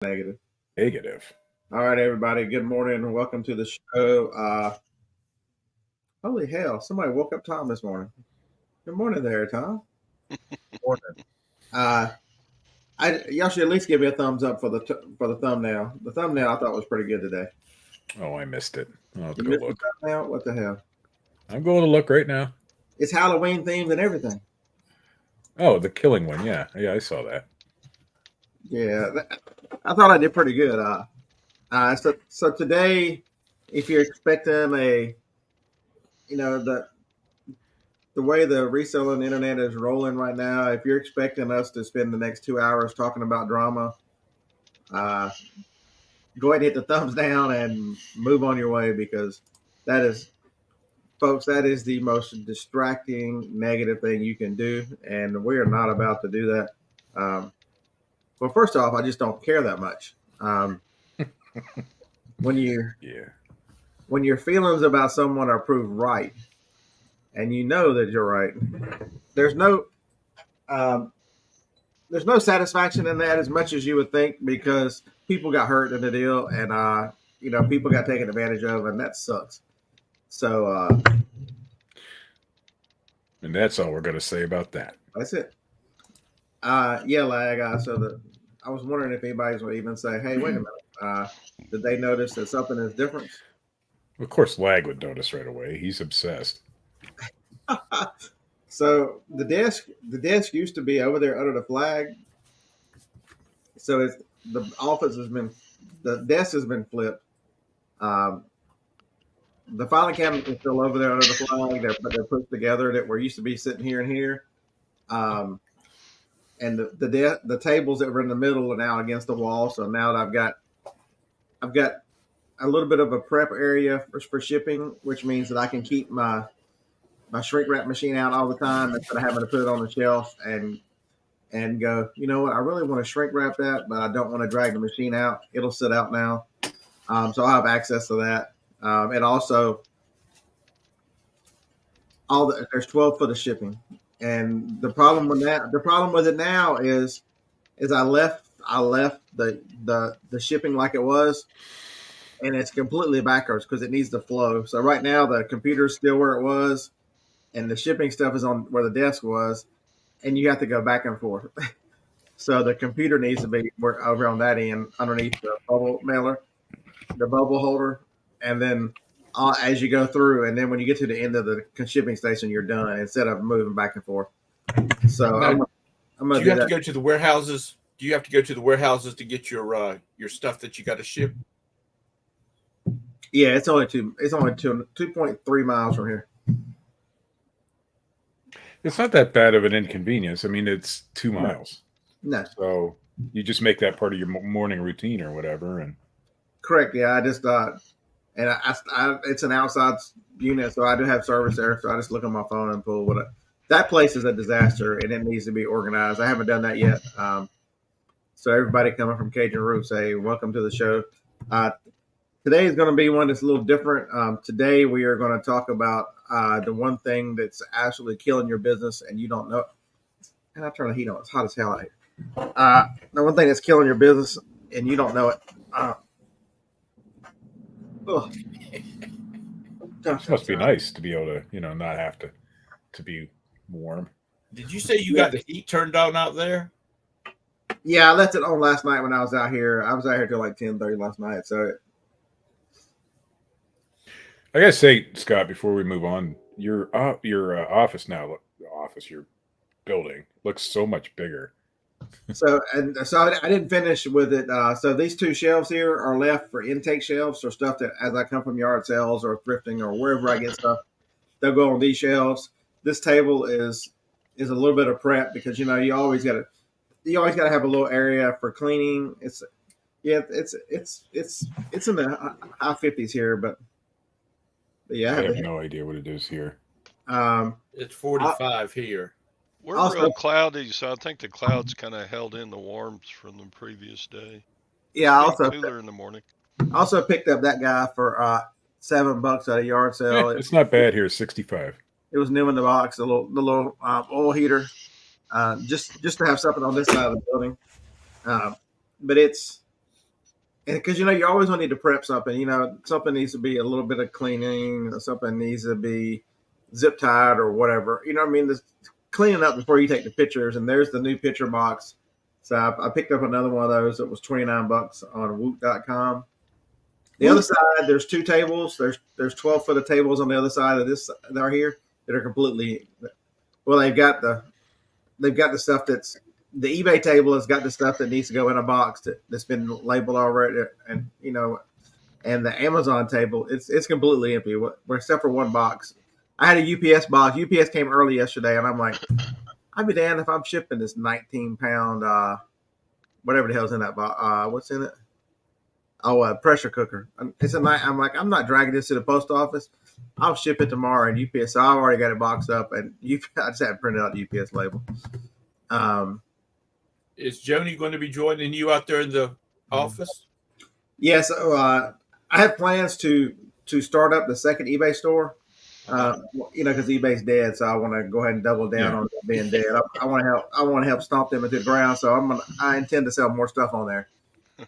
Negative. Negative. All right, everybody. Good morning and welcome to the show. Holy hell! Somebody woke up Tom this morning. Good morning, there, Tom. Morning. Uh, y'all should at least give me a thumbs up for the thumbnail. The thumbnail I thought was pretty good today. Oh, I missed it. I'll have to You go missed the look. thumbnail? What the hell? I'm going to look right now. It's Halloween themed and everything. Oh, the killing one. Yeah, I saw that. Yeah, I thought I did pretty good. So today, if you're expecting the way the reselling internet is rolling right now, if you're expecting us to spend the next 2 hours talking about drama, uh, go ahead and hit the thumbs down and move on your way because that is, folks, that is the most distracting, negative thing you can do. And we are not about to do that. Well, first off, I just don't care that much. When you Yeah. when your feelings about someone are proved right, and you know that you're right, there's no um, there's no satisfaction in that as much as you would think because people got hurt in the deal and people got taken advantage of and that sucks. So And that's all we're going to say about that. that's it. I was wondering if anybody's would even say, "Hey, wait a minute, did they notice that something is different?" Of course, Lag would notice right away. He's obsessed. So the desk used to be over there under the flag. So the desk has been flipped. Um, the filing cabinet is still over there under the flag. They're put together that we're used to be sitting here and here. And the tables that were in the middle are now against the wall. So now that I've got a little bit of a prep area for shipping, which means that I can keep my shrink wrap machine out all the time instead of having to put it on the shelf and go, you know what, I really want to shrink wrap that, but I don't want to drag the machine out. It'll sit out now. So I'll have access to that. And also there's 12 foot of shipping. And the problem with it now is I left the shipping like it was, and it's completely backwards because it needs to flow. So right now the computer's still where it was, and the shipping stuff is on where the desk was, and you have to go back and forth. So the computer needs to be over on that end underneath the bubble mailer, the bubble holder, and then as you go through, and then when you get to the end of the shipping station, you're done instead of moving back and forth. So Now, I'm gonna do do you have that. to go to the warehouses? Do you have to go to the warehouses to get your stuff that you got to ship? Yeah, it's only 2.3 miles from here. It's not that bad of an inconvenience. I mean, it's 2 miles. No. So you just make that part of your morning routine or whatever. And Correct. Yeah, I just and it's an outside unit, so I do have service there. So I just look on my phone and pull what. That place is a disaster, and it needs to be organized. I haven't done that yet. So everybody coming from Cajun Roots, hey, welcome to the show. Today is going to be one that's a little different. Today we are going to talk about the one thing that's actually killing your business, and you don't know. And I turn the heat on; it's hot as hell out here. The one thing that's killing your business, and you don't know it. it must be nice to be able to, not have to be warm. Did you say you got the heat turned on out there? Yeah, I left it on last night when I was out here. I was out here till like 10:30 last night. So I gotta say, Scott, before we move on, your office now, your building looks so much bigger. So I didn't finish with it. So these two shelves here are left for intake shelves or stuff that as I come from yard sales or thrifting or wherever I get stuff, they'll go on these shelves. This table is a little bit of prep because you always got to have a little area for cleaning. It's in the high 50s here, but yeah, I have no idea what it is here. It's 45 here. We're real cloudy, so I think the clouds kind of held in the warmth from the previous day. Yeah, also cooler in the morning. Also picked up that guy for $7 at a yard sale. It's not bad here. 65. It was new in the box. The little oil heater, just to have something on this side of the building. But it's because you always gonna need to prep something. Something needs to be a little bit of cleaning, or something needs to be zip tied or whatever. You know what I mean? This cleaning up before you take the pictures. And there's the new picture box. So I picked up another one of those. That was $29 on Woot.com. The other side, there's 2 tables. There's 12 foot of tables on the other side of this that are here that are completely. Well, they've got the stuff that's the eBay table has got the stuff that needs to go in a box that's been labeled already, and and the Amazon table it's completely empty, except for one box. I had a UPS box. UPS came early yesterday, and I'm like, I'd be damned if I'm shipping this 19-pound whatever the hell's in that box. What's in it? Oh, a pressure cooker. It's a night. I'm like, I'm not dragging this to the post office. I'll ship it tomorrow. And UPS, so I already got it boxed up, and I just had to print out the UPS label. Is Joni going to be joining you out there in the office? Yeah, so I have plans to start up the second eBay store. Because eBay's dead, so I want to go ahead and double down on it being dead. I want to help. I want to help stomp them into the ground. So I intend to sell more stuff on there,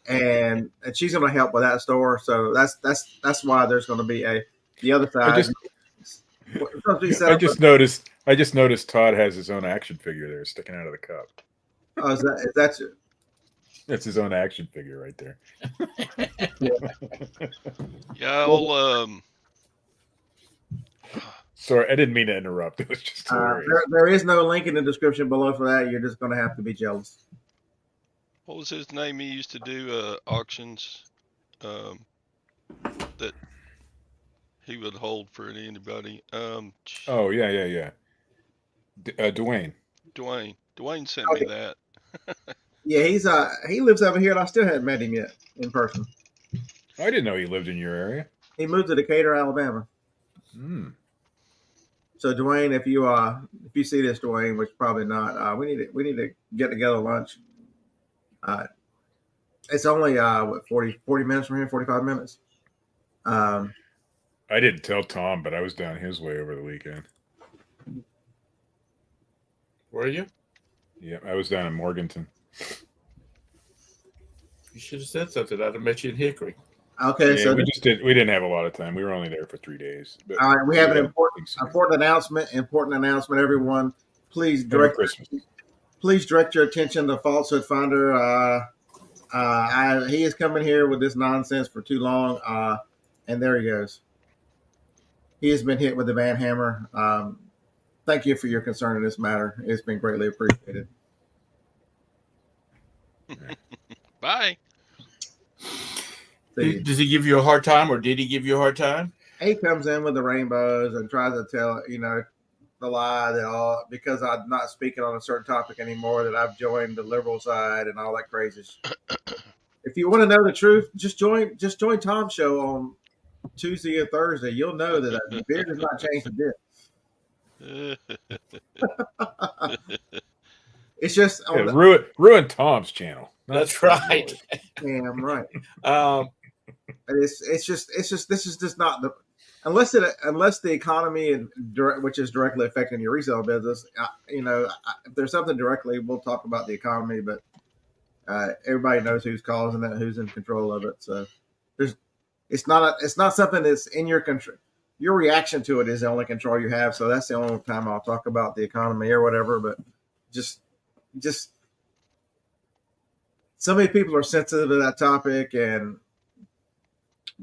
and she's going to help with that store. So that's why there's going to be the other side. I just noticed Todd has his own action figure there sticking out of the cup. Oh, is that your? That's his own action figure right there. Yeah, Sorry, I didn't mean to interrupt. It was just hilarious. There is no link in the description below for that. You're just going to have to be jealous. what was his name? He used to do auctions that he would hold for anybody. Oh yeah. Dwayne. Dwayne sent me that. Yeah, he lives over here, and I still haven't met him yet in person. I didn't know he lived in your area. He moved to Decatur, Alabama. So Dwayne, if you see this, Dwayne, which probably not, we need to get together lunch. It's only 40 minutes from here, 45 minutes. I didn't tell Tom, but I was down his way over the weekend. Were you? Yeah, I was down in Morganton. You should have said something. I'd have met you in Hickory. Okay, yeah, so we didn't have a lot of time. We were only there for 3 days. But all right, we have an important announcement. Everyone, please direct your attention to Falsehood Finder. He is coming here with this nonsense for too long, and there he goes. He has been hit with the van hammer. Thank you for your concern in this matter. It's been greatly appreciated. Bye. Does he give you a hard time, or did he give you a hard time? He comes in with the rainbows and tries to tell, the lie that because I'm not speaking on a certain topic anymore, that I've joined the liberal side and all that crazy. If you want to know the truth, just join Tom's show on Tuesday or Thursday. You'll know that the beard has not changed a bit. It's just ruin Tom's channel. That's right. Damn right. It's just this is just not the unless the economy which is directly affecting your resale business. If there's something directly, we'll talk about the economy. But everybody knows who's causing it, who's in control of it. So it's not something that's in your control. Your reaction to it is the only control you have. So that's the only time I'll talk about the economy or whatever. But just so many people are sensitive to that topic, and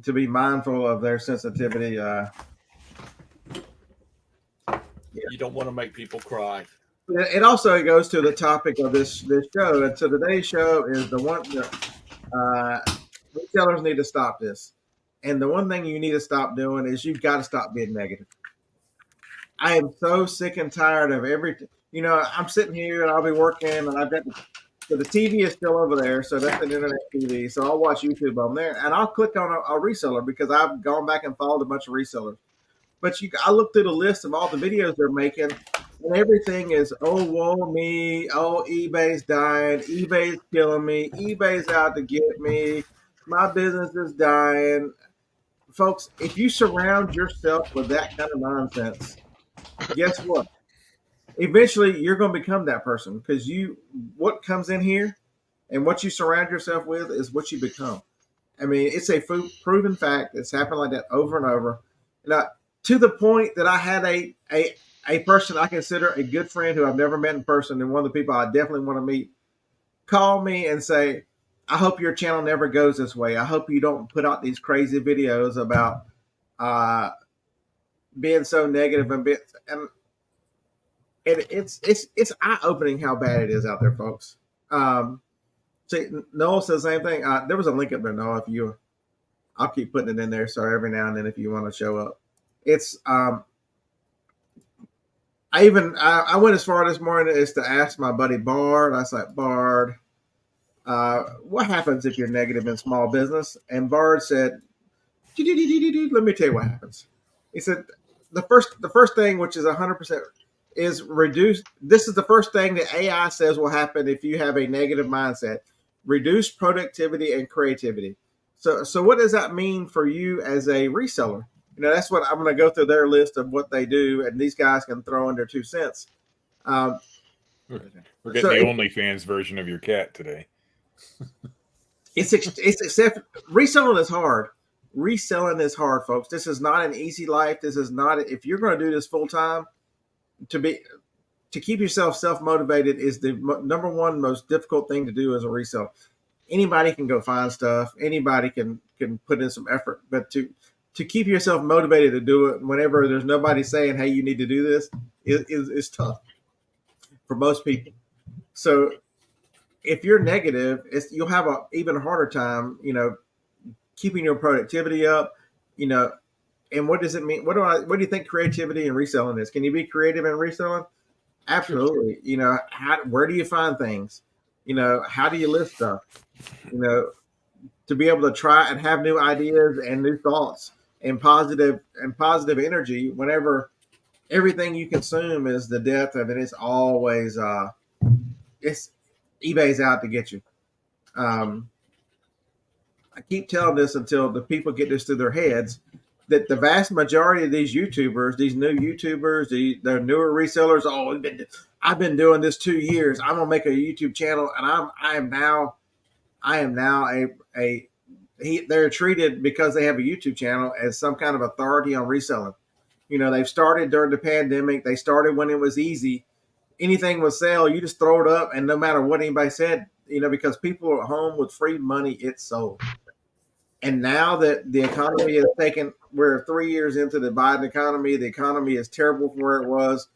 to be mindful of their sensitivity. You don't want to make people cry. It also goes to the topic of this show. And so today's show is the one that retailers need to stop this. And the one thing you need to stop doing is you've got to stop being negative. I am so sick and tired of everything. I'm sitting here and I'll be working, and I've got the TV is still over there, so that's an internet TV. So I'll watch YouTube on there, and I'll click on a reseller because I've gone back and followed a bunch of resellers. But I look through the list of all the videos they're making, and everything is, oh, woe me, oh, eBay's dying, eBay's killing me, eBay's out to get me, my business is dying. Folks, if you surround yourself with that kind of nonsense, guess what? Eventually, you're going to become that person, because what comes in here and what you surround yourself with is what you become. I mean, it's a proven fact. It's happened like that over and over. Now, to the point that I had a person I consider a good friend who I've never met in person, and one of the people I definitely want to meet, call me and say, I hope your channel never goes this way. I hope you don't put out these crazy videos about uh, being so negative and it's eye opening how bad it is out there, folks. See, Noel says the same thing. There was a link up there, Noel. I'll keep putting it in there. So every now and then, if you want to show up, it's I went as far this morning as to ask my buddy Bard. I said, Bard, what happens if you're negative in small business? And Bard said, let me tell you what happens. He said, the first thing, which is 100%, is reduce. This is the first thing that AI says will happen if you have a negative mindset: reduce productivity and creativity. So what does that mean for you as a reseller? That's what I'm going to go through their list of what they do, and these guys can throw in their 2 cents. We're getting the OnlyFans version of your cat today. It's except reselling is hard. Reselling is hard, folks. This is not an easy life. This is not, if you're going to do this full time, to keep yourself self-motivated is the number one most difficult thing to do as a reseller. Anybody can go find stuff. Anybody can put in some effort, but to keep yourself motivated to do it whenever there's nobody saying, hey, you need to do this, is tough for most people. So if you're negative, you'll have an even harder time, keeping your productivity up, and what does it mean? What do you think creativity and reselling is? Can you be creative in reselling? Absolutely. Where do you find things? How do you list stuff? To be able to try and have new ideas and new thoughts and positive energy whenever everything you consume is the death of it. It's always it's eBay's out to get you. I keep telling this until the people get this through their heads, that the vast majority of these YouTubers, these new YouTubers, the newer resellers, I've been doing this 2 years. I'm gonna make a YouTube channel, and I am now they're treated, because they have a YouTube channel, as some kind of authority on reselling. They've started during the pandemic. They started when it was easy. Anything would sell. You just throw it up, and no matter what anybody said, because people are at home with free money, it's sold. And now that the economy is we're 3 years into the Biden economy. The economy is terrible from where it was.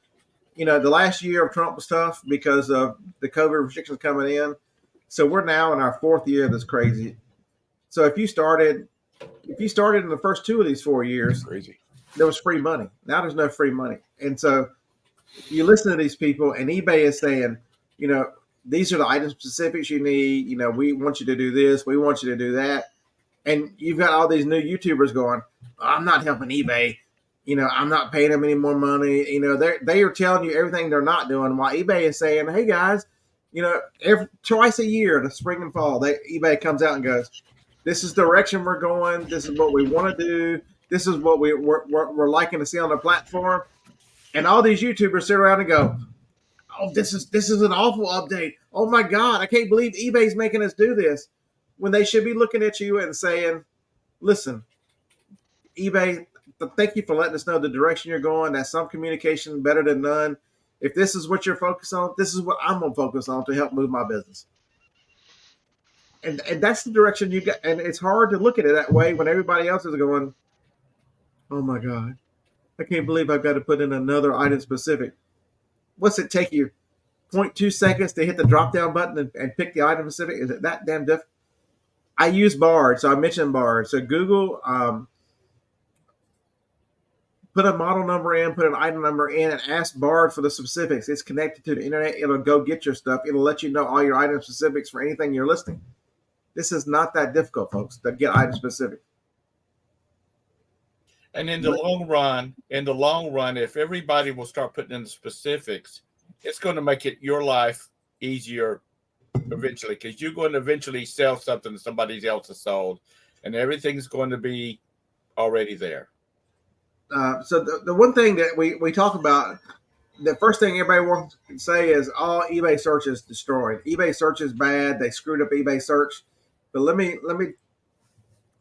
The last year of Trump was tough because of the COVID restrictions coming in. So we're now in our 4th year of this crazy. So if you started in the first 2 of these 4 years, crazy, there was free money. Now there's no free money. And so you listen to these people, and eBay is saying, these are the item specifics you need. We want you to do this. We want you to do that. And you've got all these new YouTubers going, I'm not helping eBay. I'm not paying them any more money. They are telling you everything they're not doing, while eBay is saying, hey guys, twice a year, the spring and fall, eBay comes out and goes, this is the direction we're going. This is what we want to do. This is what we're liking to see on the platform. And all these YouTubers sit around and go, oh, this is an awful update. Oh my God, I can't believe eBay's making us do this. When they should be looking at you and saying, listen, eBay, thank you for letting us know the direction you're going. That's some communication better than none. If this is what you're focused on, this is what I'm going to focus on to help move my business. And that's the direction you got. And it's hard to look at it that way when everybody else is going, oh my God, I can't believe I've got to put in another item specific. What's it take you? 0.2 seconds to hit the drop down button and pick the item specific? Is it that damn difficult? I use Bard, so I mentioned Bard. So Google, put a model number in, put an item number in, and ask Bard for the specifics. It's connected to the internet. It'll go get your stuff. It'll let you know all your item specifics for anything you're listing. This is not that difficult, folks, to get item specific. And in the long run, if everybody will start putting in the specifics, it's going to make your life easier eventually, because you're going to eventually sell something that somebody else has sold, and everything's going to be already there. So the one thing that we talk about, the first thing everybody wants to say is, oh, eBay search is destroyed. eBay search is bad. They screwed up eBay search. But let me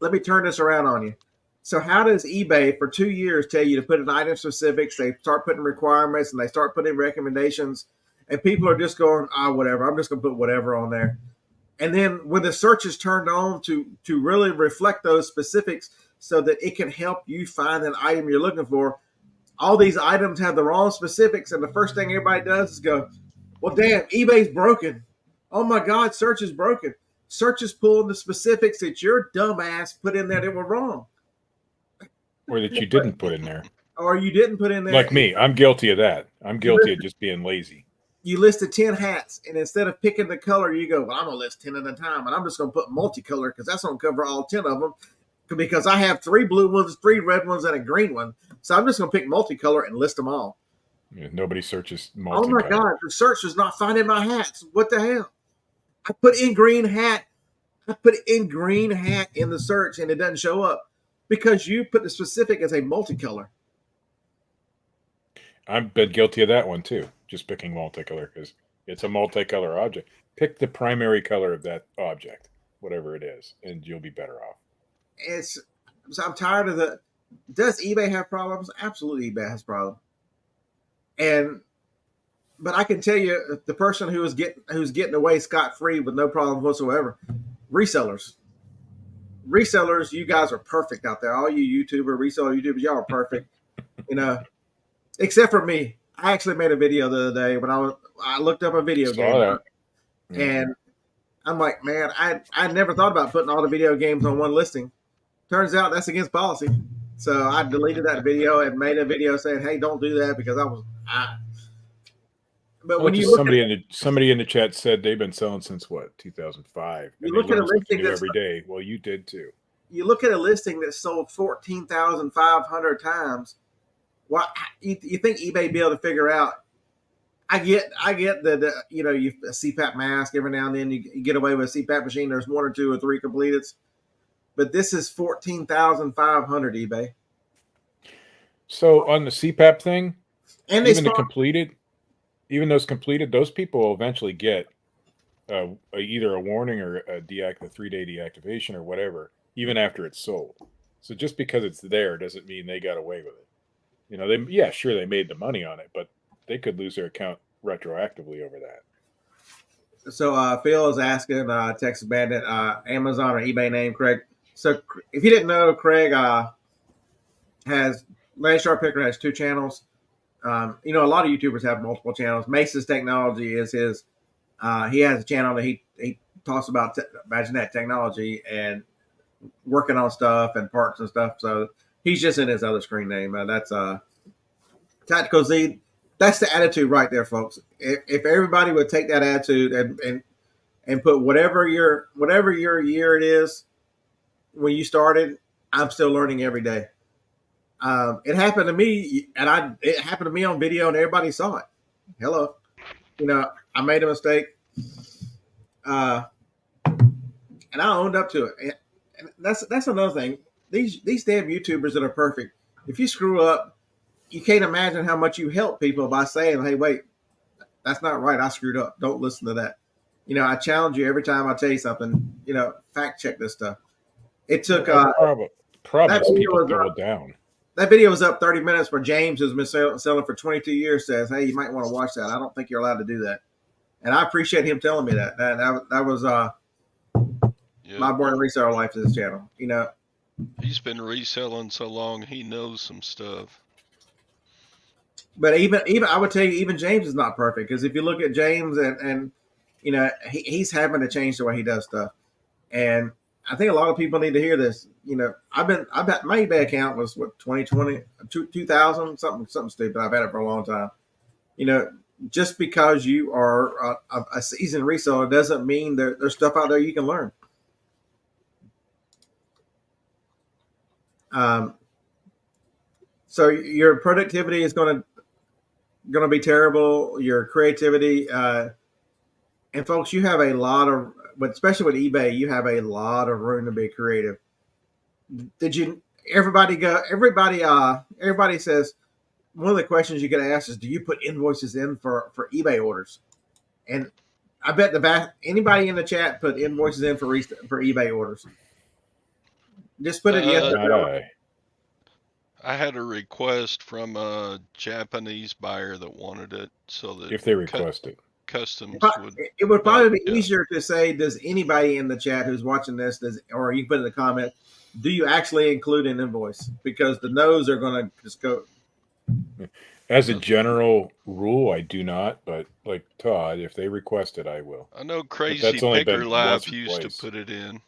let me turn this around on you. So how does eBay for 2 years tell you to put in item specifics? They start putting requirements and they start putting recommendations, and people are just going, whatever. I'm just going to put whatever on there. And then when the search is turned on to really reflect those specifics so that it can help you find an item you're looking for, all these items have the wrong specifics, and the first thing everybody does is go, well, damn, eBay's broken. Oh my God, search is broken. Search is pulling the specifics that your dumbass put in there that were wrong. Or that you didn't put in there. Or you didn't put in there. Like me, I'm guilty of that. I'm guilty of just being lazy. You listed 10 hats, and instead of picking the color, you go, well, I'm going to list 10 at a time, and I'm just going to put multicolor because that's going to cover all 10 of them because I have 3 blue ones, 3 red ones, and a green one. So I'm just going to pick multicolor and list them all. Yeah, nobody searches multicolor. Oh, my God. The search is not finding my hats. What the hell? I put in green hat. I put in green hat in the search, and it doesn't show up because you put the specific as a multicolor. I've been guilty of that one too, just picking multicolor because it's a multicolor object. Pick the primary color of that object, whatever it is, and you'll be better off. I'm tired of the. Does eBay have problems? Absolutely, eBay has problems. But I can tell you, the person who's getting away scot-free with no problems whatsoever, resellers. Resellers, you guys are perfect out there. All you reseller YouTubers, y'all are perfect. Except for me. I actually made a video the other day when I looked up a video game. And I'm like, man, I never thought about putting all the video games on one listing. Turns out that's against policy. So I deleted that video and made a video saying, hey, don't do that because But when you look somebody in the chat said they've been selling since what, 2005. You look at a listing every day. Well, you did too. You look at a listing that sold 14,500 times. Well, you think eBay be able to figure out? I get that you a CPAP mask every now and then you get away with a CPAP machine. There's 1 or 2 or 3 completed, but this is 14,500 eBay. So on the CPAP thing, and even those completed, those people will eventually get either a warning or a 3-day deactivation or whatever, even after it's sold. So just because it's there doesn't mean they got away with it. They made the money on it, but they could lose their account retroactively over that. So Phil is asking Texas Bandit, Amazon or eBay name, Craig. So if you didn't know, Craig has Last Sharp Picker has 2 channels. A lot of YouTubers have multiple channels. Mace's Technology is his. He has a channel that he talks about imagine that technology and working on stuff and parts and stuff. So he's just in his other screen name. That's Tactical Z. That's the attitude right there, folks. If everybody would take that attitude and put whatever your year it is when you started, I'm still learning every day. It happened to me, and it happened to me on video, and everybody saw it. Hello, I made a mistake, and I owned up to it. And that's another thing. These damn YouTubers that are perfect. If you screw up, you can't imagine how much you help people by saying, "Hey, wait, that's not right. I screwed up. Don't listen to that." I challenge you every time I tell you something. Fact check this stuff. It took. Problem is people double down. That video was up 30 minutes where James, who's been selling for 22 years, says, hey, you might want to watch that. I don't think you're allowed to do that. And I appreciate him telling me that. That was my boring reseller life to this channel. He's been reselling so long, he knows some stuff. But even I would tell you, even James is not perfect. Because if you look at James and he's having to change the way he does stuff. And I think a lot of people need to hear this. My eBay account was 2000, something stupid. I've had it for a long time. Just because you are a seasoned reseller doesn't mean there's stuff out there you can learn. So your productivity is going to be terrible. Your creativity, and folks, you have a lot of. But especially with eBay, you have a lot of room to be creative. Everybody says one of the questions you get asked is, do you put invoices in for eBay orders? And I bet anybody in the chat put invoices in for eBay orders. Just put it yes or Not no. I. I had a request from a Japanese buyer that wanted it so that If they request it. customs would. It would probably be yeah. easier to say, does anybody in the chat who's watching this, or you can put in the comment, do you actually include an invoice? Because the no's are going to just go. As a general rule, I do not, but like Todd, if they request it, I will. I know But Crazy that's only Picker been once Life or used to twice. put it in.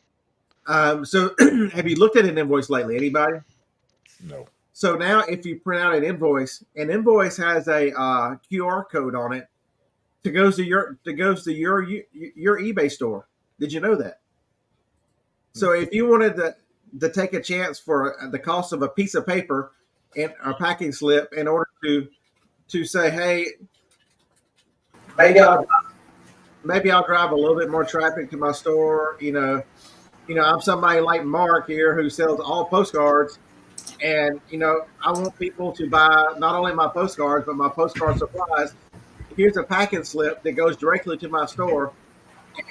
So have you looked at an invoice lately? Anybody? No. So now if you print out an invoice has a QR code on it that goes to your eBay store. Did you know that? So if you wanted to take a chance for the cost of a piece of paper and a packing slip in order to say, hey, maybe I'll drive a little bit more traffic to my store. I'm somebody like Mark here who sells all postcards, and I want people to buy not only my postcards but my postcard supplies. Here's a packing slip that goes directly to my store,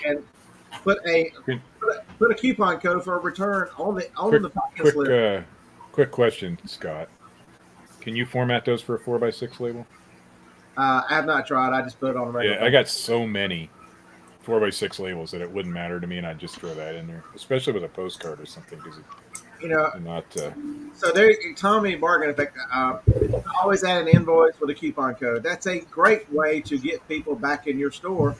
and put a coupon code for a return on the packing slip. Quick question, Scott. Can you format those for a 4x6 label? I have not tried. I just put it on the regular. Yeah, I got so many 4x6 labels that it wouldn't matter to me, and I'd just throw that in there, especially with a postcard or something, because not. So there, Tommy Bargain Effect. Always add an invoice with a coupon code. That's a great way to get people back in your store,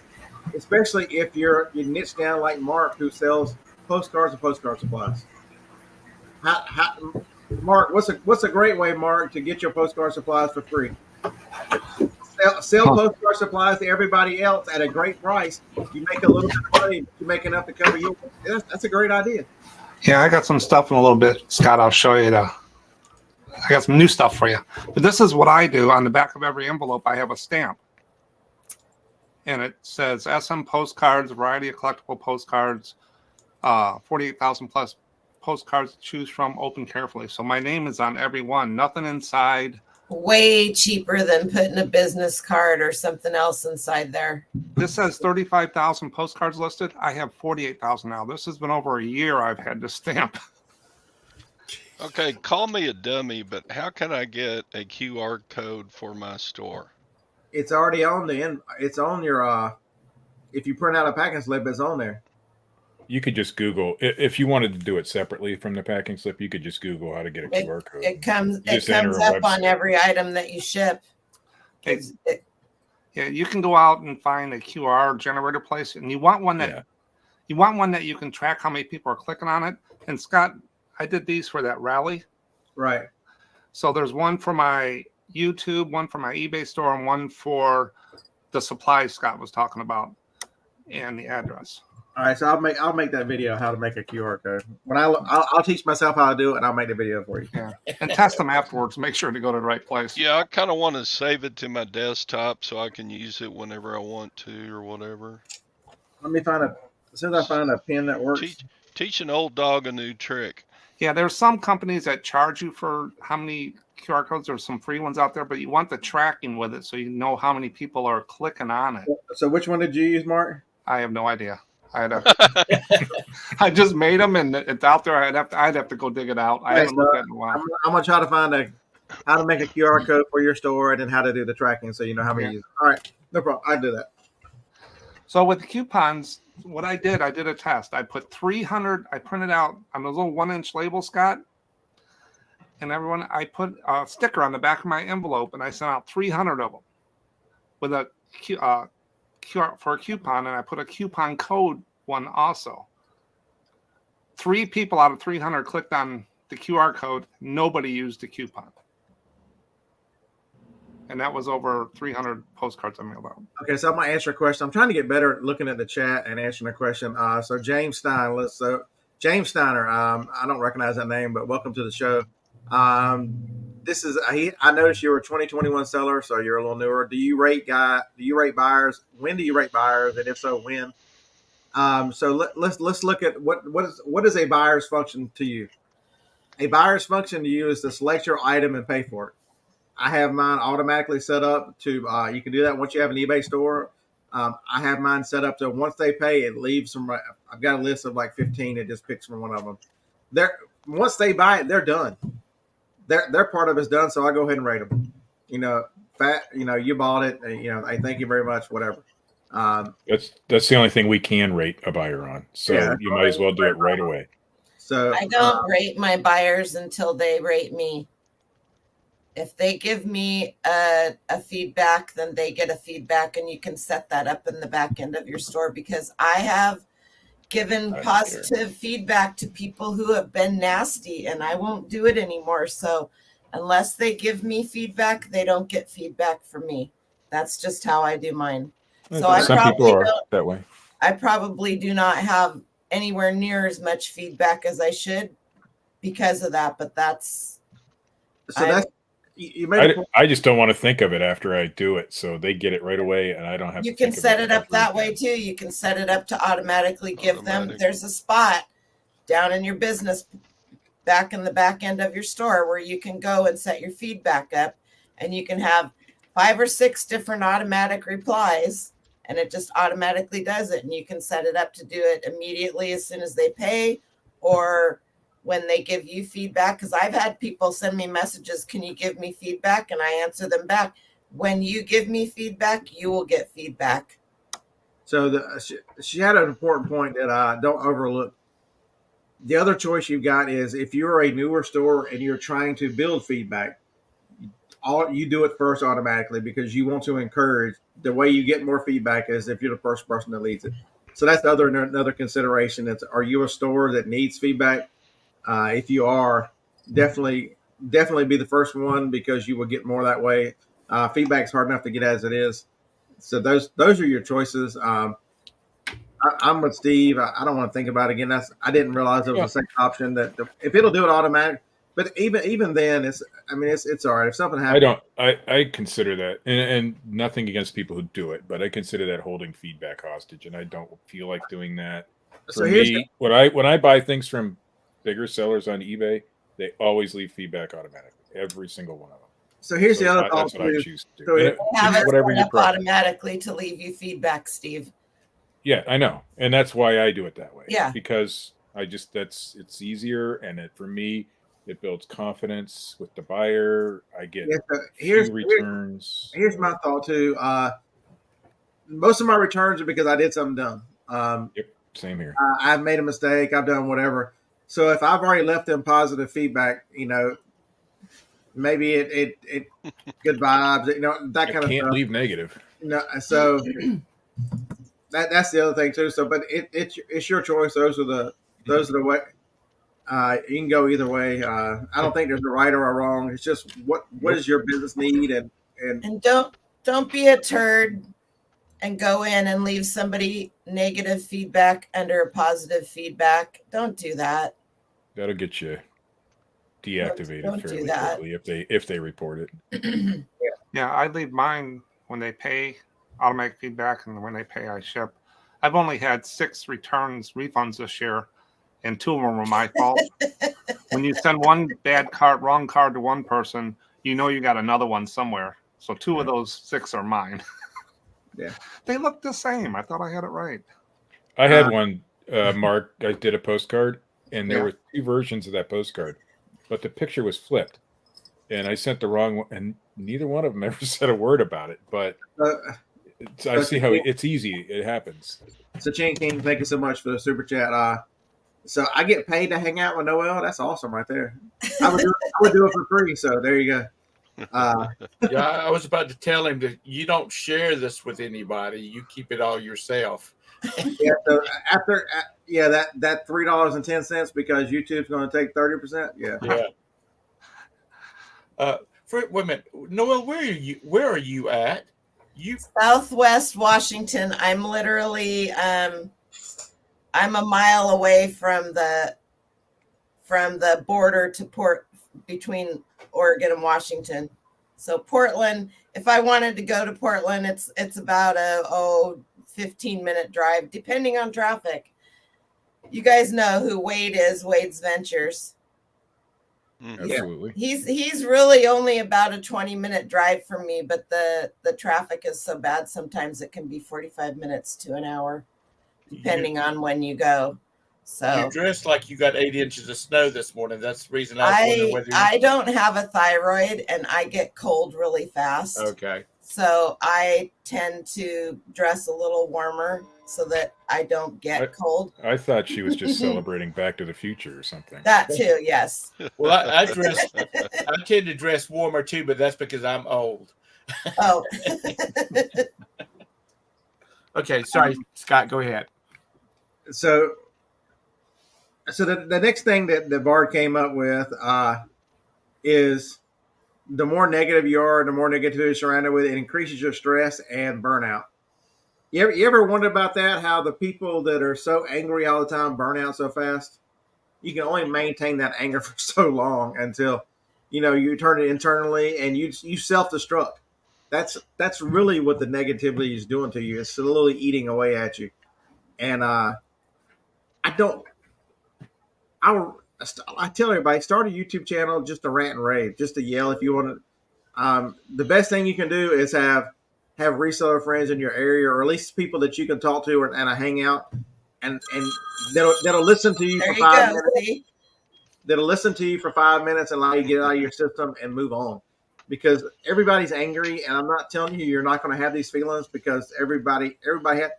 especially if you niche down like Mark, who sells postcards and postcard supplies. Mark, what's a great way, Mark, to get your postcard supplies for free? Sell postcard supplies to everybody else at a great price. You make a little bit of money, you make enough to cover yours. That's a great idea. Yeah, I got some stuff in a little bit, Scott. I'll show you. I got some new stuff for you. But this is what I do. On the back of every envelope, I have a stamp. And it says SM Postcards, variety of collectible postcards, 48,000 plus postcards to choose from, open carefully. So my name is on every one. Nothing inside. Way cheaper than putting a business card or something else inside there. This says 35,000 postcards listed. I have 48,000 now. This has been over a year I've had this stamp. Okay, call me a dummy, but how can I get a QR code for my store? It's already on it's on your if you print out a packing slip, it's on there. You could just Google if you wanted to do it separately from the packing slip. You could just Google how to get a QR code. It comes up on every item that you ship. Yeah, you can go out and find a QR generator place, and you want one that you can track how many people are clicking on it. And Scott, I did these for that rally. Right. So there's one for my YouTube, one for my eBay store, and one for the supplies Scott was talking about, and the address. All right, so I'll make that video how to make a QR code. When I'll teach myself how to do it, and I'll make the video for you. Yeah, and test them afterwards. Make sure to go to the right place. Yeah, I kind of want to save it to my desktop so I can use it whenever I want to or whatever. Let me as soon as I find a pen that works. Teach an old dog a new trick. Yeah, there's some companies that charge you for how many QR codes. There's some free ones out there, but you want the tracking with it so you know how many people are clicking on it. So which one did you use, Mark? I have no idea. I just made them, and it's out there. I'd have to go dig it out. I haven't looked at it in a while. I'm gonna try to find how to make a QR code for your store and then how to do the tracking so you know how many. All right, no problem. I do that. So with the coupons, what I did a test. I put 300. I printed out on those little 1-inch labels, Scott, and everyone. I put a sticker on the back of my envelope, and I sent out 300 of them with a QR for a coupon, and I put a coupon code one also. 3 people out of 300 clicked on the QR code. Nobody used the coupon. And that was over 300 postcards I mailed out. Okay, so I'm going to answer a question. I'm trying to get better at looking at the chat and answering a question. So James Stein, James Steiner, I don't recognize that name, but welcome to the show. This is I noticed you're a 2021 seller, so you're a little newer. Do you rate buyers? When do you rate buyers, and if so, when? So let's look at what is a buyer's function to you. A buyer's function to you is to select your item and pay for it. I have mine automatically set up to. You can do that once you have an eBay store. I have mine set up to once they pay, it leaves from. I've got a list of like 15. It just picks from one of them. they're once they buy it, they're done. Their part of it's done. So I go ahead and rate them. You know, you bought it. And, I thank you very much. Whatever. That's the only thing we can rate a buyer on. So Yeah, you might as well do it right away. So I don't rate my buyers until they rate me. If they give me a feedback, then they get a feedback, and you can set that up in the back end of your store, because I have given positive feedback to people who have been nasty, and I won't do it anymore. So unless they give me feedback, they don't get feedback from me. That's just how I do mine. So Some people are that way. I probably do not have anywhere near as much feedback as I should because of that, but that's you made I just don't want to think of it after I do it, so they get it right away, and I don't have. You can set it up that way too. You can set it up to automatically give them. There's a spot down in your business, back in the back end of your store, where you can go and set your feedback up, and you can have 5 or 6 different automatic replies, and it just automatically does it. And you can set it up to do it immediately as soon as they pay, or when they give you feedback. Because I've had people send me messages, can you give me feedback? And I answer them back. When you give me feedback, you will get feedback. So she had an important point that I don't overlook. The other choice you've got is if you're a newer store and you're trying to build feedback, you do it first automatically, because you want to encourage. The way you get more feedback is if you're the first person that leads it. So that's another consideration. Are you a store that needs feedback? If you are, definitely be the first one, because you will get more that way. Feedback is hard enough to get as it is. So those are your choices. I'm with Steve. I don't want to think about it again. I didn't realize there was a second option that if it'll do it automatic. But even then, it's all right. If something happens, I consider that, and nothing against people who do it, but I consider that holding feedback hostage, and I don't feel like doing that. For me, when I buy things from bigger sellers on eBay, they always leave feedback automatically, every single one of them. So here's the other thought. That's what I choose to do. So they have it set up automatically to leave you feedback, Steve. Yeah, I know, and that's why I do it that way. Yeah, because it's easier, and for me, it builds confidence with the buyer. I get few returns. Here's my thought too. Most of my returns are because I did something dumb. Yep, same here. I've made a mistake. I've done whatever. So if I've already left them positive feedback, maybe it good vibes, that kind of stuff. Can't leave negative. So that's the other thing too. So, but it's your choice. Those are the way. You can go either way. I don't think there's a right or a wrong. It's just what does your business need, and don't be a turd and go in and leave somebody negative feedback under a positive feedback. Don't do that. That'll get you deactivated fairly quickly if they report it. Yeah, I leave mine when they pay, automatic feedback, and when they pay, I ship. I've only had 6 refunds this year, and 2 of them were my fault. When you send one wrong card to one person, you got another one somewhere. So 2 of those 6 are mine. Yeah, they look the same. I thought I had it right. I had one, Mark. I did a postcard, and there were 2 versions of that postcard, but the picture was flipped, and I sent the wrong one, and neither one of them ever said a word about it. But I see how it's easy. It happens. So, Chin King, thank you so much for the super chat. So I get paid to hang out with Noel. That's awesome, right there. I would do it for free. So there you go. Yeah, I was about to tell him that you don't share this with anybody. You keep it all yourself. Yeah. So after that $3.10 because YouTube's going to take 30%. Yeah. Yeah. Wait a minute, Noel. Where are you at? Southwest Washington. I'm literally I'm a mile away from the border to between Oregon and Washington. So Portland, if I wanted to go to Portland, it's about a 15-minute drive, depending on traffic. You guys know who Wade is, Wade's Ventures. Absolutely. He's really only about a 20-minute drive from me, but the traffic is so bad sometimes it can be 45 minutes to an hour, depending on when you go. So you dressed like you got 8 inches of snow this morning. That's the reason I was wondering whether you. I don't have a thyroid, and I get cold really fast. Okay. So I tend to dress a little warmer so that I don't get cold. I thought she was just celebrating Back to the Future or something. That too, yes. Well, I tend to dress warmer too, but that's because I'm old. Oh. Okay, sorry, Scott, go ahead. So the next thing that Bard came up with is the more negative you are, the more negativity you're surrounded with, it increases your stress and burnout. You ever wonder about that? How the people that are so angry all the time burn out so fast? You can only maintain that anger for so long until, you turn it internally and you self-destruct. That's really what the negativity is doing to you. It's slowly eating away at you. And I tell everybody, start a YouTube channel just to rant and rave, just to yell if you want to. The best thing you can do is have reseller friends in your area, or at least people that you can talk to and hang out, and that'll listen to you for 5 minutes. That'll listen to you for 5 minutes and allow you to get out of your system and move on. Because everybody's angry, and I'm not telling you you're not going to have these feelings, because everybody has.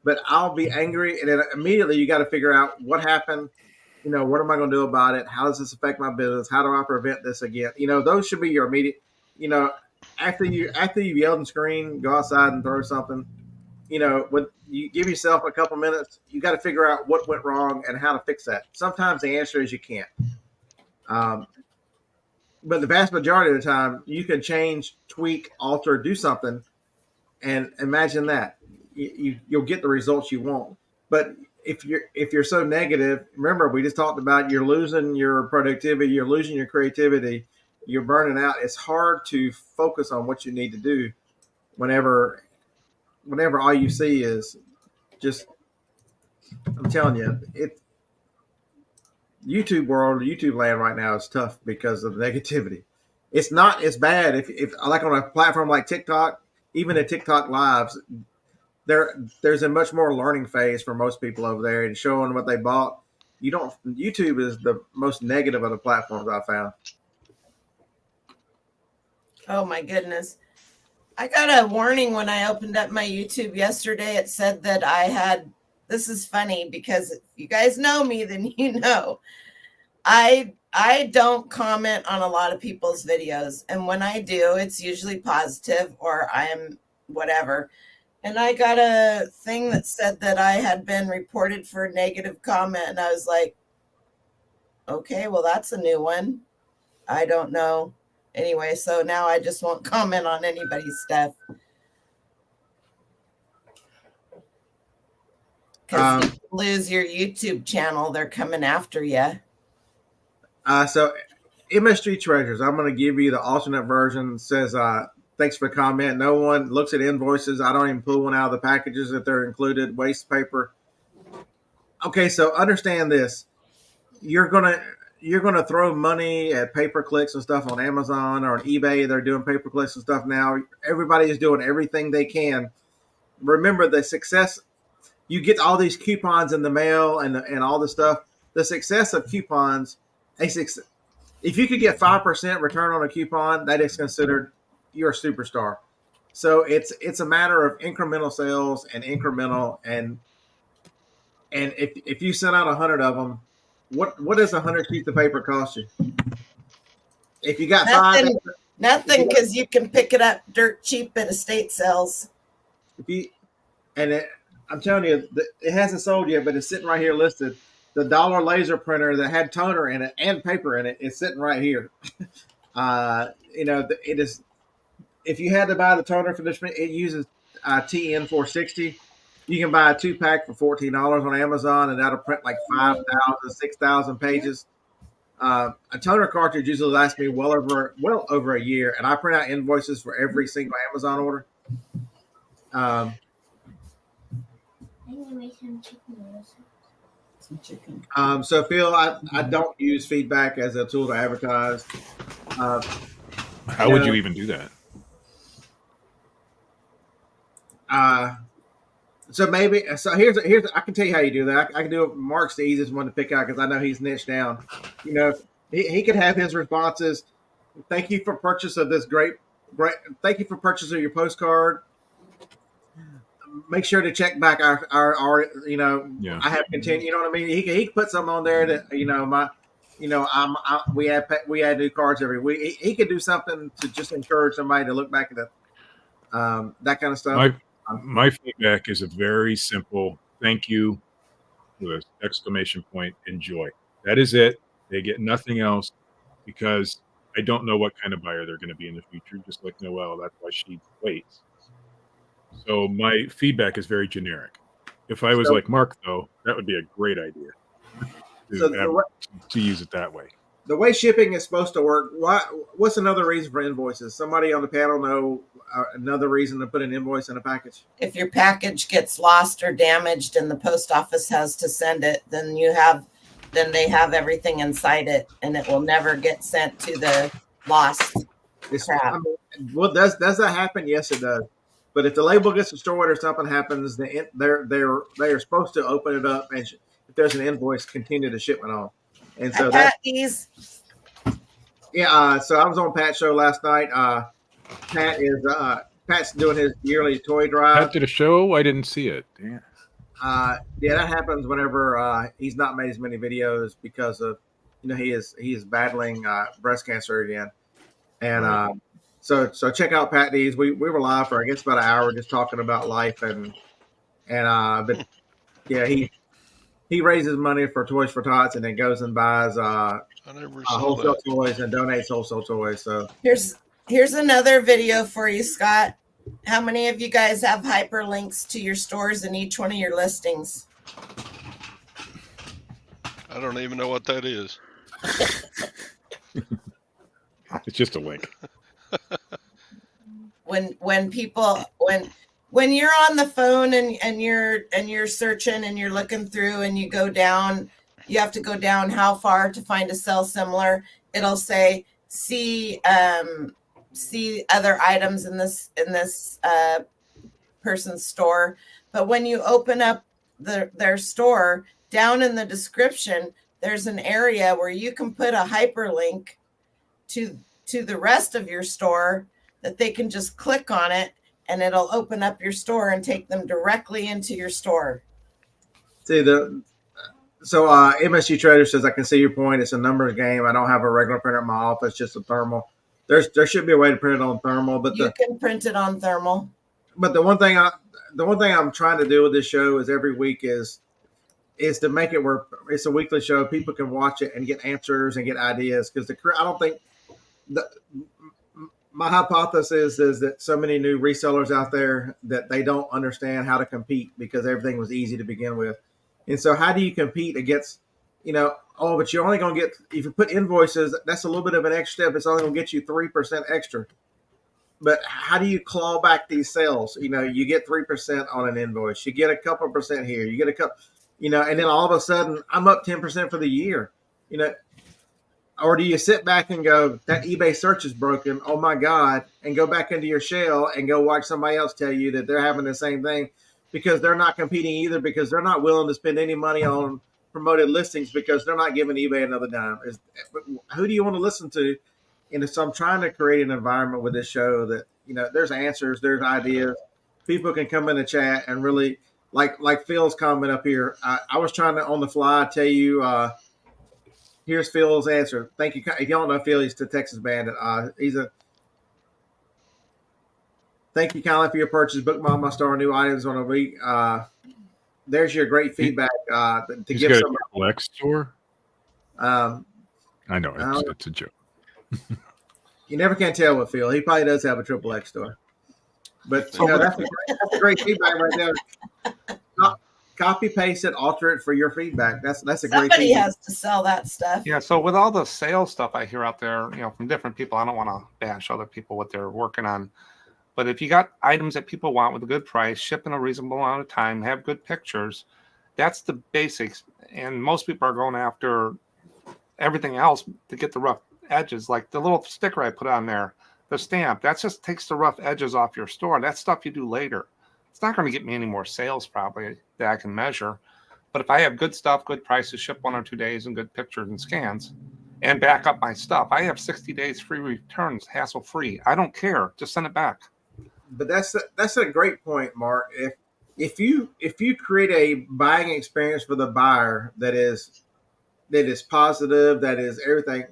But I'll be angry, and then immediately you got to figure out what happened. What am I going to do about it? How does this affect my business? How do I prevent this again? Those should be your immediate. After you've yelled and screamed, go outside and throw something. When you give yourself a couple minutes, you got to figure out what went wrong and how to fix that. Sometimes the answer is you can't. But the vast majority of the time, you can change, tweak, alter, do something, and imagine that you'll get the results you want. But if you're so negative, remember we just talked about you're losing your productivity, you're losing your creativity, you're burning out. It's hard to focus on what you need to do whenever all you see is just. I'm telling you, YouTube land right now is tough because of negativity. It's not as bad if like on a platform like TikTok, even at TikTok lives, there's a much more learning phase for most people over there and showing what they bought. YouTube is the most negative of the platforms I found. Oh my goodness. I got a warning when I opened up my YouTube yesterday. It said that this is funny because if you guys know me, then you know. I don't comment on a lot of people's videos. And when I do, it's usually positive or I am whatever. And I got a thing that said that I had been reported for a negative comment. And I was like, okay, well, that's a new one. I don't know. Anyway, so now I just won't comment on anybody's stuff. Because you lose your YouTube channel, they're coming after you. So MSG Treasures, I'm going to give you the alternate version. It says, thanks for the comment. No one looks at invoices. I don't even pull one out of the packages if they're included. Waste paper. Okay, so understand this. You're gonna throw money at pay-per-clicks and stuff on Amazon or on eBay. They're doing pay-per-clicks and stuff now. Everybody is doing everything they can. Remember the success. You get all these coupons in the mail and all this stuff. The success of coupons, if you could get 5% return on a coupon, that is considered you're a superstar. So it's a matter of incremental sales and incremental and if you send out 100 of them, what does 100 sheets of paper cost you? If you got nothing, because you can pick it up dirt cheap at estate sales. I'm telling you, it hasn't sold yet, but it's sitting right here listed. The dollar laser printer that had toner in it and paper in it is sitting right here. It is. If you had to buy the toner for this, it uses TN 460. You can buy a 2-pack for $14 on Amazon, and that'll print like 5,000, 6,000 pages. A toner cartridge usually lasts me well over a year, and I print out invoices for every single Amazon order. So Phil, I don't use feedback as a tool to advertise. How would you even do that? So maybe here's I can tell you how you do that. I can do it. Mark's the easiest one to pick out because I know he's niched down. You know, he could have his responses. Thank you for purchase of this great. Thank you for purchase of your postcard. Make sure to check back our you know, Yeah. I have continued. You know what I mean? He can put something on there that, you know, we add new cards every week. He could do something to just encourage somebody to look back at that kind of stuff. My feedback is a very simple thank you with an exclamation point, enjoy. That is it. They get nothing else because I don't know what kind of buyer they're going to be in the future, just like Noelle. That's why she waits. So my feedback is very generic. If I was like Mark, though, that would be a great idea to use it that way. The way shipping is supposed to work, what's another reason for invoices? Somebody on the panel know another reason to put an invoice in a package? If your package gets lost or damaged and the post office has to send it, then they have everything inside it and it will never get sent to the lost crap. Well, does that happen? Yes, it does. But if the label gets destroyed or something happens, they're supposed to open it up, and if there's an invoice, continue the shipment on. And so these. Yeah. So I was on Pat's show last night. Pat's doing his yearly toy drive. Pat did a show. I didn't see it. Yeah. Yeah, that happens whenever he's not made as many videos because of, you know, he is battling breast cancer again, and so check out Pat D's. We were live for I guess about an hour just talking about life and but yeah, he raises money for Toys for Tots and then goes and buys wholesale toys and donates wholesale toys. So here's another video for you, Scott. How many of you guys have hyperlinks to your stores in each one of your listings? I don't even know what that is. It's just a link. When you're on the phone and you're searching and you're looking through and you go down, you have to go down how far to find a sell similar. It'll say see other items in this person's store. But when you open up their store, down in the description, there's an area where you can put a hyperlink to the rest of your store that they can just click on it and it'll open up your store and take them directly into your store. See MSG Trader says, I can see your point. It's a numbers game. I don't have a regular printer in my office, just a thermal. There should be a way to print it on thermal, but you can print it on thermal. But the one thing I'm trying to do with this show is every week is to make it where it's a weekly show. People can watch it and get answers and get ideas because I don't think my hypothesis is that so many new resellers out there that they don't understand how to compete because everything was easy to begin with. And so how do you compete against, you know, but you're only going to get, if you put invoices, that's a little bit of an extra step. It's only going to get you 3% extra. But how do you claw back these sales? You know, you get 3% on an invoice. You get a couple percent here. You get a couple, you know, and then all of a sudden I'm up 10% for the year, you know. Or do you sit back and go, that eBay search is broken, oh my God, and go back into your shell and go watch somebody else tell you that they're having the same thing because they're not competing either, because they're not willing to spend any money on promoted listings because they're not giving eBay another dime. Who do you want to listen to? And so I'm trying to create an environment with this show that, you know, there's answers, there's ideas. People can come in the chat and really, like Phil's comment up here. I was trying to, on the fly, tell you, here's Phil's answer. Thank you. If you don't know Phil, he's the Texas Bandit. Thank you kindly for your purchase. Bookmark my store, new items on a week. There's your great feedback to He's give got some. a X store. I know it's a joke. You never can tell with Phil. He probably does have a XXX store, but you know, that's a great feedback right there. Copy paste it, alter it for your feedback. That's a great. Somebody has to sell that stuff. Yeah. So with all the sales stuff I hear out there, you know, from different people, I don't want to bash other people what they're working on, but if you got items that people want with a good price, ship in a reasonable amount of time, have good pictures, that's the basics. And most people are going after everything else to get the rough edges, like the little sticker I put on there, the stamp. That just takes the rough edges off your store. That's stuff you do later. It's not going to get me any more sales probably that I can measure. But if I have good stuff, good prices, ship 1 or 2 days, and good pictures and scans, and back up my stuff, I have 60 days free returns, hassle free. I don't care. Just send it back. But that's a great point, Mark. If you create a buying experience for the buyer that is positive, that is everything,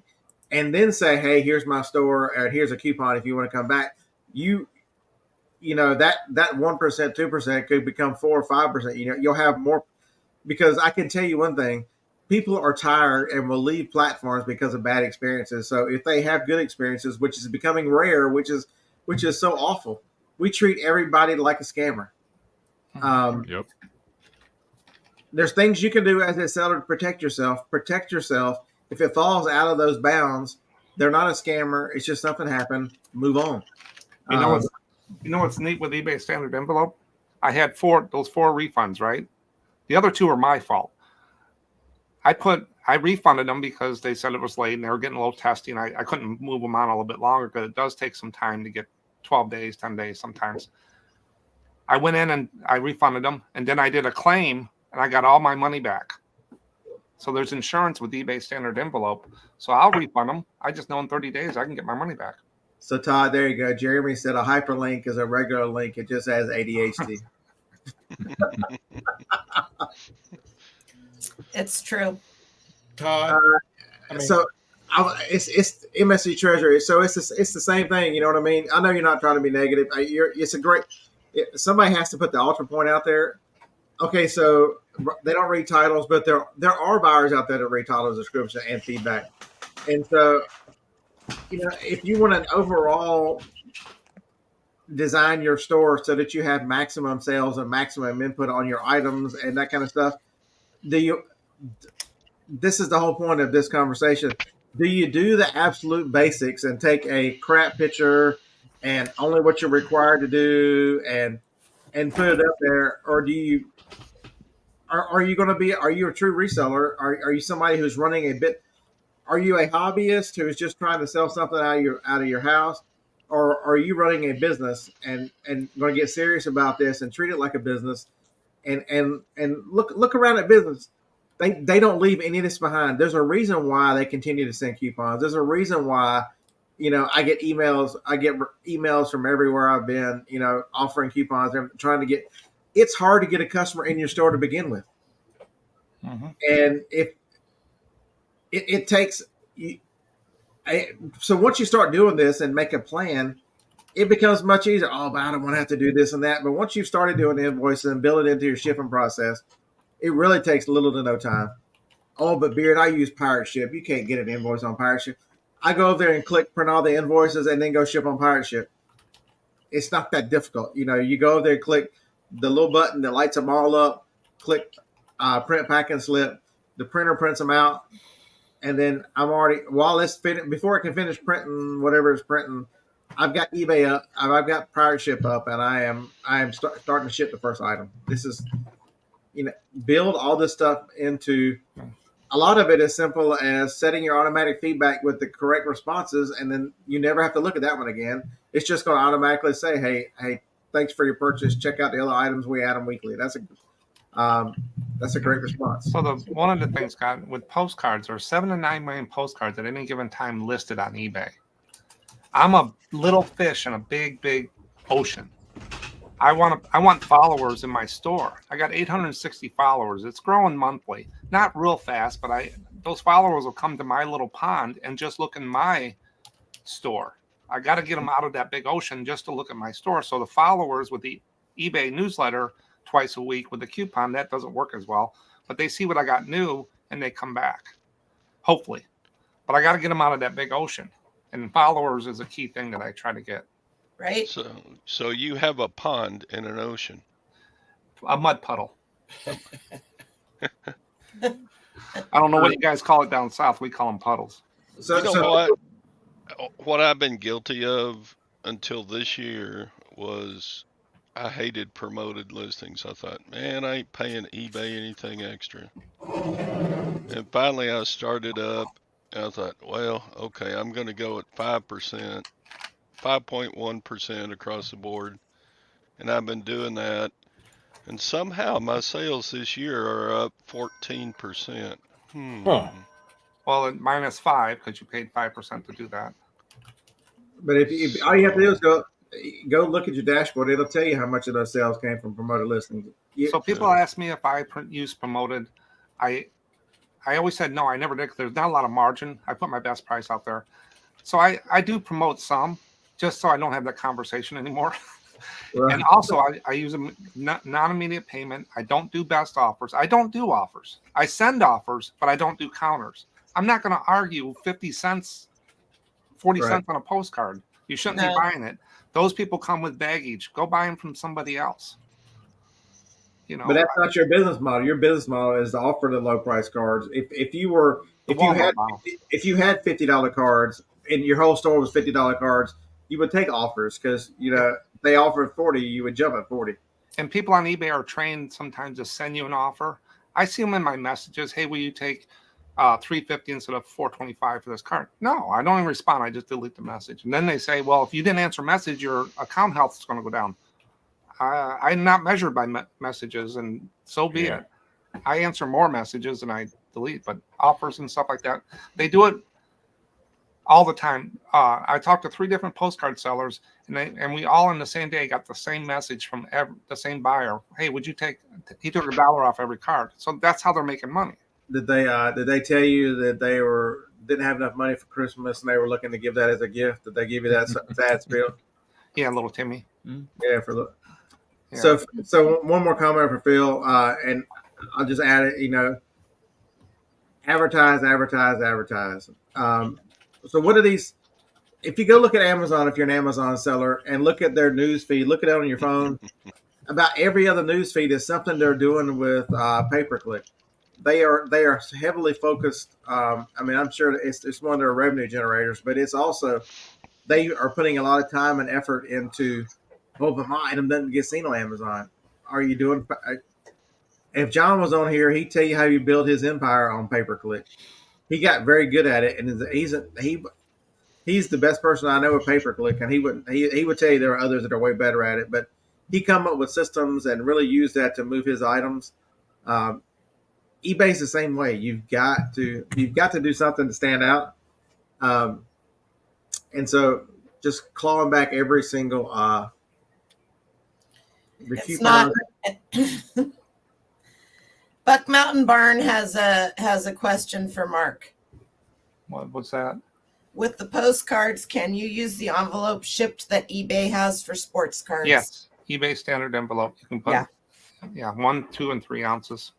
and then say, hey, here's my store, and here's a coupon if you want to come back, you know that 1%, 2% could become 4 or 5%. You know, you'll have more, because I can tell you one thing: people are tired and will leave platforms because of bad experiences. So if they have good experiences, which is becoming rare, which is so awful, we treat everybody like a scammer. Yep. There's things you can do as a seller to protect yourself. Protect yourself. If it falls out of those bounds, they're not a scammer. It's just something happened. Move on. You know what's neat with eBay standard envelope? I had those four refunds, right? The other 2 are my fault. I refunded them because they said it was late and they were getting a little testy, and I couldn't move them on a little bit longer because it does take some time to get 12 days, 10 days sometimes. I went in and I refunded them, and then I did a claim and I got all my money back. So there's insurance with eBay standard envelope. So I'll refund them. I just know in 30 days I can get my money back. So Todd, there you go. Jeremy said a hyperlink is a regular link. It just has ADHD. It's true. Todd. It's MSC Treasury. So it's the same thing. You know what I mean? I know you're not trying to be negative. Somebody has to put the ultra point out there. Okay, so they don't read titles, but there are buyers out there that read titles, description, and feedback. And so, you know, if you want to overall design your store so that you have maximum sales and maximum input on your items and that kind of stuff, this is the whole point of this conversation. Do you do the absolute basics and take a crap picture and only what you're required to do and put it up there, or do you? Are you a true reseller? Are you somebody who's running a bit? Are you a hobbyist who is just trying to sell something out of your house, or are you running a business and going to get serious about this and treat it like a business and look around at business? They don't leave any of this behind. There's a reason why they continue to send coupons. There's a reason why, you know, I get emails from everywhere I've been, you know, offering coupons and trying to get. It's hard to get a customer in your store to begin with. Mm-hmm. And if it takes, so once you start doing this and make a plan, it becomes much easier. Oh, but I don't want to have to do this and that. But once you've started doing invoices and build it into your shipping process, it really takes little to no time. Oh, but Beard, I use Pirate Ship. You can't get an invoice on Pirate Ship. I go over there and print all the invoices and then go ship on Pirate Ship. It's not that difficult. You know, you go over there, click the little button that lights them all up, click print, pack, and slip. The printer prints them out. And then before I can finish printing whatever it's printing, I've got eBay up, I've got Pirate Ship up, and I am starting to ship the first item. This is, you know, build all this stuff into. A lot of it is simple as setting your automatic feedback with the correct responses, and then you never have to look at that one again. It's just going to automatically say, "Hey, thanks for your purchase. Check out the other items. We add them weekly." That's a great response. So one of the things, Scott, with postcards, there are 7 to 9 million postcards at any given time listed on eBay. I'm a little fish in a big ocean. I want followers in my store. I got 860 followers. It's growing monthly, not real fast, but those followers will come to my little pond and just look in my store. I got to get them out of that big ocean just to look at my store. So the followers with the eBay newsletter twice a week with the coupon, that doesn't work as well, but they see what I got new and they come back, hopefully. But I got to get them out of that big ocean, and followers is a key thing that I try to get. Right. So you have a pond in an ocean. A mud puddle. I don't know what you guys call it down south. We call them puddles. So, you know what I've been guilty of until this year was I hated promoted listings. I thought, man, I ain't paying eBay anything extra. And finally I started up and I thought, well, okay, I'm going to go at 5%. 5.1% across the board, and I've been doing that. And somehow my sales this year are up 14%. Huh. Well, -5 because you paid 5% to do that. But if all you have to do is go look at your dashboard, it'll tell you how much of those sales came from promoted listings. So people ask me if I use promoted. I always said no, I never did because there's not a lot of margin. I put my best price out there. So I do promote some just so I don't have that conversation anymore. Right. And also I use a non-immediate payment. I don't do best offers. I don't do offers. I send offers, but I don't do counters. I'm not going to argue 50 cents, 40 cents on a postcard. You shouldn't be buying it. Those people come with baggage. Go buy them from somebody else. You know, but that's not your business model. Your business model is to offer the low price cards. If you had $50 cards and your whole store was $50 cards, you would take offers because they offer 40, you would jump at 40. And people on eBay are trained sometimes to send you an offer. I see them in my messages. Hey, will you take $350 instead of $425 for this card? No, I don't even respond. I just delete the message. And then they say, well, if you didn't answer message, your account health is going to go down. I'm not measured by messages, and so be it. I answer more messages than I delete, but offers and stuff like that, they do it all the time. I talked to 3 different postcard sellers, and we all in the same day got the same message from the same buyer. Hey, would you take? He took $1 off every card, so that's how they're making money. Did they tell you that they didn't have enough money for Christmas and they were looking to give that as a gift? Did they give you that sad spiel? Yeah, little Timmy. Yeah, So one more comment for Phil, and I'll just add it. Advertise. So what are these? If you go look at Amazon, if you're an Amazon seller, and look at their news feed, look at it on your phone. About every other news feed is something they're doing with pay-per-click. They are heavily focused. I'm sure it's one of their revenue generators, but it's also they are putting a lot of time and effort into. Well, but my item doesn't get seen on Amazon. Are you doing? If John was on here, he'd tell you how you build his empire on pay-per-click. He got very good at it, and he's the best person I know with pay-per-click. And he would tell you there are others that are way better at it, but he come up with systems and really use that to move his items. eBay's the same way. You've got to do something to stand out, and so just clawing back every single. It's not. Buck Mountain Barn has a question for Mark. What's that? With the postcards, can you use the envelope shipped that eBay has for sports cards? Yes, eBay standard envelope. You can put 1, 2, and 3 ounces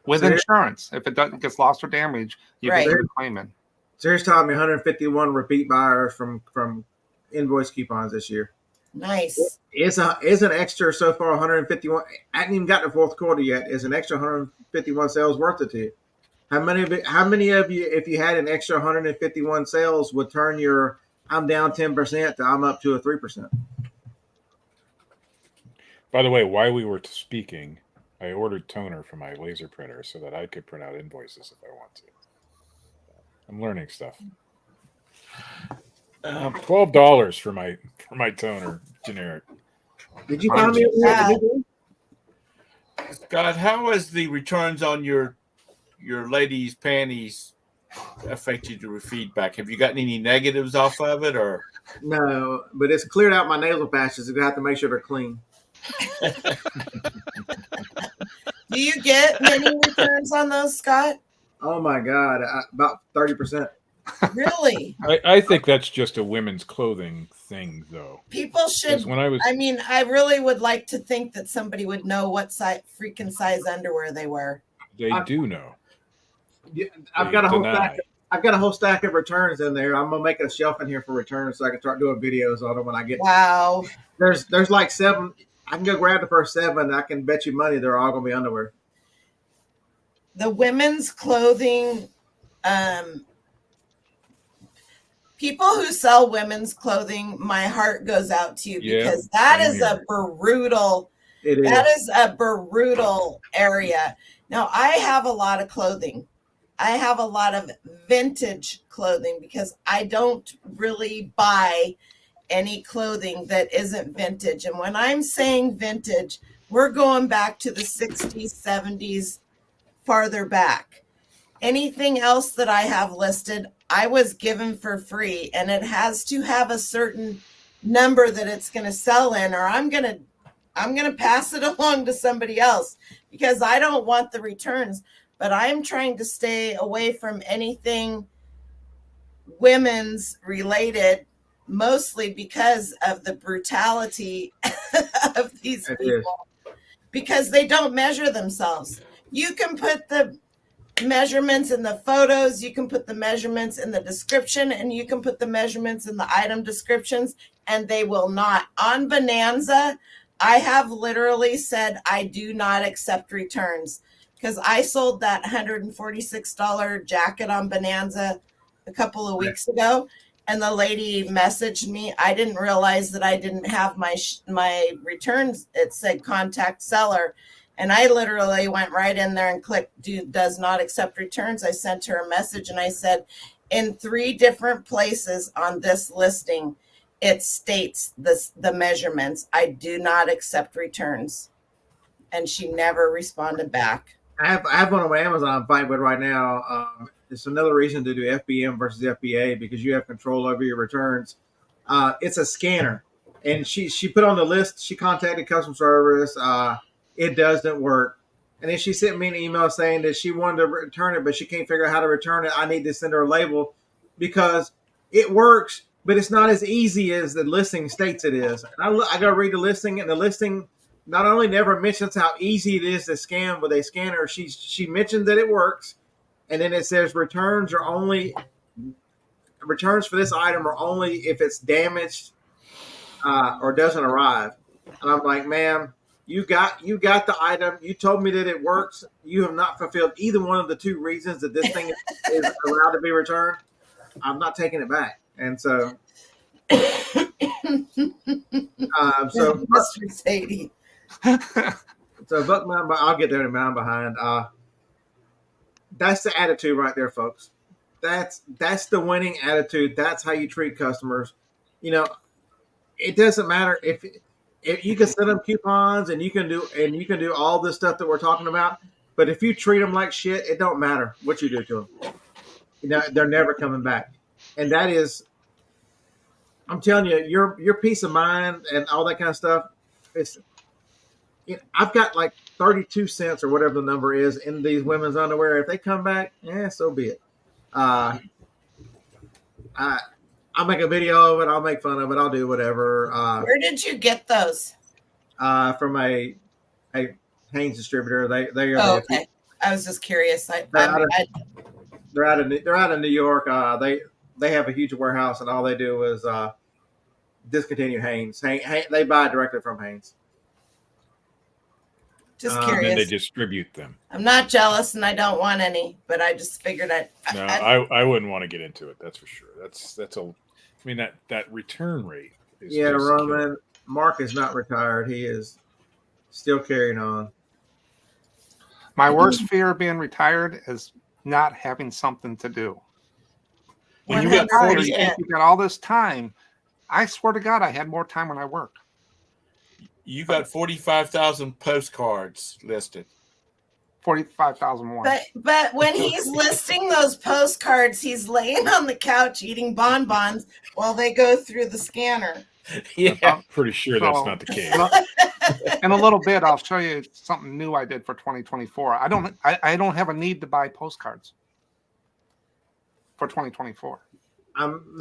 with insurance. If it gets lost or damaged, you can claim it. So here's telling me 151 repeat buyers from invoice coupons this year. Nice. Is an extra so far 151. I haven't even got the fourth quarter yet. Is an extra 151 sales worth it to you? How many of you, if you had an extra 151 sales, would turn your I'm down 10% to I'm up to a 3%? By the way, while we were speaking, I ordered toner for my laser printer so that I could print out invoices if I want to. I'm learning stuff. $12 for my toner, generic. Did you find me? Scott, how has the returns on your ladies' panties affected your feedback? Have you gotten any negatives off of it, or? No, but it's cleared out my nasal patches. You have to make sure they're clean. Do you get many returns on those, Scott? Oh my God, about 30%. Really? I think that's just a women's clothing thing, though. People should. I really would like to think that somebody would know what freaking size underwear they wear. They do know. Yeah, I've got a whole stack of returns in there. I'm gonna make a shelf in here for returns so I can start doing videos on them when I get. Wow. There's like 7. I can go grab the first 7. I can bet you money they're all gonna be underwear. The women's clothing. People who sell women's clothing, my heart goes out to you because that is a brutal. That is a brutal area. Now, I have a lot of clothing. I have a lot of vintage clothing because I don't really buy any clothing that isn't vintage. And when I'm saying vintage, we're going back to the 60s, 70s, farther back. Anything else that I have listed, I was given for free, and it has to have a certain number that it's going to sell in, or I'm going to pass it along to somebody else because I don't want the returns. But I'm trying to stay away from anything women's related, mostly because of the brutality of these people, because they don't measure themselves. You can put the measurements in the photos, you can put the measurements in the description, and you can put the measurements in the item descriptions, and they will not. On Bonanza, I have literally said I do not accept returns because I sold that $146 jacket on Bonanza a couple of weeks ago, and the lady messaged me. I didn't realize that I didn't have my returns. It said contact seller, and I literally went right in there and clicked does not accept returns. I sent her a message and I said, in 3 different places on this listing, it states the measurements. I do not accept returns. And she never responded back. I have one on my Amazon I'm fighting with right now. It's another reason to do FBM versus FBA because you have control over your returns. It's a scanner, and she put on the list. She contacted customer service. It doesn't work, and then she sent me an email saying that she wanted to return it, but she can't figure out how to return it. I need to send her a label because it works, but it's not as easy as the listing states it is. And I got to read the listing, and the listing not only never mentions how easy it is to scan with a scanner, she mentioned that it works, and then it says returns for this item are only if it's damaged or doesn't arrive. And I'm like, ma'am, you got the item. You told me that it works. You have not fulfilled either one of the 2 reasons that this thing is allowed to be returned. I'm not taking it back. And so, Mr. Sadie. So Buck Mountain, I'll get there in a minute. I'm behind. That's the attitude right there, folks. That's the winning attitude. That's how you treat customers. You know, it doesn't matter if you can send them coupons and you can do all this stuff that we're talking about. But if you treat them like shit, it don't matter what you do to them. You know, they're never coming back. And that is, I'm telling you, your peace of mind and all that kind of stuff. I've got like 32 cents or whatever the number is in these women's underwear. If they come back, so be it. I'll make a video of it. I'll make fun of it. I'll do whatever. Where did you get those? From a Hanes distributor. They are. Oh, okay. I was just curious. They're out of New York. They have a huge warehouse, and all they do is discontinue Hanes. They buy directly from Hanes. Just curious. And they distribute them. I'm not jealous, and I don't want any, but I just figured I wouldn't want to get into it. That's for sure. That return rate. Is Roman. Mark is not retired. He is still carrying on. My worst fear of being retired is not having something to do. When you get 40, you got all this time. I swear to God, I had more time when I worked. You got 45,000 postcards listed. 45,000 more. But when he's listing those postcards, he's laying on the couch eating bonbons while they go through the scanner. Yeah, I'm pretty sure that's not the case. In a little bit, I'll show you something new I did for 2024. I don't have a need to buy postcards for 2024.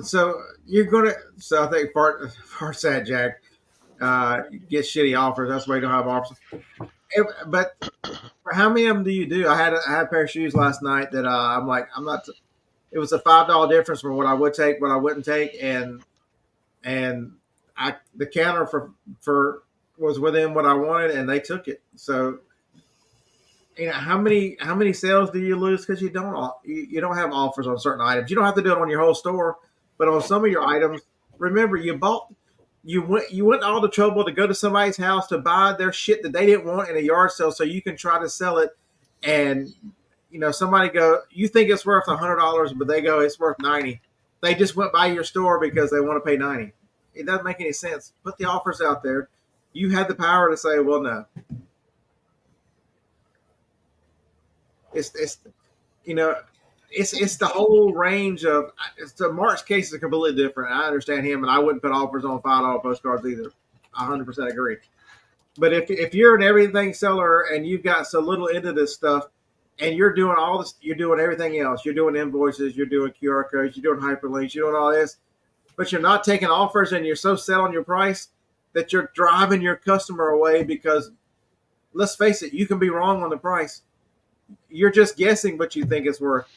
So you're gonna. So I think far sad, Jack. Get shitty offers. That's why you don't have offers. But how many of them do you do? I had a pair of shoes last night that I'm not. It was a $5 difference from what I would take, what I wouldn't take, and the counter for was within what I wanted, and they took it. So, how many sales do you lose because you don't have offers on certain items? You don't have to do it on your whole store, but on some of your items, remember you went all the trouble to go to somebody's house to buy their shit that they didn't want in a yard sale, so you can try to sell it, and somebody you think it's worth $100, but they go it's worth $90. They just went by your store because they want to pay $90. It doesn't make any sense. Put the offers out there. You have the power to say, well, no. It's you know, it's the whole range of. So Mark's case is completely different. I understand him, and I wouldn't put offers on $5 postcards either. 100% agree. But if you're an everything seller and you've got so little into this stuff, and you're doing all this, you're doing everything else. You're doing invoices, you're doing QR codes, you're doing hyperlinks, you're doing all this, but you're not taking offers, and you're so set on your price that you're driving your customer away. Because let's face it, you can be wrong on the price. You're just guessing what you think it's worth.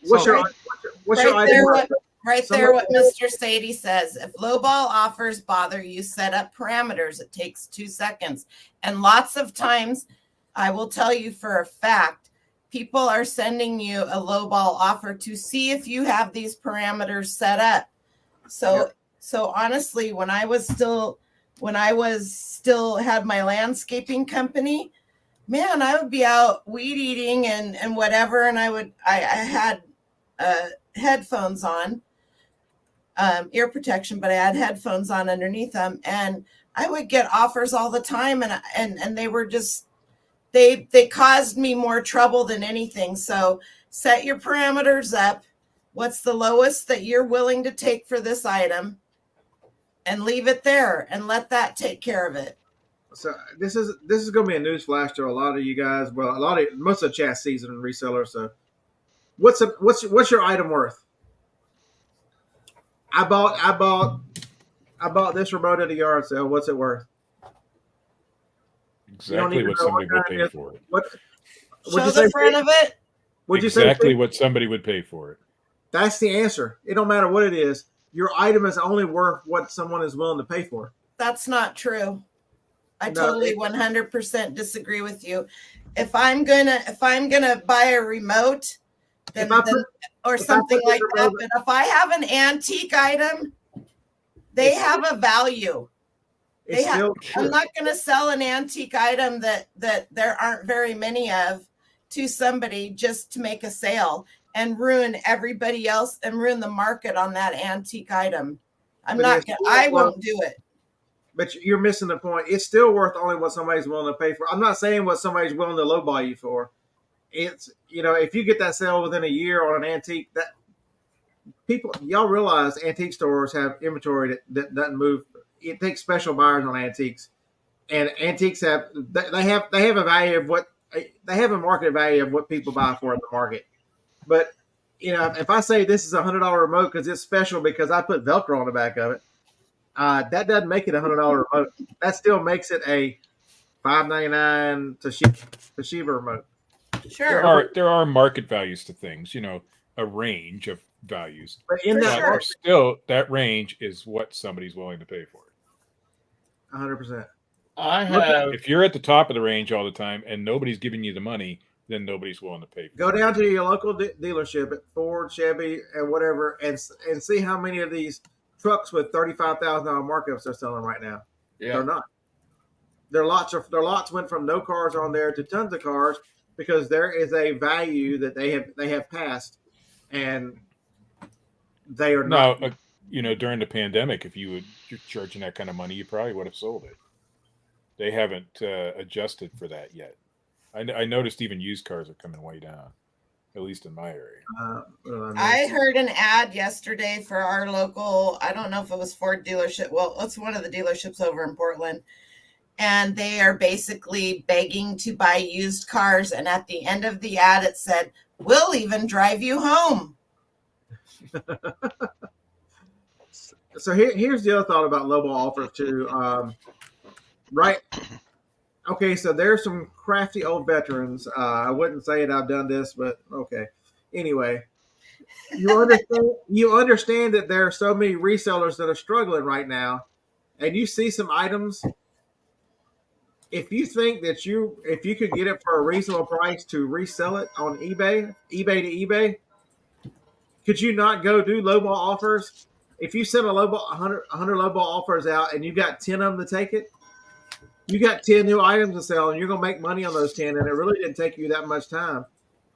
What's your item worth? Right there, what Mr. Sadie says. If lowball offers bother you, set up parameters. It takes 2 seconds. And lots of times, I will tell you for a fact, people are sending you a lowball offer to see if you have these parameters set up. So honestly, when I was still had my landscaping company, man, I would be out weed eating and whatever, and I had headphones on. Ear protection, but I had headphones on underneath them, and I would get offers all the time, and they were just they caused me more trouble than anything. So set your parameters up. What's the lowest that you're willing to take for this item, and leave it there, and let that take care of it. So this is going to be a news flash to a lot of you guys. Well, most of the chat season and resellers. So what's your item worth? I bought this remote at a yard sale. What's it worth? Exactly what somebody would pay for it. Show the front of it. Would you say exactly what somebody would pay for it? That's the answer. It don't matter what it is. Your item is only worth what someone is willing to pay for. That's not true. I totally 100% disagree with you. If I'm gonna buy a remote, or something like that. But if I have an antique item, they have a value. I'm not going to sell an antique item that there aren't very many of to somebody just to make a sale and ruin everybody else and ruin the market on that antique item. I won't do it. But you're missing the point. It's still worth only what somebody's willing to pay for. I'm not saying what somebody's willing to lowball you for. It's, if you get that sale within a year on an antique, that y'all realize antique stores have inventory that doesn't move. It takes special buyers on antiques, and antiques have a value of they have a market value of what people buy for in the market. But if I say this is $100 remote because it's special because I put Velcro on the back of it, that doesn't make it $100 remote. That still makes it a $599 Toshiba remote. Sure. There are market values to things, a range of values. But in that still, that range is what somebody's willing to pay for it. 100%. If you're at the top of the range all the time and nobody's giving you the money, then nobody's willing to pay for it. Go down to your local dealership at Ford, Chevy, and whatever, and see how many of these trucks with $35,000 markups they're selling right now. Yeah. They're not. Their lots went from no cars on there to tons of cars because there is a value that they have passed, and they are not. Now, during the pandemic, if you're charging that kind of money, you probably would have sold it. They haven't adjusted for that yet. I noticed even used cars are coming way down, at least in my area. I heard an ad yesterday for our local, I don't know if it was Ford dealership. Well, it's one of the dealerships over in Portland. And they are basically begging to buy used cars. And at the end of the ad, it said, "We'll even drive you home." So here's the other thought about lowball offers too. Right. Okay, so there's some crafty old veterans. I wouldn't say it. I've done this, but okay. Anyway, you understand that there are so many resellers that are struggling right now, and you see some items. If you think that if you could get it for a reasonable price to resell it on eBay to eBay, could you not go do lowball offers? If you send 100 lowball offers out and you got 10 of them to take it, you got 10 new items to sell, and you're going to make money on those 10, and it really didn't take you that much time.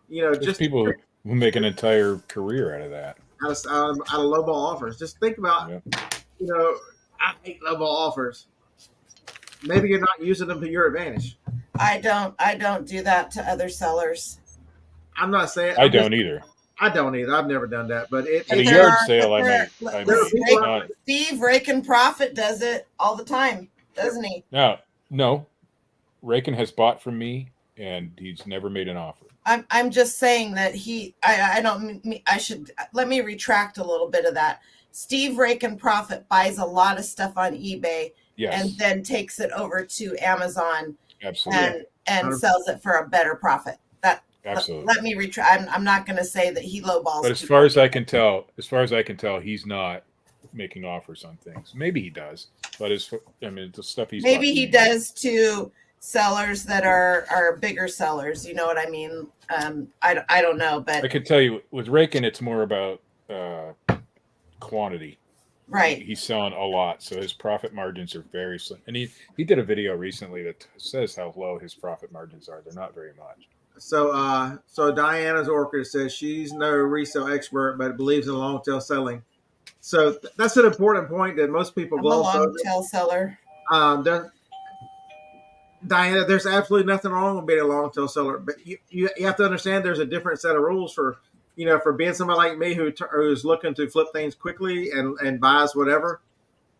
Just people who make an entire career out of that. Out of lowball offers. Just think about I hate lowball offers. Maybe you're not using them to your advantage. I don't do that to other sellers. I'm not saying I don't either. I don't either. I've never done that, but At a yard sale, I may. Steve Rake and Profit does it all the time, doesn't he? No. Rakin has bought from me, and he's never made an offer. I'm just saying that let me retract a little bit of that. Steve Rake and Profit buys a lot of stuff on eBay, and then takes it over to Amazon, absolutely, and sells it for a better profit. Absolutely. Let me retract. I'm not going to say that he lowballs. But as far as I can tell, he's not making offers on things. Maybe he does, but the stuff he's maybe he does to sellers that are bigger sellers. You know what I mean? I don't know, but I can tell you with Rakin, it's more about quantity. Right. He's selling a lot, so his profit margins are very slim. And he did a video recently that says how low his profit margins are. They're not very much. So Diana's Orchid says she's no resale expert, but believes in long tail selling. So that's an important point that most people gloss over. Long tail seller. Diana, there's absolutely nothing wrong with being a long tail seller, but you have to understand there's a different set of rules for being somebody like me who's looking to flip things quickly and buys whatever.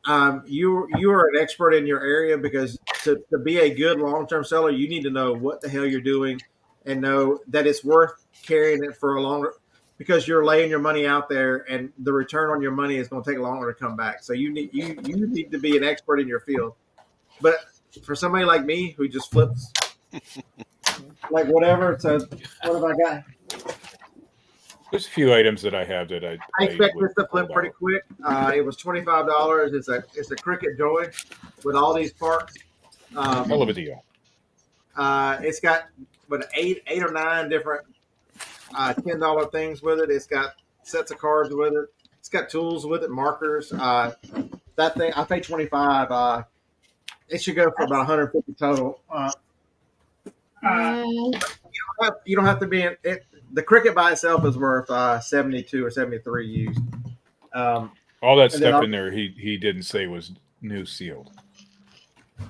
You are an expert in your area, because to be a good long term seller, you need to know what the hell you're doing and know that it's worth carrying it for a longer, because you're laying your money out there and the return on your money is going to take longer to come back. So you need to be an expert in your field. But for somebody like me who just flips like whatever, so what have I got? There's a few items that I have that I expect this to flip pretty quick. It was $25. It's a Cricket Joy with all these parts. Hell of a deal. It's got eight or nine different $10 things with it. It's got sets of cards with it. It's got tools with it, markers. That thing I paid $25. It should go for about $150 total. You don't have to be in it. The Cricket by itself is worth 72 or 73 used. All that stuff in there he didn't say was new sealed.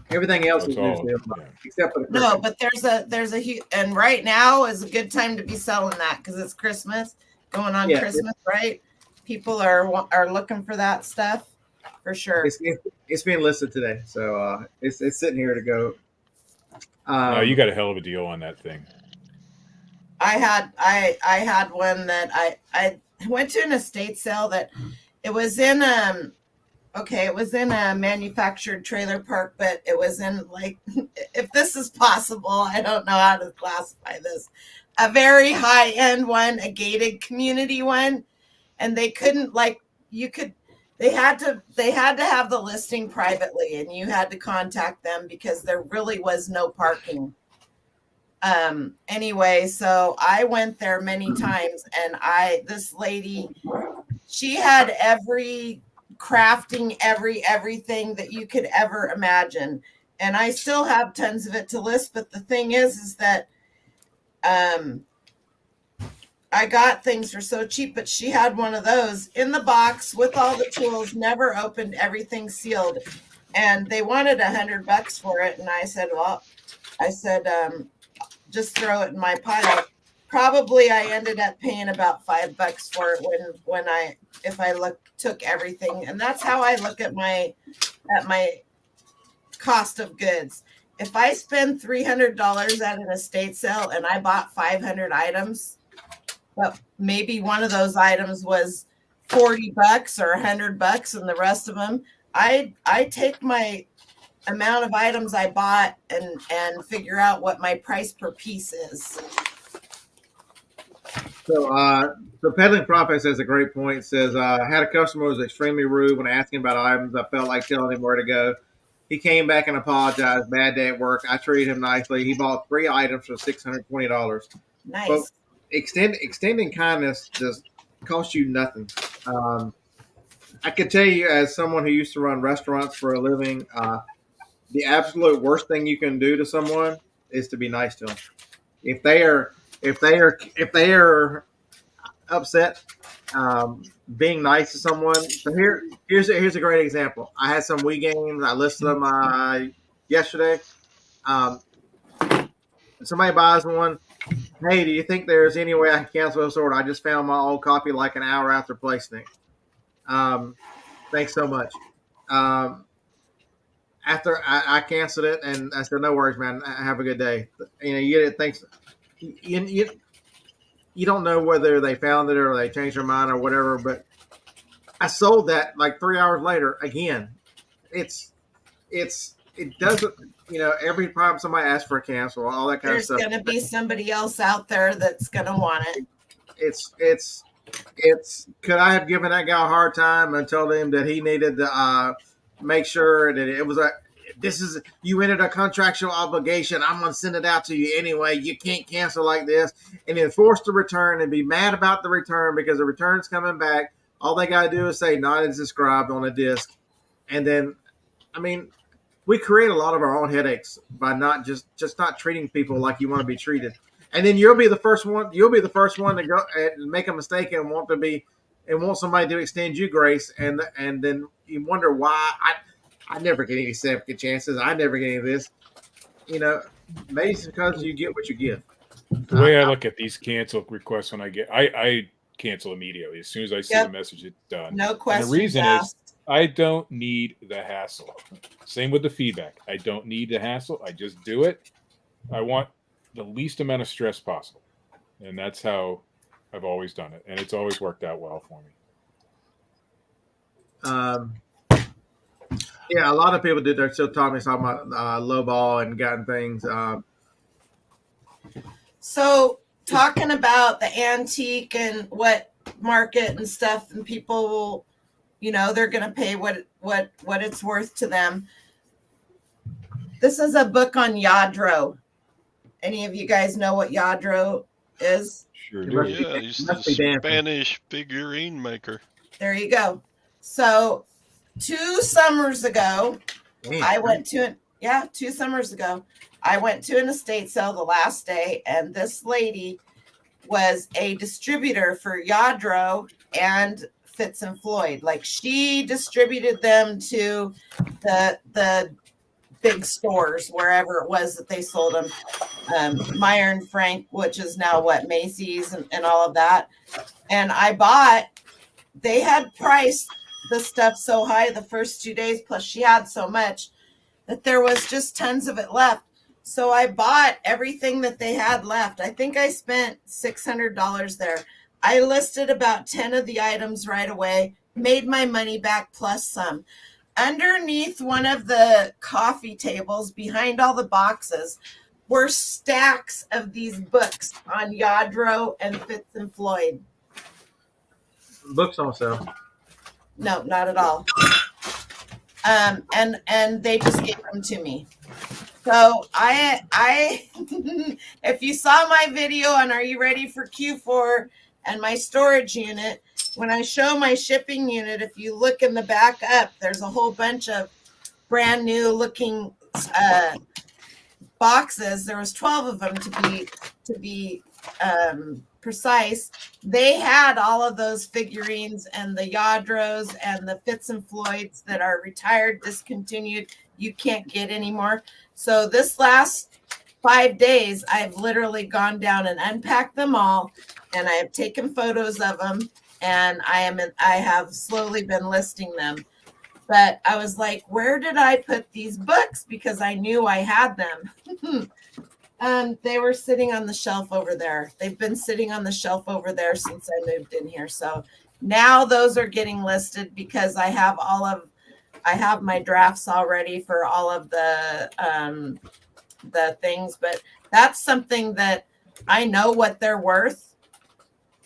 Everything else is new sealed, except for the Cricket. No, but there's a and right now is a good time to be selling that because it's Christmas, going on Christmas, right? People are looking for that stuff for sure. It's being listed today, so it's sitting here to go. No, you got a hell of a deal on that thing. I had one that I went to an estate sale that it was in a manufactured trailer park, but it was in, like, if this is possible, I don't know how to classify this, a very high end one, a gated community one, and they couldn't, like, they had to have the listing privately, and you had to contact them because there really was no parking. Anyway, so I went there many times, and this lady, she had every crafting, everything that you could ever imagine. And I still have tons of it to list. But the thing is that, I got things for so cheap, but she had one of those in the box with all the tools, never opened, everything sealed. And they wanted $100 for it. And I said, just throw it in my pile. Probably I ended up paying about $5 for it if I took everything. And that's how I look at my cost of goods. If I spend $300 at an estate sale and I bought 500 items, but maybe one of those items was $40 or $100, and the rest of them, I take my amount of items I bought and figure out what my price per piece is. So Peddling Profits has a great point. It says, I had a customer who was extremely rude when asking about items. I felt like telling him where to go. He came back and apologized. Bad day at work. I treated him nicely. He bought 3 items for $620. Nice. But extending kindness just costs you nothing. I can tell you, as someone who used to run restaurants for a living, the absolute worst thing you can do to someone is to be nice to them. If they are upset. Being nice to someone. So here's a great example. I had some Wii games. I listed them yesterday. Um, somebody buys one. Hey, do you think there's any way I can cancel this order? I just found my old copy like an hour after placing it. Thanks so much. After I canceled it, and I said, no worries, man. Have a good day. You get it. Thanks. You don't know whether they found it or they changed their mind or whatever, but I sold that like 3 hours later again. It doesn't, every time somebody asks for a cancel, all that kind of stuff. There's going to be somebody else out there that's going to want it. Could I have given that guy a hard time and told him that he needed to make sure that it was you entered a contractual obligation. I'm going to send it out to you anyway. You can't cancel like this, and then force the return and be mad about the return because the return's coming back. All they got to do is say not as described on a disc. And then, we create a lot of our own headaches by not just not treating people like you want to be treated. And then you'll be the first one to go and make a mistake and want somebody to extend you grace. And then you wonder why I never get any second chances. I never get any of this. Maybe it's because you get what you give. The way I look at these cancel requests when I cancel immediately. As soon as I see the message, it's done. No question. The reason is I don't need the hassle. Same with the feedback. I don't need the hassle. I just do it. I want the least amount of stress possible. And that's how I've always done it. And it's always worked out well for me. Yeah, a lot of people did. They're still talking about low ball and gotten things. So talking about the antique and what market and stuff, and people will, they're going to pay what it's worth to them. This is a book on Yadro. Any of you guys know what Yadro is? Sure do. Yeah, he's the Spanish figurine maker. There you go. So 2 summers ago, I went to an estate sale the last day, and this lady was a distributor for Yadro and Fitz and Floyd. Like, she distributed them to the big stores, wherever it was that they sold them. Meyer and Frank, which is now Macy's and all of that. And they had priced the stuff so high the first 2 days, plus she had so much that there was just tons of it left. So I bought everything that they had left. I think I spent $600 there. I listed about 10 of the items right away, made my money back plus some. Underneath one of the coffee tables, behind all the boxes, were stacks of these books on Yadro and Fitz and Floyd. Books on sale? No, not at all. And they just gave them to me. So I if you saw my video on Are You Ready for Q4 and my storage unit, when I show my shipping unit, if you look in the back up, there's a whole bunch of brand new looking boxes. There was 12 of them to be precise. They had all of those figurines and the Yadros and the Fitz and Floyds that are retired, discontinued. You can't get anymore. So this last 5 days, I've literally gone down and unpacked them all, and I have taken photos of them, and I have slowly been listing them. But I was like, where did I put these books? Because I knew I had them. They were sitting on the shelf over there. They've been sitting on the shelf over there since I moved in here. So now those are getting listed because I have my drafts already for all of the things. But that's something that I know what they're worth,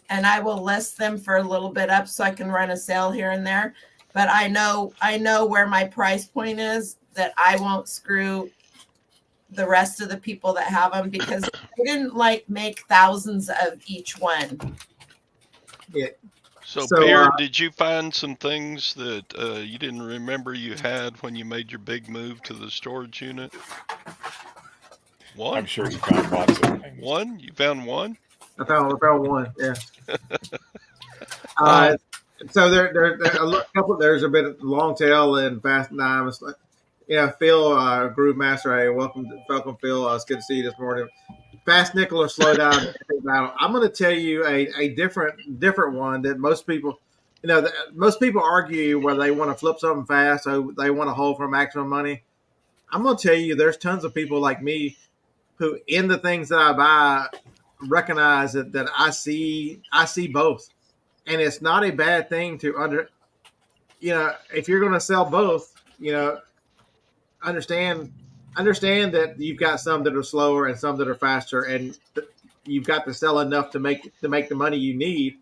and I will list them for a little bit up so I can run a sale here and there. But I know where my price point is, that I won't screw the rest of the people that have them, because I didn't make thousands of each one. Yeah. So Beard, did you find some things that you didn't remember you had when you made your big move to the storage unit? One? I'm sure you found lots of things. One? You found one? I found one. Yeah. So there a couple. There's a bit of long tail and fast dimes. Yeah, Phil, Groove Master. Hey, welcome, Phil. It's good to see you this morning. Fast nickel or slow down. I'm going to tell you a different one that most people, most people argue whether they want to flip something fast or they want to hold for maximum money. I'm going to tell you, there's tons of people like me who, in the things that I buy, recognize that I see both, and it's not a bad thing to if you're going to sell both, understand that you've got some that are slower and some that are faster, and you've got to sell enough to make the money you need.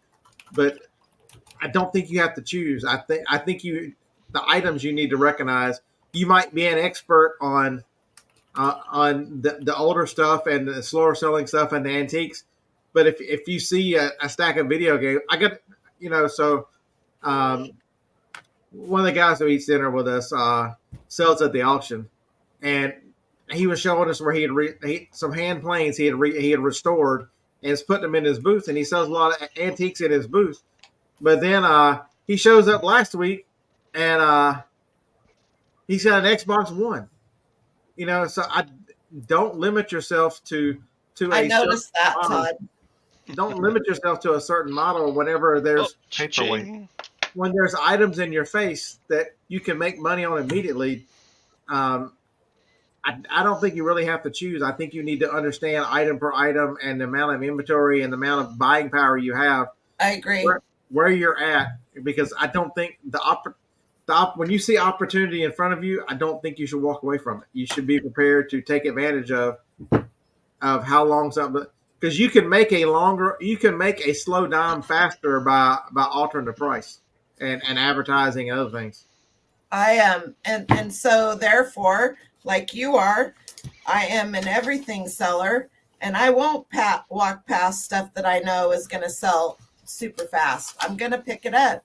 But I don't think you have to choose. I think the items you need to recognize. You might be an expert on the older stuff and the slower selling stuff and the antiques, but if you see a stack of video games, I got one of the guys who eats dinner with us sells at the auction, and he was showing us where he had some hand planes he had restored and is putting them in his booth, and he sells a lot of antiques in his booth. But then he shows up last week, and he's got an Xbox One. So I don't limit yourself to I noticed that, model. Todd. Don't limit yourself to a certain model whenever there's when there's items in your face that you can make money on immediately. I don't think you really have to choose. I think you need to understand item per item and the amount of inventory and the amount of buying power you have. I agree. Where you're at, because I don't think when you see opportunity in front of you, I don't think you should walk away from it. You should be prepared to take advantage of how long something, because you can make a slow dime faster by altering the price and advertising and other things. I am, and so therefore, like you are, I am an everything seller, and I won't walk past stuff that I know is going to sell super fast. I'm going to pick it up,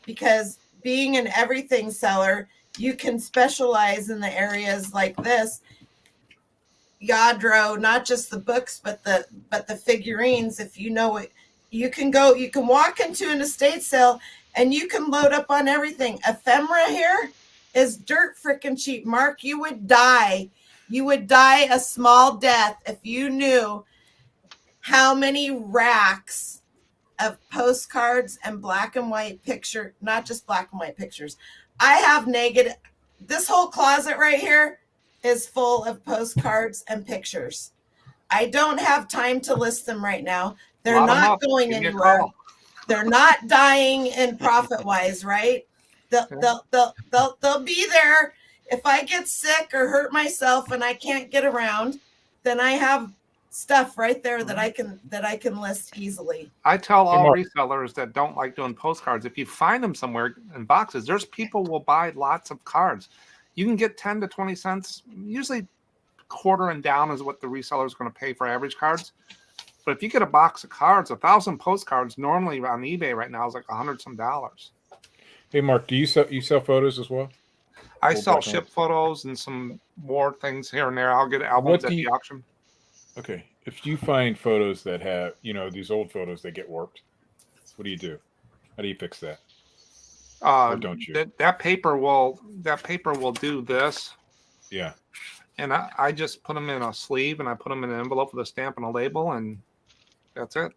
because being an everything seller, you can specialize in the areas like this. Yadro, not just the books, but the figurines. If you know it, you can walk into an estate sale and you can load up on everything. Ephemera here is dirt freaking cheap. Mark, you would die a small death if you knew how many racks of postcards and black and white picture, not just black and white pictures. I have negative. This whole closet right here is full of postcards and pictures. I don't have time to list them right now. They're not going anywhere. They're not dying in profit wise, right? They'll be there. If I get sick or hurt myself and I can't get around, then I have stuff right there that I can list easily. I tell all resellers that don't like doing postcards, if you find them somewhere in boxes, there's people will buy lots of cards. You can get 10 to 20 cents, usually quarter and down is what the reseller is going to pay for average cards. But if you get a box of cards, 1,000 postcards normally on eBay right now is like $100 some. Hey, Mark, do you sell photos as well? I sell ship photos and some more things here and there. I'll get albums at the auction. Okay. If you find photos that have, these old photos that get warped, what do you do? How do you fix that? Or don't you? That paper will do this. Yeah. And I just put them in a sleeve and I put them in an envelope with a stamp and a label, and that's it.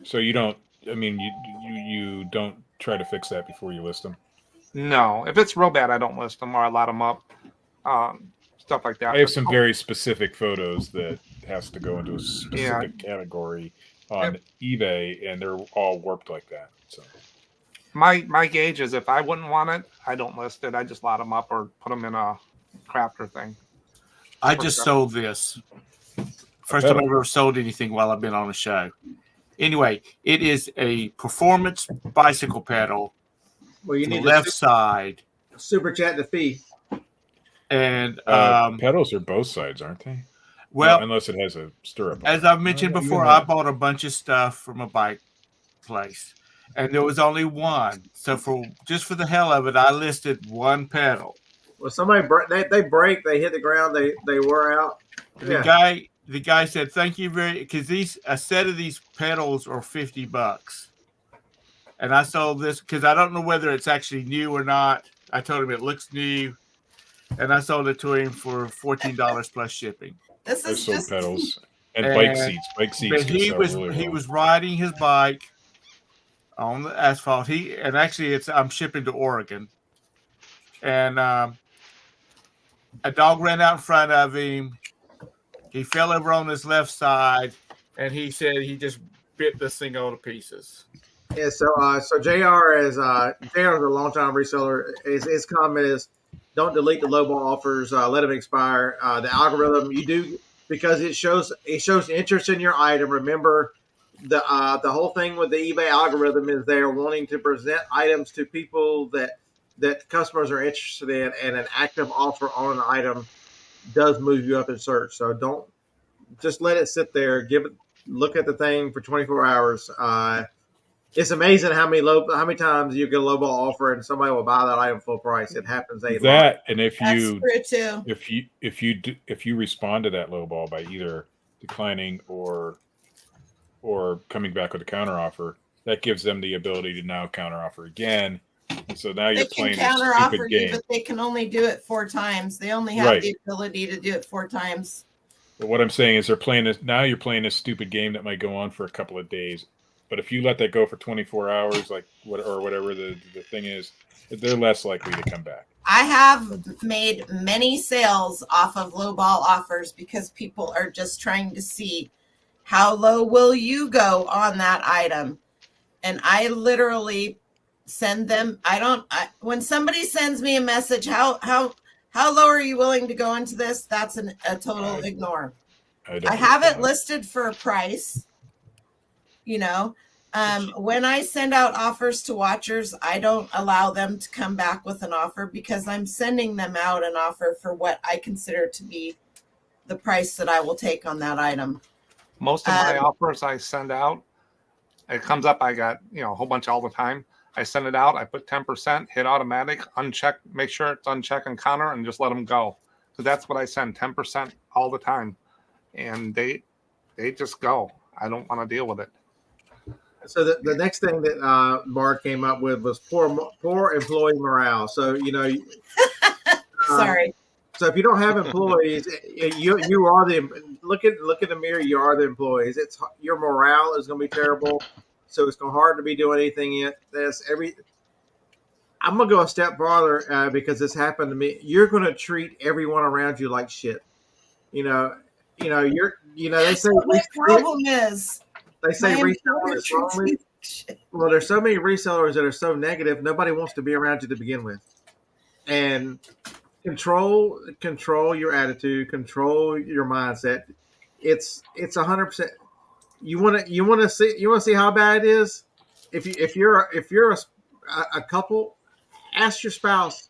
So you don't, you don't try to fix that before you list them? No. If it's real bad, I don't list them or I lot them up. Stuff like that. I have some very specific photos that has to go into a specific category on eBay, and they're all warped like that. So my gauge is if I wouldn't want it, I don't list it. I just lot them up or put them in a crafter thing. I just sold this. First time I've ever sold anything while I've been on a show. Anyway, it is a performance bicycle pedal. Well, you need left side. Super chat the fee. And pedals are both sides, aren't they? Well, no, unless it has a stirrup. As I've mentioned before, I bought a bunch of stuff from a bike place, and there was only one. So for the hell of it, I listed one pedal. Well, somebody they break, they hit the ground, they wear out. The guy the guy said, "Thank you because a set of these pedals are $50." And I sold this because I don't know whether it's actually new or not. I told him it looks new, and I sold it to him for $14 plus shipping. This I is sold just pedals and bike seats. Bike seats But can sell really he well. was riding his bike on the asphalt. I'm shipping to Oregon, and a dog ran out in front of him. He fell over on his left side, and he said he just bit this thing all to pieces. Yeah, so JR is a long-time reseller. His comment is, don't delete the lowball offers. Let them expire. The algorithm you do, because it shows interest in your item. Remember, the whole thing with the eBay algorithm is they're wanting to present items to people that customers are interested in, and an active offer on an item does move you up in search. So don't just let it sit there. Look at the thing for 24 hours. It's amazing how many times you get a lowball offer and somebody will buy that item full price. It happens a lot. And if that's you true too. if you respond to that lowball by either declining or coming back with a counteroffer, that gives them the ability to now counteroffer again. And so now you're playing a stupid game. But they can only do it 4 times. They only have the ability to do it 4 times. But what I'm saying is you're playing a stupid game that might go on for a couple of days. But if you let that go for 24 hours, or whatever the thing is, they're less likely to come back. I have made many sales off of lowball offers because people are just trying to see how low will you go on that item. And I literally send them. When somebody sends me a message, how low are you willing to go into this? That's a total ignore. I have it listed for a price. When I send out offers to watchers, I don't allow them to come back with an offer because I'm sending them out an offer for what I consider to be the price that I will take on that item. Most of my offers I send out, it comes up, I got, a whole bunch all the time. I send it out, I put 10%, hit automatic, uncheck, make sure it's uncheck and counter, and just let them go. So that's what I send, 10% all the time. And they just go. I don't want to deal with it. So the next thing that Mark came up with was poor employee morale. So sorry. So if you don't have employees, you are look at the mirror. You are the employees. Your morale is going to be terrible. So it's going to be hard to be doing anything. I'm going to go a step farther because this happened to me. You're going to treat everyone around you like shit. They say what my problem is. They say resellers are lonely. Well, there's so many resellers that are so negative. Nobody wants to be around you to begin with. And control your attitude, control your mindset. It's 100%. You want to see how bad it is. If you're a couple, ask your spouse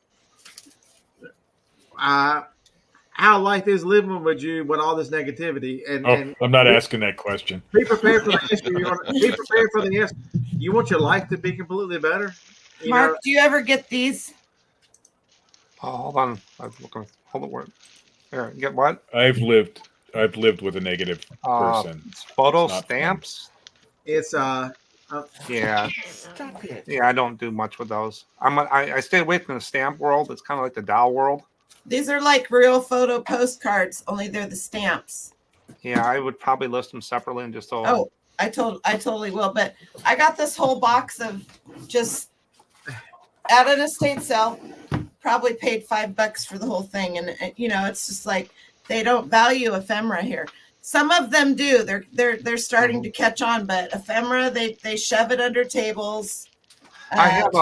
how life is living with you with all this negativity. And I'm not asking that question. Be prepared for the answer. Be prepared for the answer. You want your life to be completely better. Mark, do you ever get these? Oh, hold on. Hold on. Here, get what? I've lived with a negative person. Photo stamps. It's yeah. Stop it. Yeah, I don't do much with those. I stay away from the stamp world. It's kind of like the doll world. These are like real photo postcards, only they're the stamps. Yeah, I would probably list them separately and just so. Oh, I totally will. But I got this whole box of just at an estate sale. Probably paid $5 for the whole thing, and it's just like they don't value ephemera here. Some of them do. They're starting to catch on, but ephemera they shove it under tables. I have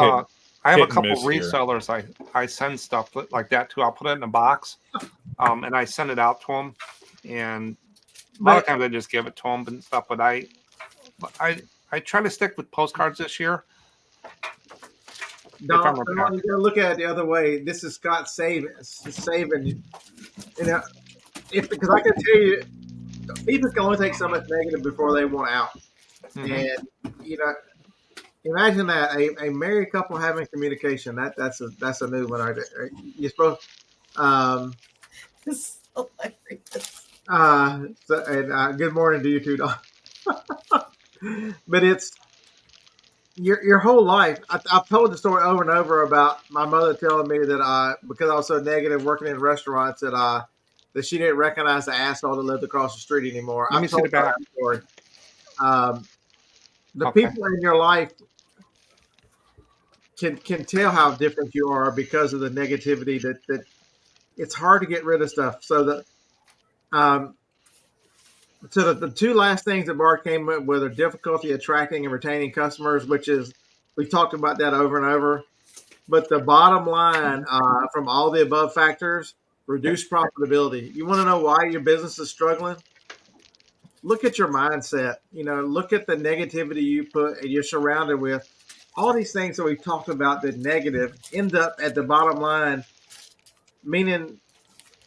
a couple resellers. I send stuff like that to. I'll put it in a box, and I send it out to them. And a lot of times I just give it to them and stuff. But I try to stick with postcards this year. No, you gotta look at it the other way. This is Scott saving. Because I can tell you, people can only take so much negative before they want out. Mm-hmm. And imagine that a married couple having communication. That's a new one. You're supposed. It's hilarious. Good morning to you too, Don. But it's your whole life. I've told the story over and over about my mother telling me that because I was so negative working in restaurants that she didn't recognize the asshole that lived across the street anymore. Let me I've see the told her back. that story. The Okay. people in your life can tell how different you are because of the negativity that it's hard to get rid of stuff. Um, so the two last things that Bart came up with are difficulty attracting and retaining customers, which is we've talked about that over and over. But the bottom line from all the above factors, reduce profitability. You want to know why your business is struggling? Look at your mindset. Look at the negativity you put and you're surrounded with. All these things that we've talked about that negative end up at the bottom line, meaning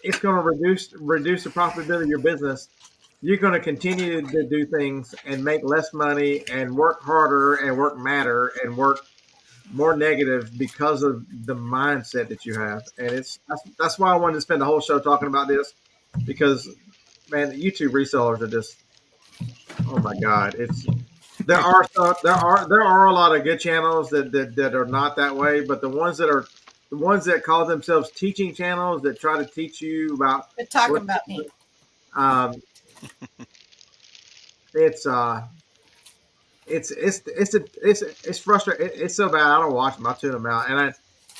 it's going to reduce the profitability of your business. You're going to continue to do things and make less money and work harder and work madder and work more negative because of the mindset that you have. And that's why I wanted to spend the whole show talking about this, because man, YouTube resellers are just, oh my God, there are a lot of good channels that are not that way, but the ones that call themselves teaching channels that try to teach you about Quit talking about me. um, it's frustrating. It's so bad. I don't watch them. I tune them out.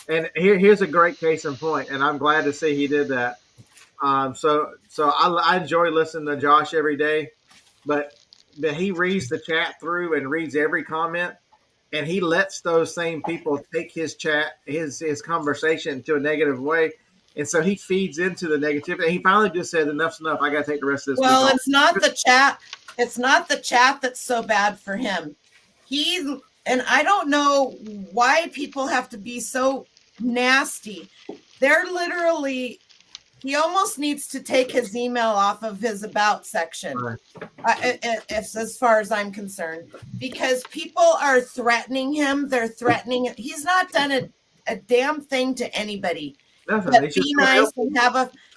And here's a great case in point. And I'm glad to see he did that. So I enjoy listening to Josh every day, but he reads the chat through and reads every comment, and he lets those same people take his chat, his conversation to a negative way. And so he feeds into the negativity. He finally just said, enough's enough. I got to take the rest of this. Well, it's not the chat. It's not the chat that's so bad for him. And I don't know why people have to be so nasty. They're literally, he almost needs to take his email off of his about section, as far as I'm concerned, because people are threatening him. They're threatening it. He's not done a damn thing to anybody. But be nice and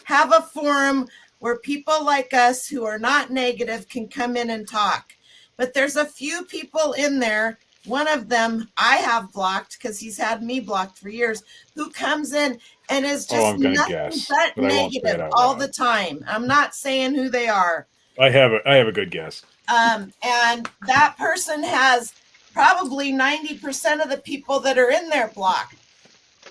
have a forum where people like us who are not negative can come in and talk. But there's a few people in there. One of them I have blocked because he's had me blocked for years, who comes in and is just nothing but negative all the time. I'm not saying who they are. I have a good guess. And that person has probably 90% of the people that are in there blocked.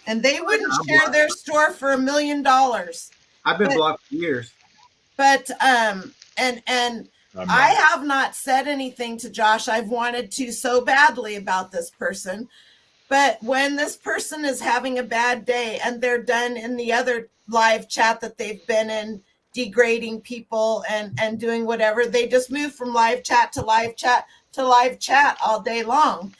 And they wouldn't share their store for $1 million. I've been blocked for years. But and I have not said anything to Josh. I've wanted to so badly about this person. But when this person is having a bad day and they're done in the other live chat that they've been in, degrading people and doing whatever, they just move from live chat to live chat to live chat all day long.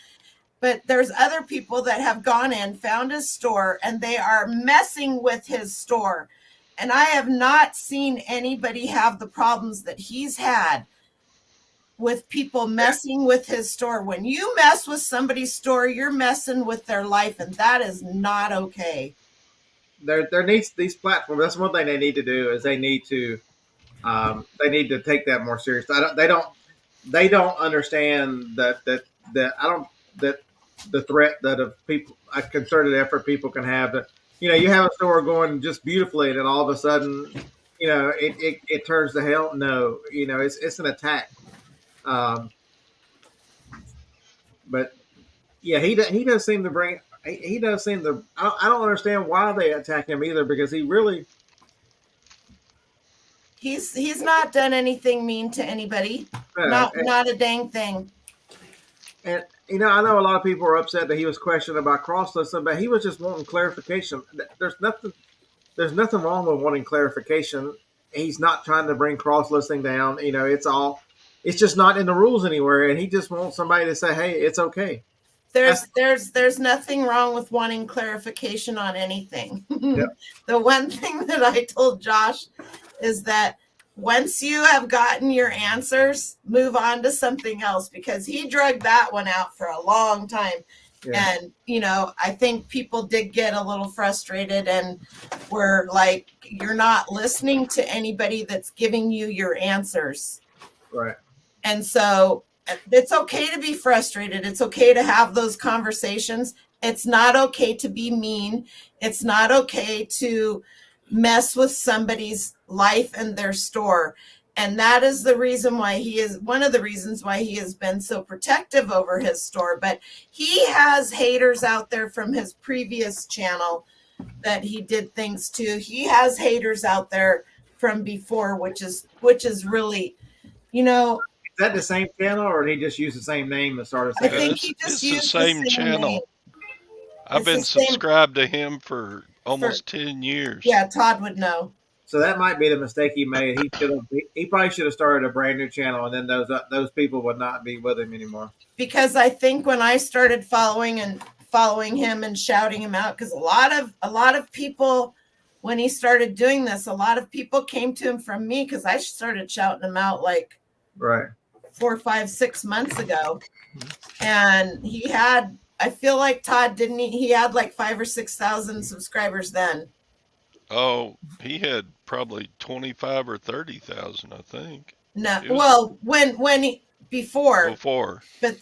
But there's other people that have gone in, found his store, and they are messing with his store. And I have not seen anybody have the problems that he's had with people messing with his store. When you mess with somebody's store, you're messing with their life, and that is not okay. There needs these platforms. That's one thing they need to do is they need to take that more serious. They don't understand that the threat that a concerted effort people can have. That you have a store going just beautifully, and then all of a sudden, it turns to hell. No, it's an attack. But yeah, he does seem to bring. He does seem to. I don't understand why they attack him either, because he really. He's not done anything mean to anybody. Not a dang thing. And I know a lot of people are upset that he was questioned about cross-listing, but he was just wanting clarification. There's nothing wrong with wanting clarification. He's not trying to bring cross-listing down. It's just not in the rules anywhere, and he just wants somebody to say, "Hey, it's okay." There's nothing wrong with wanting clarification on anything. Yep. The one thing that I told Josh is that once you have gotten your answers, move on to something else, because he dragged that one out for a long time. Yeah. And, you know, I think people did get a little frustrated and were like, you're not listening to anybody that's giving you your answers. Right. And so it's okay to be frustrated. It's okay to have those conversations. It's not okay to be mean. It's not okay to mess with somebody's life and their store. And that is the reason why one of the reasons why he has been so protective over his store. But he has haters out there from his previous channel that he did things to. He has haters out there from before, which is really, you know. Is that the same channel, or did he just use the same name and started? I think he just used the same channel. name. I've been subscribed to him for almost 10 years. Yeah, Todd would know. So that might be the mistake he made. He probably should have started a brand new channel, and then those people would not be with him anymore. Because I think when I started following him and shouting him out, because a lot of people, when he started doing this, a lot of people came to him from me because I started shouting him out like right 4, 5, 6 months ago, and he had. I feel like Todd didn't he had like 5,000 or 6,000 subscribers then. Oh, he had probably 25 or 30,000, I think. No, well, when he before, but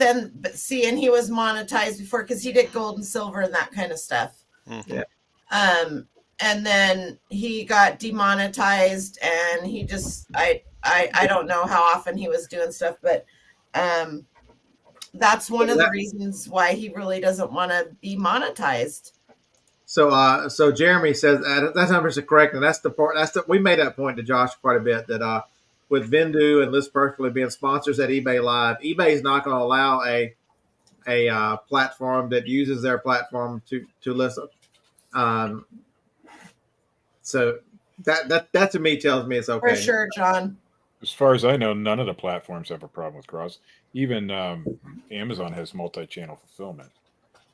see, and he was monetized before because he did gold and silver and that kind of stuff. Mm-hmm. Yeah. And then he got demonetized, and he just I don't know how often he was doing stuff, but that's one of the reasons why he really doesn't want to be monetized. So Jeremy says that numbers are correct, and that's the part. We made that point to Josh quite a bit that with Vendu and List Perfectly being sponsors at eBay Live, eBay is not going to allow a platform that uses their platform to list. So that to me tells me it's okay. For sure, John. As far as I know, none of the platforms have a problem with cross. Even Amazon has multi-channel fulfillment,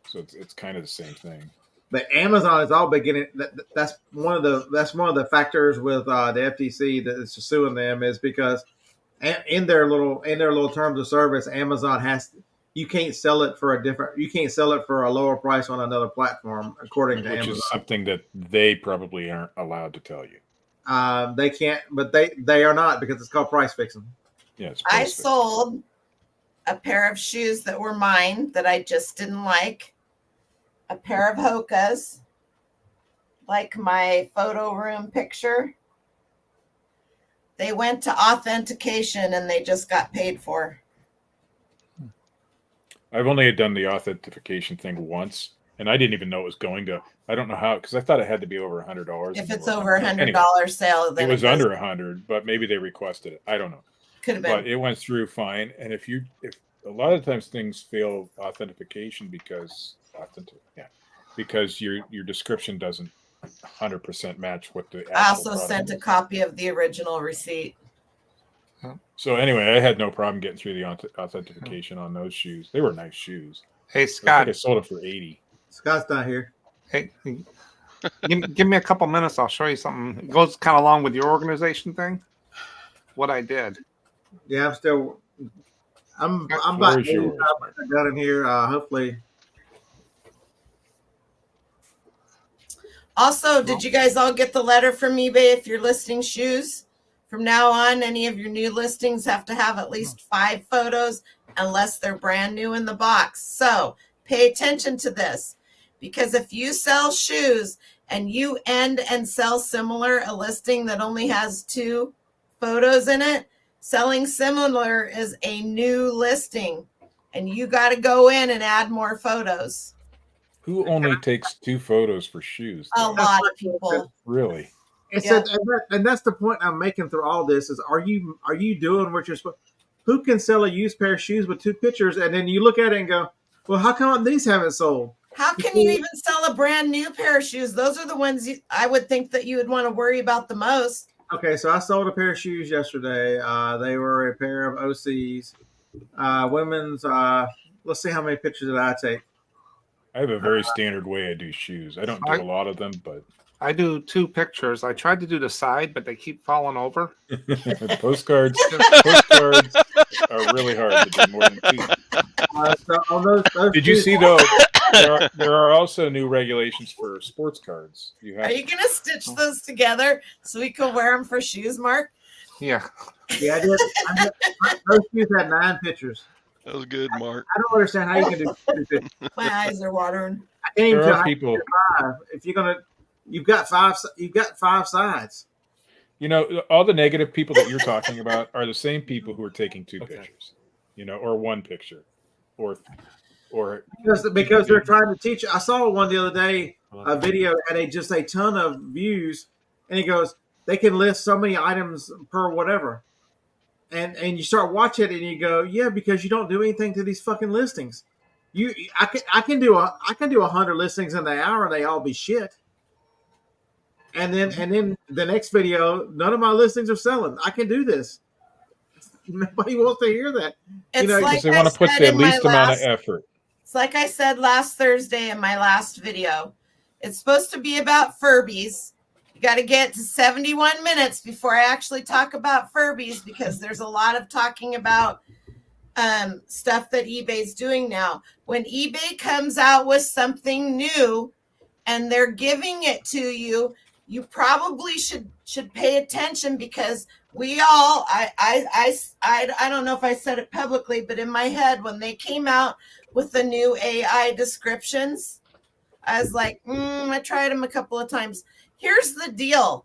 so it's kind of the same thing. But Amazon is all beginning. That's one of the factors with the FTC that is suing them is because in their little terms of service, Amazon you can't sell it for a lower price on another platform according to Amazon. Which is something that they probably aren't allowed to tell you. They can't, but they are not because it's called price fixing. Yeah, I sold a pair of shoes that were mine that I just didn't like. A pair of Hokas, like my photo room picture. They went to authentication and they just got paid for. I've only done the authentication thing once, and I didn't even know it was going to. I don't know how, because I thought it had to be over $100. If it's over $100 sale, then it was under 100, but maybe they requested it. I don't know. Could have been. But it went through fine. And if a lot of times things fail authentication because your description doesn't 100% match what the. I also sent a copy of the original receipt. So anyway, I had no problem getting through the authentication on those shoes. They were nice shoes. Hey, Scott. I sold it for $80. Scott's not here. Hey, give me a couple minutes. I'll show you something. It goes kind of along with your organization thing. What I did. Yeah, I'm about to done in here. Hopefully. Also, did you guys all get the letter from eBay if you're listing shoes? From now on, any of your new listings have to have at least 5 photos unless they're brand new in the box. So pay attention to this, because if you sell shoes and you end and sell similar, a listing that only has 2 photos in it, selling similar is a new listing, and you got to go in and add more photos. Who only takes 2 photos for shoes? A lot of people. Really? And that's the point I'm making through all this is, are you doing what you're supposed? Who can sell a used pair of shoes with 2 pictures, and then you look at it and go, well, how come these haven't sold? How can you even sell a brand new pair of shoes? Those are the ones I would think that you would want to worry about the most. Okay, so I sold a pair of shoes yesterday. They were a pair of OCs, women's. Let's see how many pictures did I take. I have a very standard way I do shoes. I don't do a lot of them, but I do 2 pictures. I tried to do the side, but they keep falling over. Postcards are really hard to do more than 2. So on those Did you see though? There are also new regulations for sports cards. Are you going to stitch those together so we can wear them for shoes, Mark? Yeah. Yeah, I did. Those shoes had 9 pictures. That was good, Mark. I don't understand how you can do 2 pictures. My eyes are watering. I can't even There tell are how people. you do 5. If you're gonna, you've got 5 sides. You know, all the negative people that you're talking about are the same people who are taking 2 pictures, you know, or 1 picture, or Because they're trying to teach. I saw one the other day, a video had just a ton of views, and he goes, they can list so many items per whatever, and you start watching it and you go, yeah, because you don't do anything to these fucking listings. I can do 100 listings in the hour and they all be shit. And then the next video, none of my listings are selling. I can do this. Nobody wants to hear that. It's because like they I want to put said the in my least amount of last- effort. It's like I said last Thursday in my last video. It's supposed to be about Furbies. You got to get to 71 minutes before I actually talk about Furbies, because there's a lot of talking about stuff that eBay's doing now. When eBay comes out with something new and they're giving it to you, you probably should pay attention, because we all, I don't know if I said it publicly, but in my head, when they came out with the new AI descriptions, I was like, I tried them a couple of times. Here's the deal.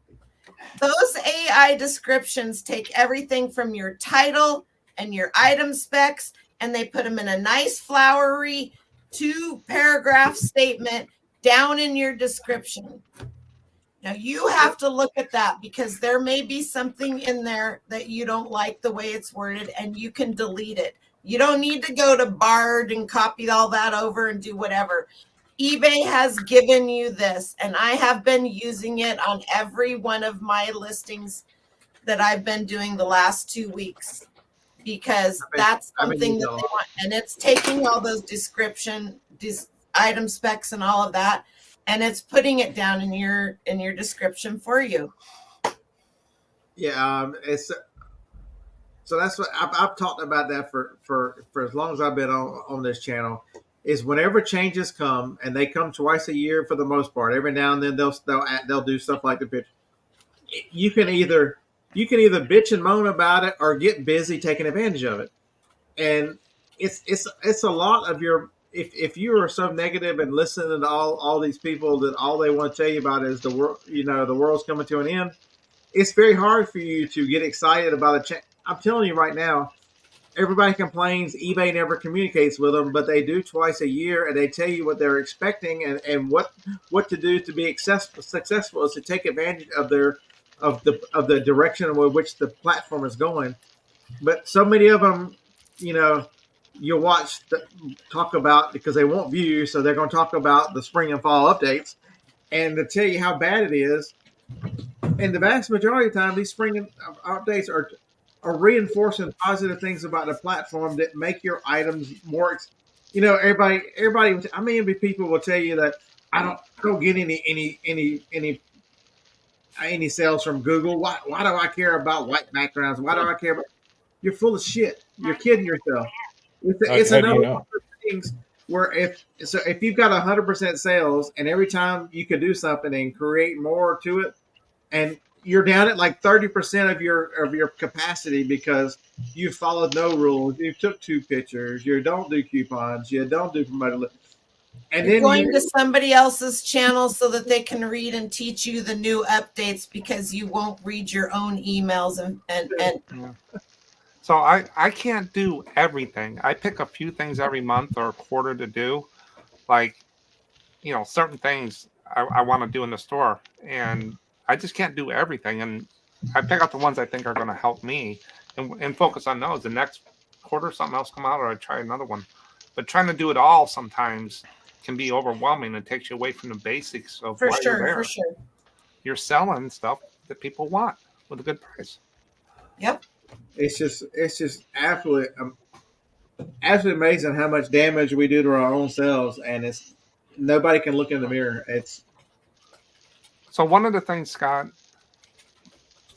Those AI descriptions take everything from your title and your item specs, and they put them in a nice flowery 2-paragraph statement down in your description. Now you have to look at that, because there may be something in there that you don't like the way it's worded, and you can delete it. You don't need to go to Bard and copy all that over and do whatever. eBay has given you this, and I have been using it on every one of my listings that I've been doing the last 2 weeks, because that's something that they want. And it's taking all those item specs and all of that, and it's putting it down in your description for you. Yeah, so that's what I've talked about that for as long as I've been on this channel. Is whenever changes come, and they come twice a year for the most part. Every now and then they'll do stuff like the picture. You can either bitch and moan about it or get busy taking advantage of it. And it's a lot of your, if you are so negative and listening to all these people that all they want to tell you about is the world, the world's coming to an end. It's very hard for you to get excited about a change. I'm telling you right now, everybody complains eBay never communicates with them, but they do twice a year, and they tell you what they're expecting and what to do to be successful is to take advantage of the direction in which the platform is going. But so many of them, you'll watch talk about, because they want views, so they're going to talk about the spring and fall updates, and to tell you how bad it is. And the vast majority of the time, these spring updates are reinforcing positive things about the platform that make your items more. Everybody. I mean, people will tell you that I don't get any sales from Google. Why do I care about white backgrounds? Why do I care about? You're full of shit. You're kidding yourself. It's another one of those things where if you've got 100% sales, and every time you could do something and create more to it, and you're down at like 30% of your capacity because you followed no rules, you took 2 pictures, you don't do coupons, you don't do promoted, and You're then going to somebody else's channel so that they can read and teach you the new updates, because you won't read your own emails and Yeah. So I can't do everything. I pick a few things every month or a quarter to do, like certain things I want to do in the store, and I just can't do everything. And I pick out the ones I think are going to help me and focus on those. The next quarter, something else come out, or I try another one. But trying to do it all sometimes can be overwhelming and takes you away from the basics of why you're there. For sure. You're selling stuff that people want with a good price. Yep. It's just absolutely amazing how much damage we do to our own selves, and nobody can look in the mirror. So one of the things, Scott,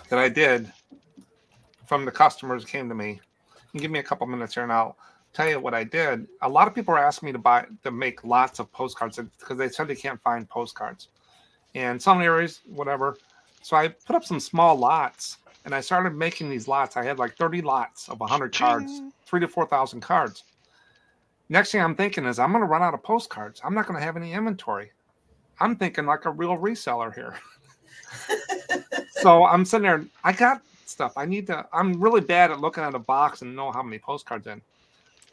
that I did from the customers came to me, and give me a couple minutes here, and tell you what I did. A lot of people are asking me to make lots of postcards because they said they can't find postcards. And some areas, whatever. So I put up some small lots and I started making these lots. I had like 30 lots of 100 cards, 3,000 to 4,000 cards. Next thing I'm thinking is I'm going to run out of postcards. I'm not going to have any inventory. I'm thinking like a real reseller here. So I'm sitting there. I got stuff. I'm really bad at looking at a box and know how many postcards in.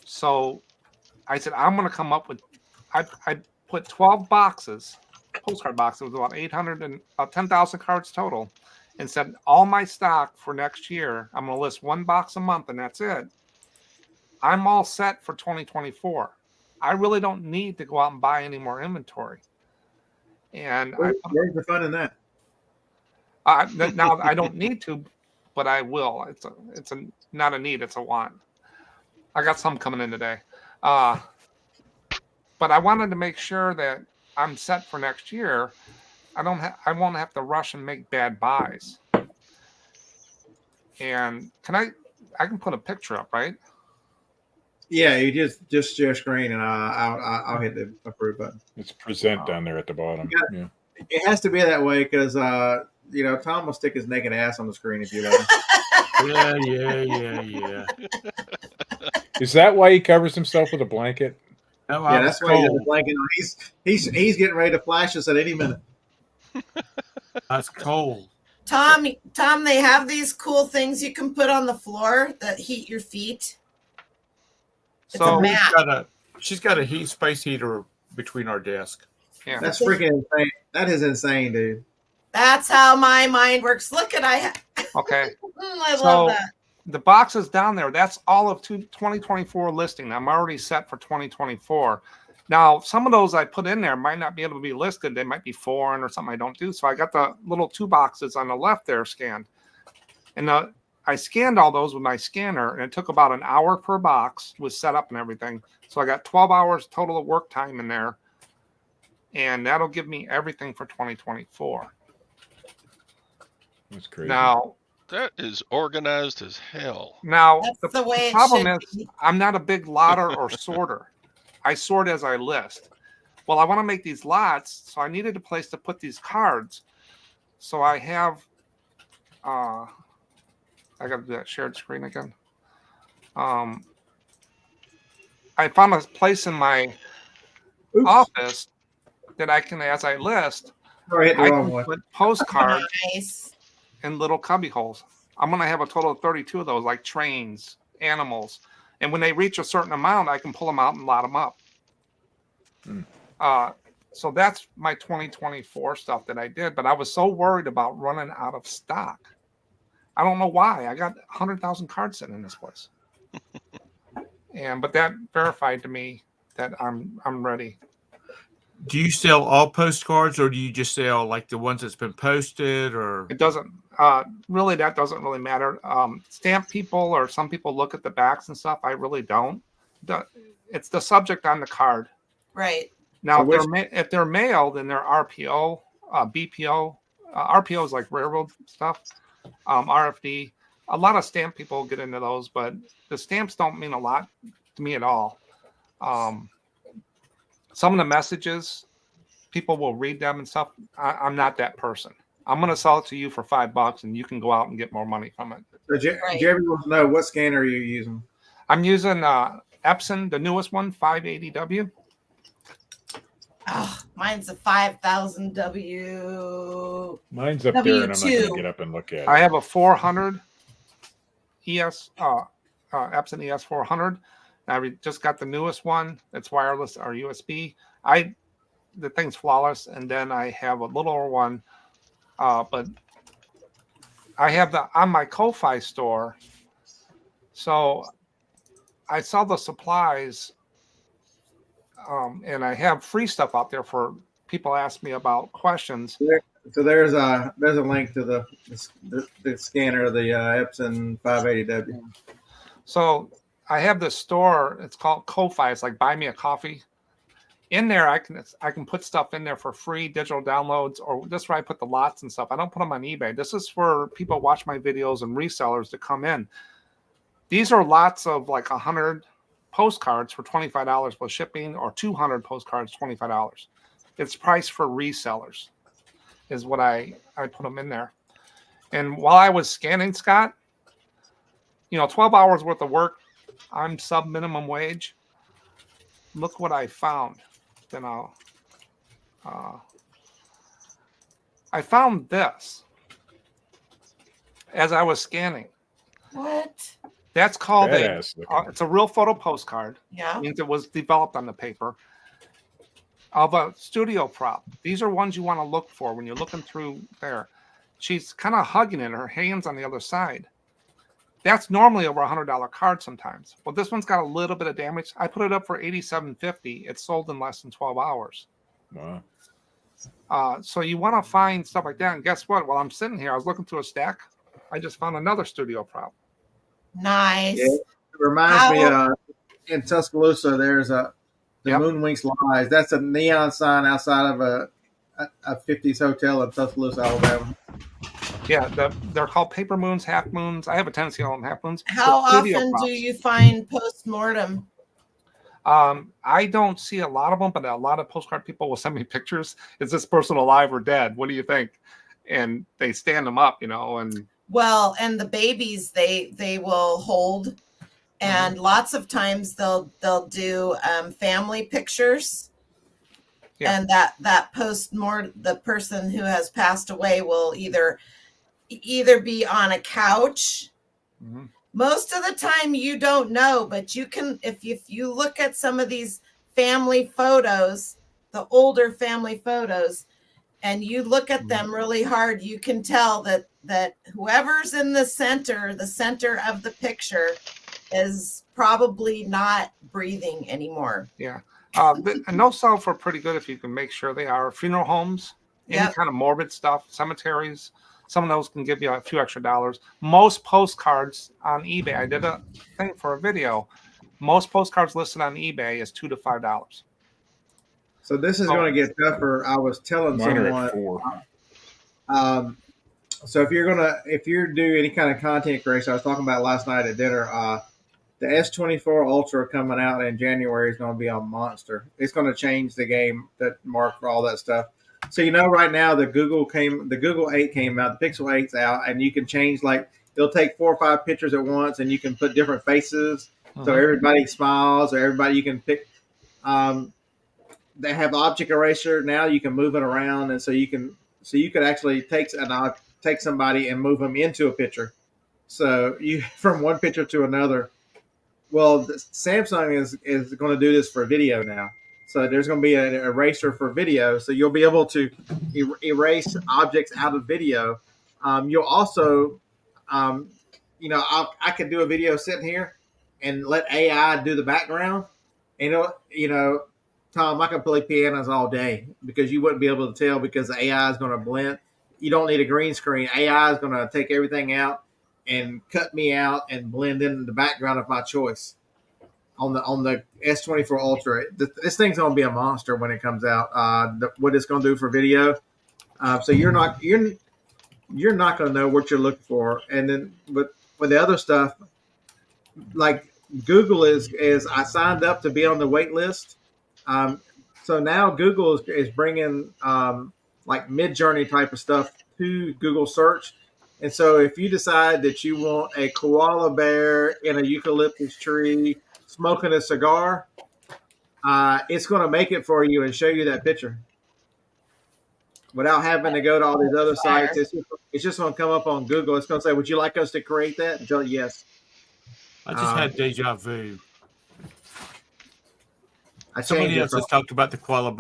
So I said, I'm going to come up with, I put 12 boxes, postcard boxes with about 10,000 cards total, and said all my stock for next year, I'm going to list one box a month and that's it. I'm all set for 2024. I really don't need to go out and buy any more inventory. And where's the fun in that? Now I don't need to, but I will. It's not a need, it's a want. I got some coming in today. But I wanted to make sure that I'm set for next year. I won't have to rush and make bad buys. And I can put a picture up, right? Yeah, you just share screen and I'll hit the approve button. It's present down there at the bottom. Yeah. It has to be that way because Tom will stick his naked ass on the screen if you let him. Yeah. Is that why he covers himself with a blanket? No, Yeah, that's why he has a blanket on. He's getting ready to flash us at any minute. That's cold. Tom, they have these cool things you can put on the floor that heat your feet. It's a mat. She's got a space heater between our desk. Yeah, that's freaking insane. That is insane, dude. That's how my mind works. Look at okay. I love that. The boxes down there, that's all of 2024 listing. I'm already set for 2024. Now, some of those I put in there might not be able to be listed. They might be foreign or something I don't do. So I got the little 2 boxes on the left there scanned. And I scanned all those with my scanner, and it took about an hour per box with setup and everything. So I got 12 hours total of work time in there. And that'll give me everything for 2024. That's crazy. Now, that is organized as hell. Now, that's the way problem is I'm not a big lotter or sorter. I sort as I list. Well, I want to make these lots, so I needed a place to put these cards. So I have, I got to do that shared screen again. I found a place in my office that I can, as I list, I can put postcards in little cubby holes. I'm going to have a total of 32 of those, like trains, animals. And when they reach a certain amount, I can pull them out and lot them up. So that's my 2024 stuff that I did. But I was so worried about running out of stock. I don't know why. I got 100,000 cards sitting in this place. But that verified to me that I'm ready. Do you sell all postcards, or do you just sell like the ones that's been posted? Or it doesn't really. That doesn't really matter. Stamp people or some people look at the backs and stuff. I really don't. It's the subject on the card. Right. Now, if they're mail, then they're RPO, BPO. RPO is like railroad stuff. RFD. A lot of stamp people get into those, but the stamps don't mean a lot to me at all. Some of the messages, people will read them and stuff. I'm not that person. I'm going to sell it to you for $5 and you can go out and get more money from it. So Jeremy wants to know, what scanner are you using? I'm using Epson, the newest one, 580W. Oh, mine's a 5000W. Mine's up there, and I'm not going to get up and look at it. I have a 400 ES, Epson ES 400. I just got the newest one. It's wireless or USB. The thing's flawless. And then I have a littler one, but I have on my Ko-Fi store. So I sell the supplies, and I have free stuff out there for people ask me about questions. So there's a link to the scanner, the Epson 580W. So I have this store. It's called Ko-Fi. It's like Buy Me a Coffee. In there, I can put stuff in there for free digital downloads, or this is where I put the lots and stuff. I don't put them on eBay. This is for people who watch my videos and resellers to come in. These are lots of like 100 postcards for $25 plus shipping, or 200 postcards, $25. It's priced for resellers, is what I put them in there. And while I was scanning, Scott, 12 hours worth of work, I'm sub minimum wage. Look what I found. Then I found this as I was scanning. What? That's called it's a real photo postcard. Yeah. Means it was developed on the paper of a studio prop. These are ones you want to look for when you're looking through there. She's kind of hugging it, her hands on the other side. That's normally over $100 card sometimes. Well, this one's got a little bit of damage. I put it up for $87.50. It's sold in less than 12 hours. Wow. So you want to find stuff like that. And guess what? While I'm sitting here, I was looking through a stack. I just found another studio prop. Nice. Yeah, it reminds me, in Tuscaloosa, there's the Moonwinks Lies. That's a neon sign outside of a 50s hotel in Tuscaloosa, Alabama. Yeah, they're called paper moons, half moons. I have a tendency to call them half moons. How often do you find post-mortem? I don't see a lot of them, but a lot of postcard people will send me pictures. Is this person alive or dead? What do you think? And they stand them up, and and the babies they will hold, and lots of times they'll do family pictures. Yeah. And that post-mortem, the person who has passed away will either be on a couch. Mm-hmm. Most of the time you don't know, but you can, if you look at some of these family photos, the older family photos, and you look at them really hard, you can tell that whoever's in the center of the picture is probably not breathing anymore. Yeah. And those sell for pretty good if you can make sure they are. Funeral homes, any kind of morbid stuff, cemeteries, some of those can give you a few extra dollars. Most postcards on eBay, I did a thing for a video. Most postcards listed on eBay is $2 to $5. So this is going to get tougher. I was telling someone. So if you're doing any kind of content creation, I was talking about last night at dinner. The S24 Ultra coming out in January is going to be a monster. It's going to change the game, that mark for all that stuff. So right now the Google 8 came out, the Pixel 8's out, and you can change, like, it'll take 4 or 5 pictures at once, and you can put different faces, so everybody smiles, or everybody you can pick. They have object eraser now. You can move it around, and so you could actually take somebody and move them into a picture. So you from one picture to another. Well, Samsung is going to do this for video now. So there's going to be an eraser for video. So you'll be able to erase objects out of video. You'll also, I could do a video sitting here and let AI do the background. And Tom, I can play pianos all day because you wouldn't be able to tell because the AI is going to blend. You don't need a green screen. AI is going to take everything out and cut me out and blend in the background of my choice on the S24 Ultra. This thing's going to be a monster when it comes out. What it's going to do for video. So you're not going to know what you're looking for. And then with the other stuff, like Google is I signed up to be on the wait list. So now Google is bringing like Mid-Journey type of stuff to Google search. And so if you decide that you want a koala bear in a eucalyptus tree smoking a cigar, it's going to make it for you and show you that picture without having to go to all these other sites. It's just going to come up on Google. It's going to say, would you like us to create that? And tell you yes. I just had deja vu. Somebody else has talked about the koala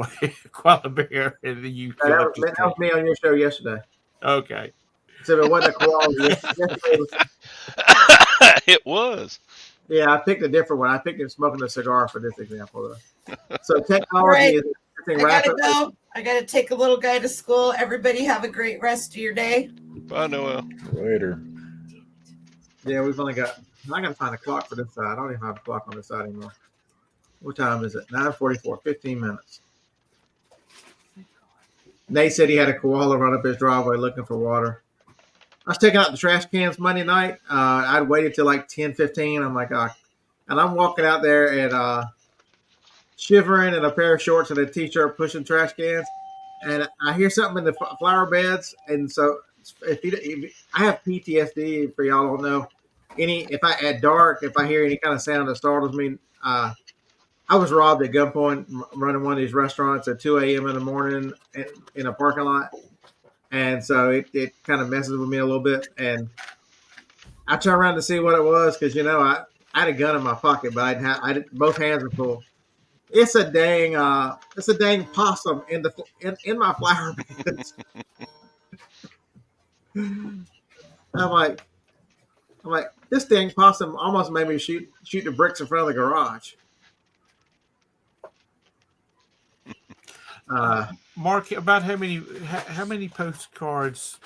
bear in the eucalyptus tree. That was me on your show yesterday. Okay. So it wasn't a koala. It was. Yeah, I picked a different one. I picked him smoking a cigar for this example, though. So technology is rapidly. Go. I got to take a little guy to school. Everybody have a great rest of your day. Bye, Noel. Later. Yeah, we've only got. I got to find a clock for this side. I don't even have a clock on this side anymore. What time is it? 9:44. 15 minutes. Nate said he had a koala run up his driveway looking for water. I was taking out the trash cans Monday night. I'd waited till like 10:15. I'm like, and I'm walking out there and shivering in a pair of shorts and a t-shirt, pushing trash cans, and I hear something in the flower beds, and so if I have PTSD for y'all don't know. If I hear any kind of sound that startles me, I was robbed at gunpoint running one of these restaurants at 2 a.m. in the morning in a parking lot. And so it kind of messes with me a little bit. And I turn around to see what it was because, I had a gun in my pocket, but both hands were full. It's a dang possum in my flower beds. I'm like, this dang possum almost made me shoot the bricks in front of the garage. Mark, about how many postcards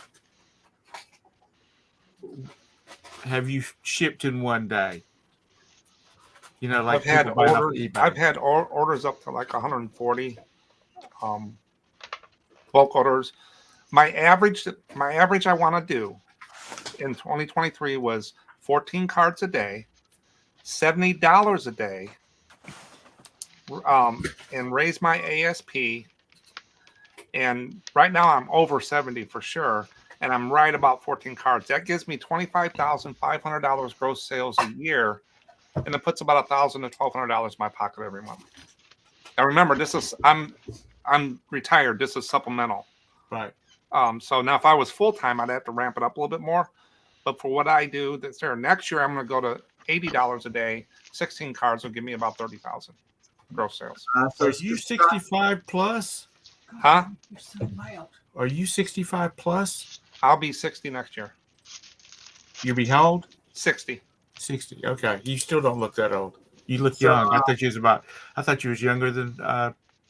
have you shipped in one day? I've had orders up to like 140 bulk orders. My average I want to do in 2023 was 14 cards a day, $70 a day, and raise my ASP. And right now I'm over 70 for sure, and I'm right about 14 cards. That gives me $25,500 gross sales a year, and it puts about $1,000 to $1,200 in my pocket every month. Now remember, I'm retired. This is supplemental, right? So now if I was full time, I'd have to ramp it up a little bit more. But for what I do, that's there. Next year I'm going to go to $80 a day. 16 cards will give me about 30,000 gross sales. So are you 65 plus? Huh? Are you 65 plus? I'll be 60 next year. You'll be how old? 60. 60. Okay. You still don't look that old. You look young. I thought you was younger than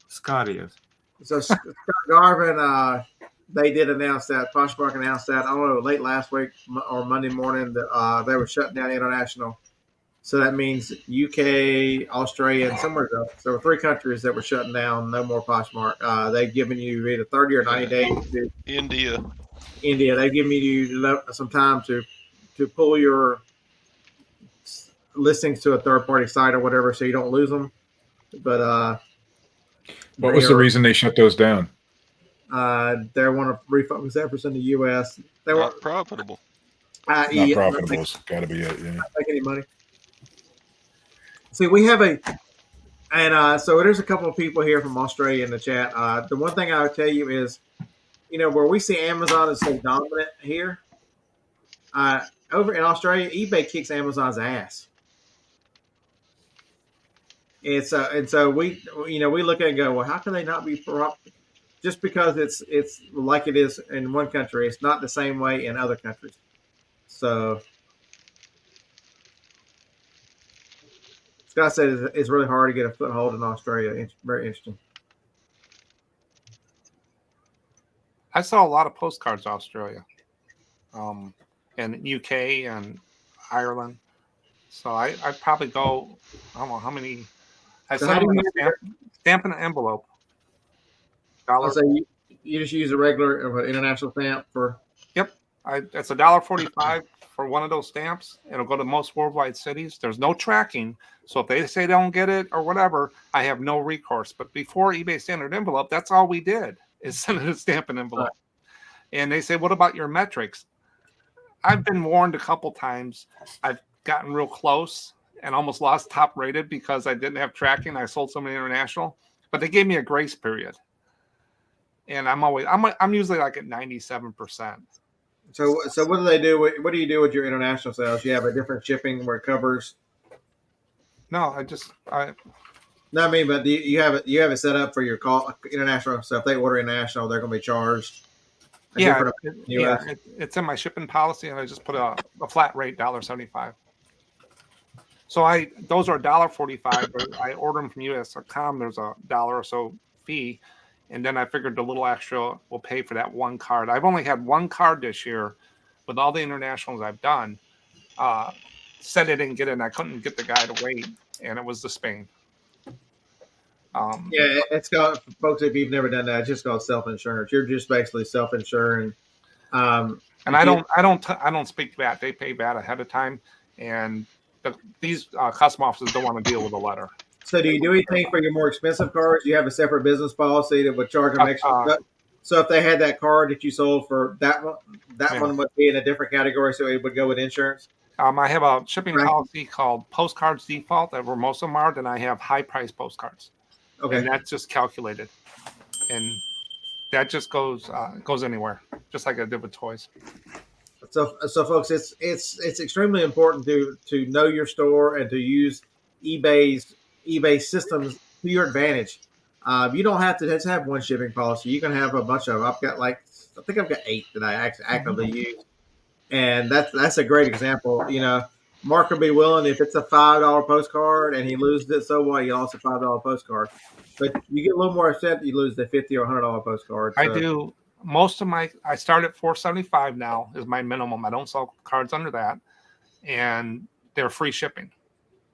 Scott is. So Scott Garvin, they did announce that. Poshmark announced that, I don't know, late last week or Monday morning that they were shutting down international. So that means UK, Australia, and somewhere else. There were 3 countries that were shutting down. No more Poshmark. They've given you either 30 or 90 days. India. They've given you some time to pull your listings to a third-party site or whatever, so you don't lose them. But what was the reason they shut those down? They want to refocus efforts in the U.S. They Not profitable. Not profitable. It's got to be it. Yeah. Not making any money. See, we have so there's a couple of people here from Australia in the chat. The one thing I would tell you is, where we see Amazon is so dominant here, over in Australia, eBay kicks Amazon's ass. And so we look at it and go, well, how can they not be just because it's like it is in one country, it's not the same way in other countries. So Scott said it's really hard to get a foothold in Australia. It's very interesting. I saw a lot of postcards in Australia, and UK and Ireland. So I'd probably go. I don't know how many. I sent them a stamp in an envelope. I'll say you just use a regular international stamp for. Yep, it's $1.45 for one of those stamps. It'll go to most worldwide cities. There's no tracking, so if they say they don't get it or whatever, I have no recourse. But before eBay standard envelope, that's all we did is send it a stamp and envelope. Right. And they say, "What about your metrics?" I've been warned a couple times. I've gotten real close and almost lost top rated because I didn't have tracking. I sold so many international, but they gave me a grace period. And I'm usually like at 97%. So what do they do? What do you do with your international sales? You have a different shipping where it covers. No, No, I mean, but you have it set up for your call international. So if they order international, they're going to be charged. It's in my shipping policy, and I just put a flat rate $1.75. So those are $1.45. I order them from US.com. There's $1 or so fee, and then I figured the little extra will pay for that one card. I've only had one card this year, with all the internationals I've done. Said I didn't get it, and I couldn't get the guy to wait, and it was the Spain. It's called, folks, if you've never done that, it's just called self-insurance. You're just basically self-insuring. And I don't speak VAT. They pay VAT ahead of time, and these custom offices don't want to deal with a letter. So do you do anything for your more expensive cards? You have a separate business policy that would charge them extra. So if they had that card that you sold for that one would be in a different category, so it would go with insurance. I have a shipping policy called postcards default, that where most of them are. Then I have high price postcards, and that's just calculated, and that just goes anywhere, just like I did with toys. So folks, it's extremely important to know your store and to use eBay systems to your advantage. You don't have to just have one shipping policy. You can have a bunch of them. I think I've got 8 that I actively use, and that's a great example. Mark will be willing, if it's a $5 postcard and he loses it, so what? You lost a $5 postcard, but you get a little more upset. You lose the $50 or $100 postcard. So. I do. Most of I start at $4.75 now is my minimum. I don't sell cards under that, and they're free shipping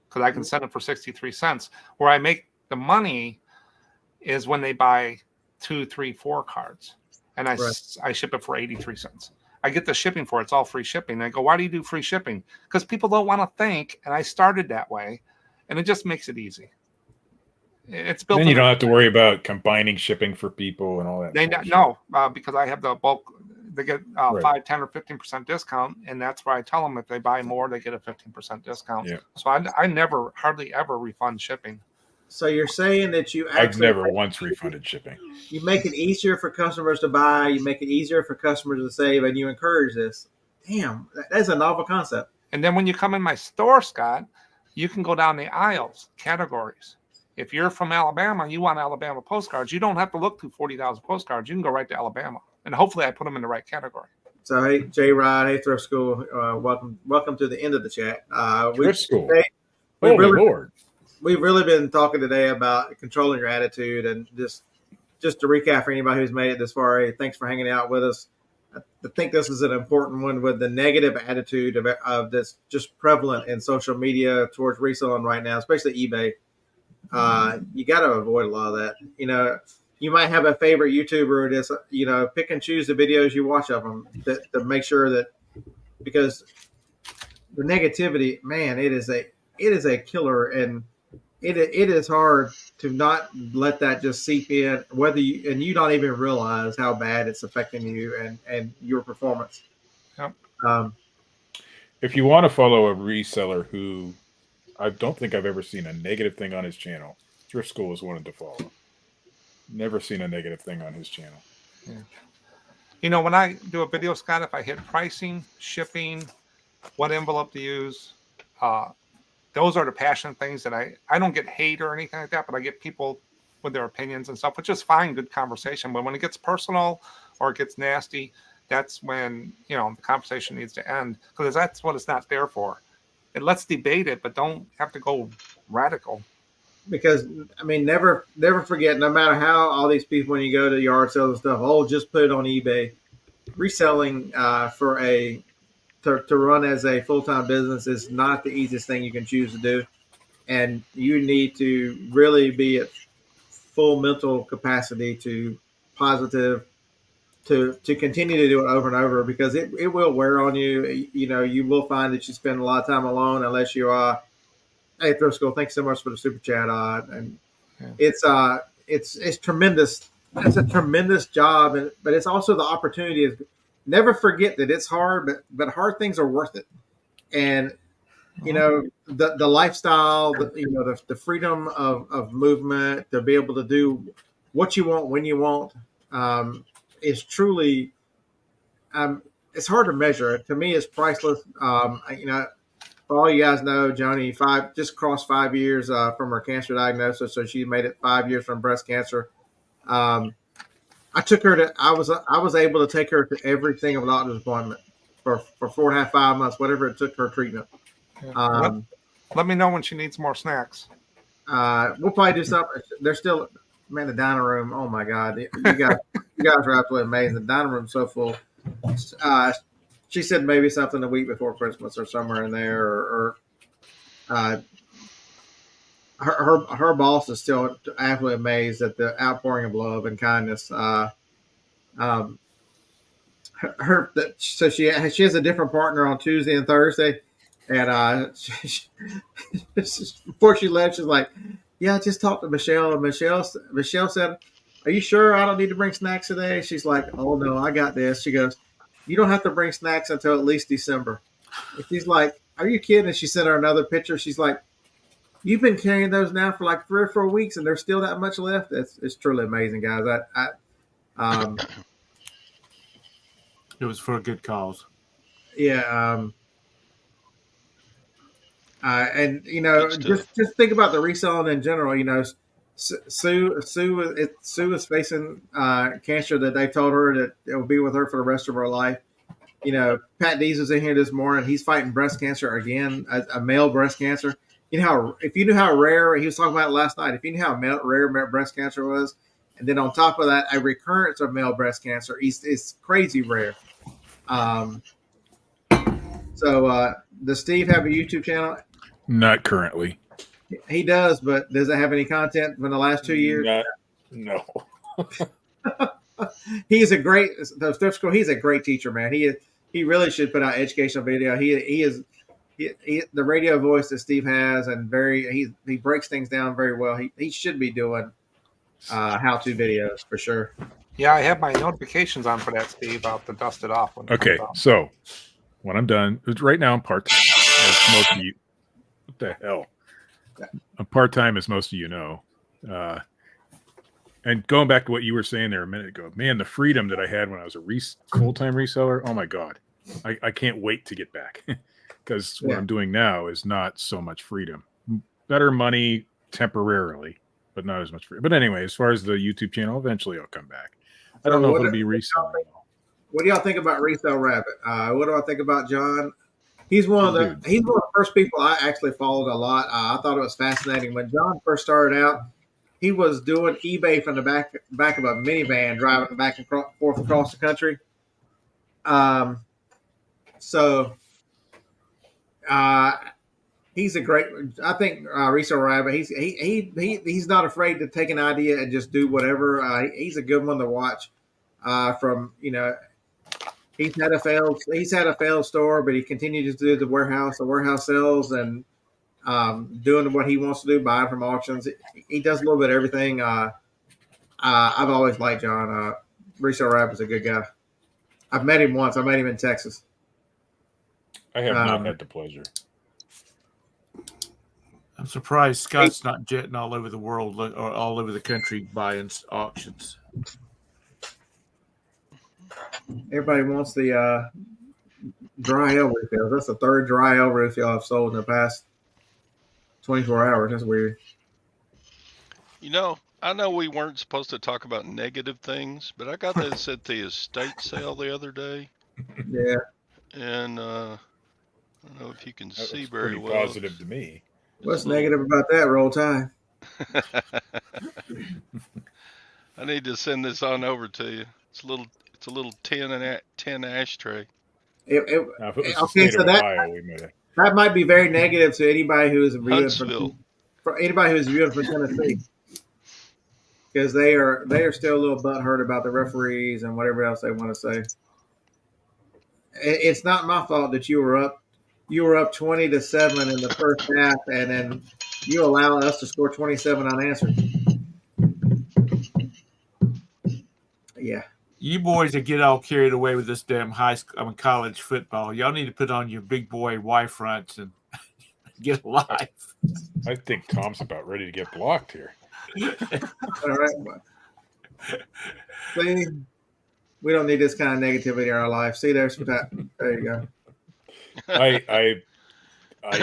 because I can send it for 63 cents. Where I make the money is when they buy 2, 3, 4 cards, and I ship it for 83 cents. I get the shipping for it. It's all free shipping. And I go, why do you do free shipping? Because people don't want to think, and I started that way, and it just makes it easy. It's built. Then you don't have to worry about combining shipping for people and all that. Because I have the bulk. They get 5, 10, or 15% discount, and that's why I tell them if they buy more, they get a 15% discount. Yeah. So I never, hardly ever refund shipping. So you're saying that I've never once refunded shipping. You make it easier for customers to buy. You make it easier for customers to save, and you encourage this. Damn, that's a novel concept. And then when you come in my store, Scott, you can go down the aisles, categories. If you're from Alabama, you want Alabama postcards, you don't have to look through 40,000 postcards. You can go right to Alabama. And hopefully I put them in the right category. So, hey, J. Rod, hey, Thrift School, welcome to the end of the chat. Thrift School. Lord. We've really been talking today about controlling your attitude, and just to recap for anybody who's made it this far, hey, thanks for hanging out with us. I think this is an important one with the negative attitude of that's just prevalent in social media towards reselling right now, especially eBay. You got to avoid a lot of that. You might have a favorite YouTuber that's, pick and choose the videos you watch of them to make sure that, because the negativity, man, it is a killer, and it is hard to not let that just seep in, and you don't even realize how bad it's affecting you and your performance. Yep. If you want to follow a reseller who I don't think I've ever seen a negative thing on his channel, Thrift School is one to follow. Never seen a negative thing on his channel. Yeah. When I do a video, Scott, if I hit pricing, shipping, what envelope to use, those are the passionate things that I don't get hate or anything like that, but I get people with their opinions and stuff, which is fine, good conversation. But when it gets personal or it gets nasty, that's when, the conversation needs to end, because that's what it's not there for. And let's debate it, but don't have to go radical. Because, never forget, no matter how all these people, when you go to yard sales and stuff, just put it on eBay. Reselling to run as a full-time business is not the easiest thing you can choose to do. And you need to really be at full mental capacity to continue to do it over and over, because it will wear on you. You will find that you spend a lot of time alone unless you are. Hey, Thrift School, thanks so much for the super chat. It's tremendous. It's a tremendous job, but it's also the opportunity. Never forget that it's hard, but hard things are worth it. And the lifestyle, the freedom of movement, to be able to do what you want when you want, is truly. It's hard to measure. To me, it's priceless. For all you guys know, Joni just crossed 5 years from her cancer diagnosis, so she made it 5 years from breast cancer. I took her to. I was able to take her to every single doctor's appointment for 4.5, 5 months, whatever it took her treatment. Let me know when she needs more snacks. We'll probably do something. There's still, man, the dining room. Oh my God, you guys are absolutely amazing. The dining room's so full. She said maybe something the week before Christmas or somewhere in there, or her boss is still absolutely amazed at the outpouring of love and kindness. So she has a different partner on Tuesday and Thursday, And before she left, she's like, "Yeah, I just talked to Michelle, and Michelle said, are you sure I don't need to bring snacks today?" She's like, "Oh no, I got this." She goes, "You don't have to bring snacks until at least December." And she's like, "Are you kidding?" And she sent her another picture. She's like, "You've been carrying those now for like 3 or 4 weeks, and there's still that much left." It's truly amazing, guys. It was for a good cause. Yeah. And just think about the reselling in general. Sue is facing cancer that they told her that it will be with her for the rest of her life. Pat Dees was in here this morning. He's fighting breast cancer again, a male breast cancer. If you knew how rare, he was talking about it last night. If you knew how rare breast cancer was, and then on top of that, a recurrence of male breast cancer, it's crazy rare. So does Steve have a YouTube channel? Not currently. He does, but does it have any content from the last 2 years? No. He's a great He's a great teacher, man. He really should put out educational video. He is the radio voice that Steve has, and he breaks things down very well. He should be doing how-to videos for sure. Yeah, I have my notifications on for that, Steve. I'll have to dust it off. Okay, so when I'm done, right now I'm part-time. As most of you, what the hell? I'm part-time, as most of you know. And going back to what you were saying there a minute ago, man, the freedom that I had when I was a full-time reseller, oh my God. I can't wait to get back because what I'm doing now is not so much freedom. Better money temporarily, but not as much freedom. But anyway, as far as the YouTube channel, eventually I'll come back. I don't know if it'll be reselling. What do y'all think about Resell Rabbit? What do I think about John? He's one of the first people I actually followed a lot. I thought it was fascinating when John first started out. He was doing eBay from the back of a minivan, driving back and forth across the country. He's a great. I think Resell Rabbit. He's not afraid to take an idea and just do whatever. He's a good one to watch. He's had a failed store, but he continues to do the warehouse sales, and doing what he wants to do, buying from auctions. He does a little bit of everything. I've always liked John. Resell Rabbit's a good guy. I've met him once. I met him in Texas. I have not had the pleasure. I'm surprised Scott's not jetting all over the world or all over the country buying auctions. Everybody wants the dry L refills. That's the third dry L refill I've sold in the past 24 hours. That's weird. I know we weren't supposed to talk about negative things, but I got this at the estate sale the other day. Yeah. And I don't know if you can see very pretty well. Positive to me. What's negative about that? Roll Tide. I need to send this on over to you. It's a little tin ashtray. Okay, so that might be very negative to anybody who is viewing from Tennessee, because they are still a little butthurt about the referees and whatever else they want to say. It's not my fault that you were up 20-7 in the first half, and then you allow us to score 27 unanswered. Yeah. You boys that get all carried away with this damn college football, y'all need to put on your big boy Y fronts and get a life. I think Tom's about ready to get blocked here. All right. See, we don't need this kind of negativity in our life. See, there you go. I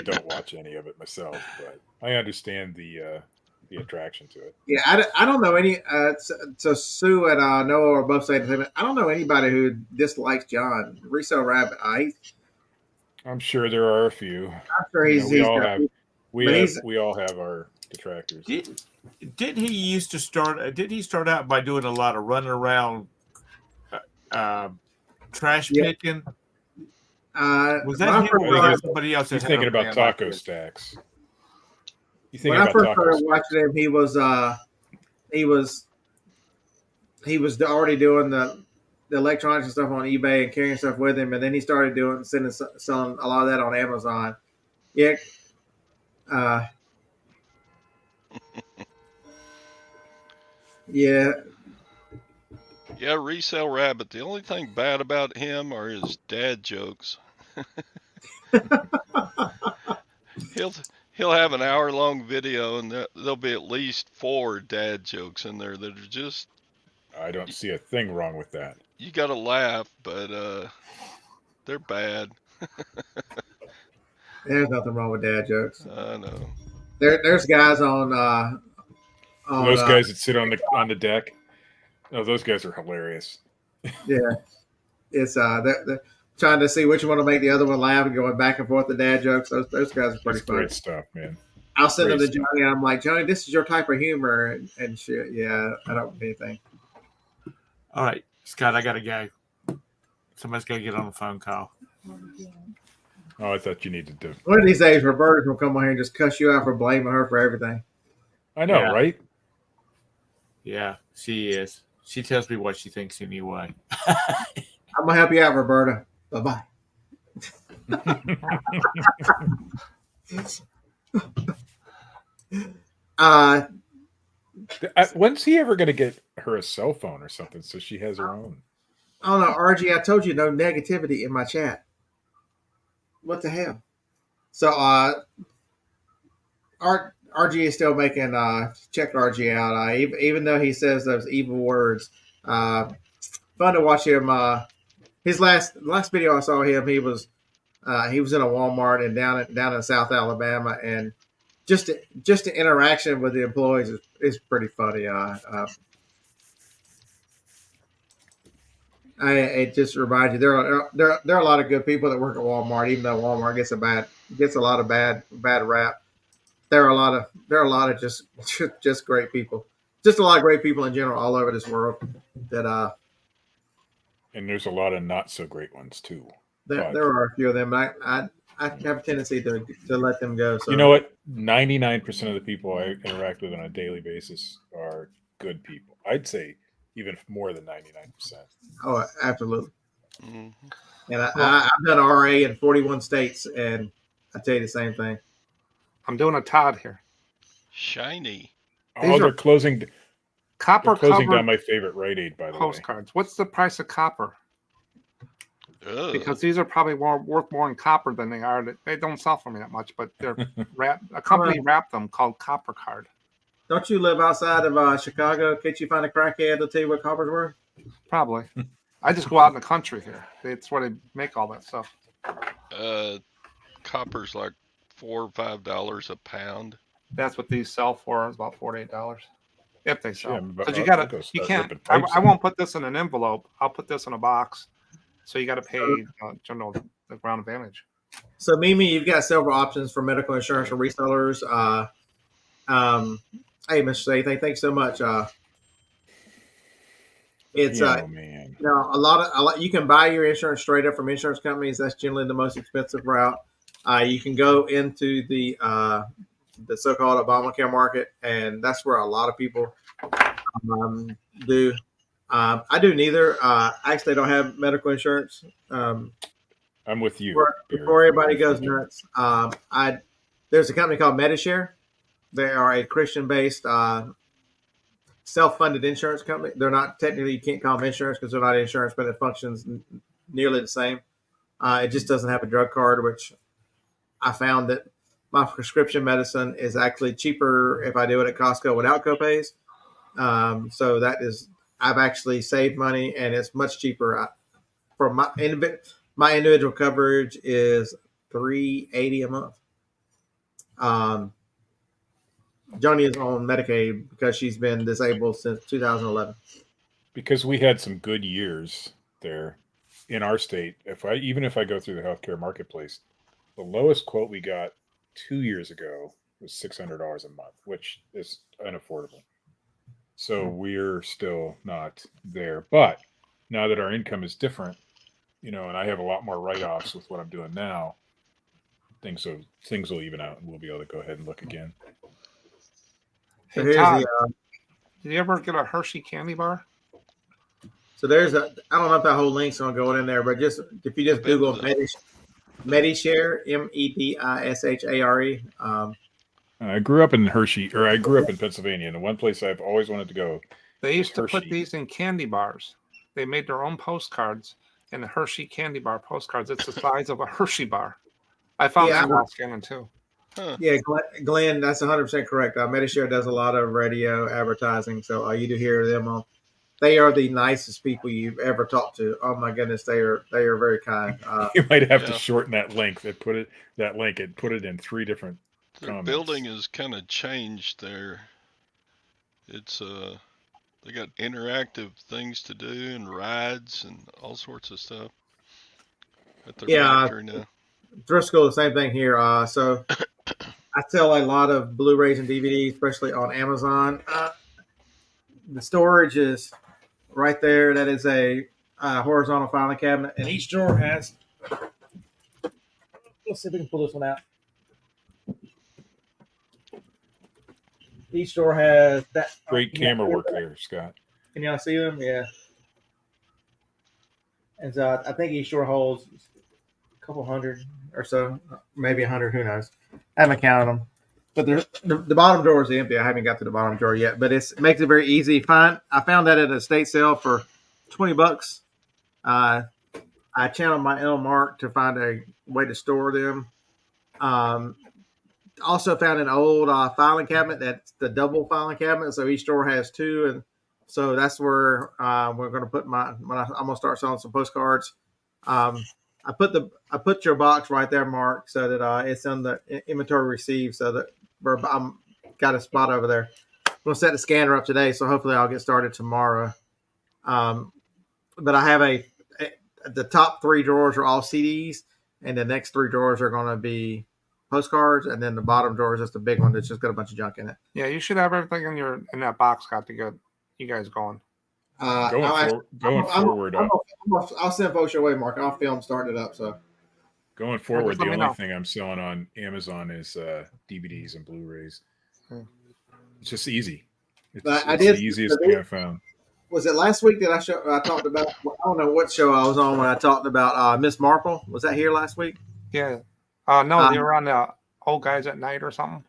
don't watch any of it myself, but I understand the attraction to it. Yeah, I don't know any. So Sue and Noah are both saying the same. I don't know anybody who dislikes John. Resell Rabbit. I'm sure there are a few. I'm sure we all have our detractors. Did he start out by doing a lot of running around trash picking? Was that him or somebody else? He's thinking about taco stacks. When I first started watching him, he was already doing the electronics and stuff on eBay and carrying stuff with him, and then he started selling a lot of that on Amazon. Yeah. Uh, yeah. Yeah, Resell Rabbit. The only thing bad about him are his dad jokes. He'll he'll have an hour-long video, and there'll be at least 4 dad jokes in there that are just I don't see a thing wrong with that. you got to laugh, but they're bad. There's nothing wrong with dad jokes. I know. There's guys on Those guys that sit on the deck. Oh, those guys are hilarious. yeah. It's they're trying to see which one will make the other one laugh and going back and forth the dad jokes. Those guys are pretty That's funny. great stuff, man. I'll send them to Great stuff. Johnny. I'm like, Johnny, this is your type of humor and shit. Yeah, I don't do anything. All right, Scott, I gotta go. Somebody's gotta get on a phone call. Oh, I thought you needed to. One of these days, Roberta will come on here and just cuss you out for blaming her for everything. I know, Yeah. right? Yeah, she is. She tells me what she thinks anyway. I'm gonna help you out, Roberta. Bye bye. When's he ever going to get her a cell phone or something so she has her own? Oh no, RG, I told you no negativity in my chat. What the hell? So RG is still making check RG out. Even though he says those evil words. Fun to watch him. His last video I saw him, he was in a Walmart and down in South Alabama, and just the interaction with the employees is pretty funny. It just reminds you there are a lot of good people that work at Walmart, even though Walmart gets a lot of bad rap. There are a lot of just great people, just a lot of great people in general all over this world. That and there's a lot of not so great ones too. there are a few of them. I have a tendency to let them go. So you know what? 99% of the people I interact with on a daily basis are good people. I'd say even more than 99%. Oh, absolutely. Mm-hmm. And I've done RA in 41 states, and I tell you the same thing. I'm doing a Todd here. Shiny. Oh, they're closing. Copper closing covered down my favorite Rite Aid, by the way. postcards. What's the price of copper? Ugh. Because these are probably worth more in copper than they are. They don't sell for me that much, but they're a company wrapped them called Copper Card. Don't you live outside of Chicago? Can't you find a crackhead to tell you what copper's worth? Probably. I just go out in the country here. It's where they make all that stuff. Copper's like $4 or $5 a pound. That's what these sell for. It's about $48 if they sell. Yeah, Because you start can't. ripping pipes I in. won't put this in an envelope. I'll put this in a box. So you got to pay the Ground Advantage. So, Mimi, you've got several options for medical insurance for resellers. Hey, Mr. Say, thanks so much. It's man. you know, a lot. You can buy your insurance straight up from insurance companies. That's generally the most expensive route. You can go into the so-called Obamacare market, and that's where a lot of people do. I do neither. I actually don't have medical insurance. I'm with you. Before everybody goes nuts, there's a company called Medishare. They are a Christian-based self-funded insurance company. They're not technically, you can't call them insurance because they're not insurance, but it functions nearly the same. It just doesn't have a drug card, which I found that my prescription medicine is actually cheaper if I do it at Costco without copays. So that is, I've actually saved money, and it's much cheaper. For my individual coverage is $380 a month. Joni is on Medicaid because she's been disabled since 2011. Because we had some good years there in our state. Even if I go through the healthcare marketplace, the lowest quote we got 2 years ago was $600 a month, which is unaffordable. So we're still not there. But now that our income is different, and I have a lot more write-offs with what I'm doing now, things will even out, and we'll be able to go ahead and look again. So Hey, here's Todd, did you ever get a Hershey candy bar? So there's I don't know if that whole link's gonna go in there, but if you just Google Medishare, Medishare. I grew up in Hershey, or I grew up in Pennsylvania, and the one place I've always wanted to go. They used to Hershey. put these in candy bars. They made their own postcards in the Hershey candy bar postcards. It's the size of a Hershey bar. I found some last scanning too. Huh. Yeah, Glenn, that's 100% correct. Medishare does a lot of radio advertising, so you do hear them on. They are the nicest people you've ever talked to. Oh my goodness, they are very kind. You might have to shorten that link. They put it in 3 different. Their comments. building has kind of changed there. It's they got interactive things to do and rides and all sorts of stuff at their factory now. Thrift School, the same thing here. So I sell a lot of Blu-rays and DVDs, especially on Amazon. The storage is right there. That is a horizontal filing cabinet, and each drawer has. Let's see if we can pull this one out. Each drawer has that. Great camera work there, Scott. Can y'all see them? Yeah. And so I think each drawer holds a couple hundred or so, maybe 100. Who knows? I haven't counted them. But the bottom drawer is empty. I haven't got to the bottom drawer yet, but it makes it very easy to find. I found that at an estate sale for $20. I channeled my L Mark to find a way to store them. Also found an old filing cabinet. That's the double filing cabinet. So each drawer has 2. And so that's where we're going to put I'm going to start selling some postcards. I put your box right there, Mark, so that it's in the inventory received, so that I'm got a spot over there. I'm going to set the scanner up today, so hopefully I'll get started tomorrow. But I have the top 3 drawers are all CDs, and the next 3 drawers are going to be postcards, and then the bottom drawer is just a big one that's just got a bunch of junk in it. Yeah, you should have everything in that box, Scott, to get you guys going. Going forward, I'll send folks your way, Mark. I'll film starting it up. So going forward, the only thing I'm selling on Amazon is DVDs and Blu-rays. It's just easy. It's the easiest thing I found. Was it last week that I talked about? I don't know what show I was on when I talked about Miss Marple. Was that here last week? Yeah. No, they were on the Old Guys at Night or something.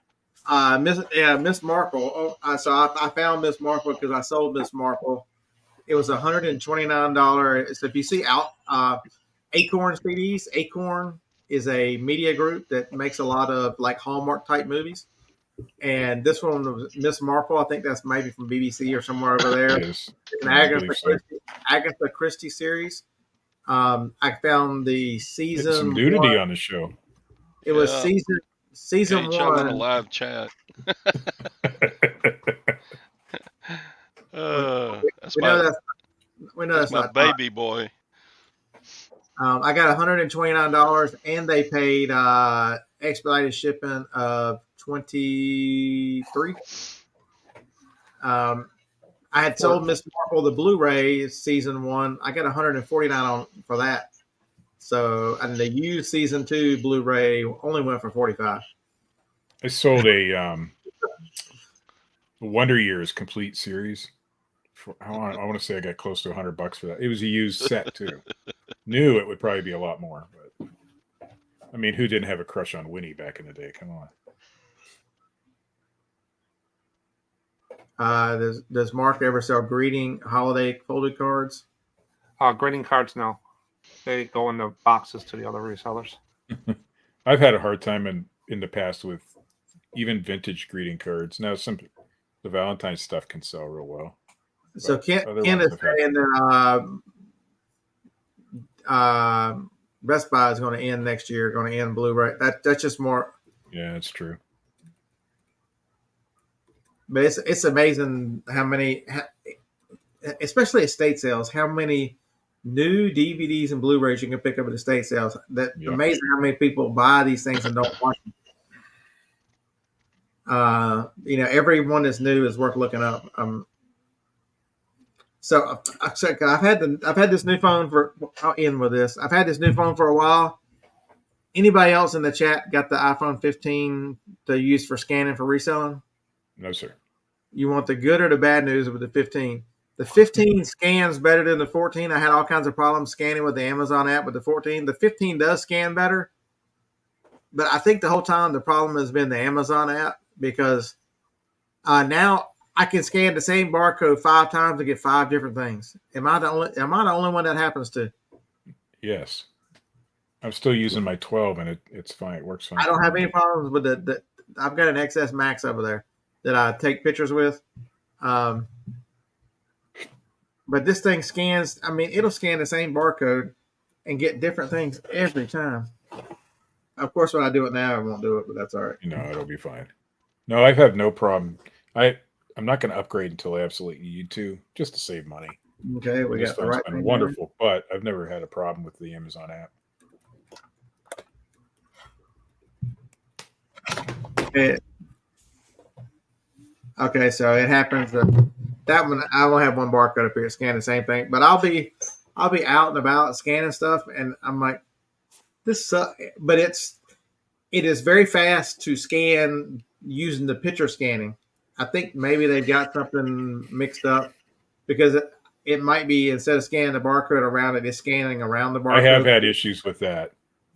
Miss Marple. So I found Miss Marple because I sold Miss Marple. It was $129. So if you see Acorn CDs, Acorn is a media group that makes a lot of like Hallmark type movies. And this one was Miss Marple. I think that's maybe from BBC or somewhere over there. It's an Agatha Christie series. I found the season. Some nudity on the show. It was season 1 on a live chat. That's my baby boy. I got $129, and they paid expedited shipping of $23. I had sold Miss Marple the Blu-ray season 1. I got $149 for that. So, and the used season 2 Blu-ray only went for $45. I sold a Wonder Years complete series. I want to say I got close to $100 for that. It was a used set too. Knew it would probably be a lot more, but I mean, who didn't have a crush on Winnie back in the day? Come on. Does Mark ever sell greeting holiday folded cards? Greeting cards, no. They go in the boxes to the other resellers. I've had a hard time in the past with even vintage greeting cards. Now the Valentine's stuff can sell real well. So Ken is saying that Best Buy is going to end next year, going to end Blu-ray. That's just more. Yeah, that's true. But it's amazing how many, especially estate sales, how many new DVDs and Blu-rays you can pick up at estate sales. Amazing how many people buy these things and don't watch them. Every one that's new is worth looking up. So I've had this new phone for. I'll end with this. I've had this new phone for a while. Anybody else in the chat got the iPhone 15 to use for scanning for reselling? No, sir. You want the good or the bad news with the 15? The 15 scans better than the 14. I had all kinds of problems scanning with the Amazon app with the 14. The 15 does scan better, but I think the whole time the problem has been the Amazon app because now I can scan the same barcode 5 times to get 5 different things. Am I the only one that happens to? Yes. I'm still using my 12 and it's fine. It works fine. I don't have any problems with the I've got an XS Max over there that I take pictures with. But this thing scans, I mean, it'll scan the same barcode and get different things every time. Of course, when I do it now, I won't do it, but that's all right. No, it'll be fine. No, I've had no problem. I'm not going to upgrade until I absolutely need to, just to save money. Okay, we This got the phone's right been thing. wonderful, but I've never had a problem with the Amazon app. Okay, so it happens that one I will have one barcode up here scan the same thing, but I'll be out and about scanning stuff, and I'm like, this sucks. But it is very fast to scan using the picture scanning. I think maybe they've got something mixed up because it might be instead of scanning the barcode around it, it's scanning around the barcode. I have had issues with that.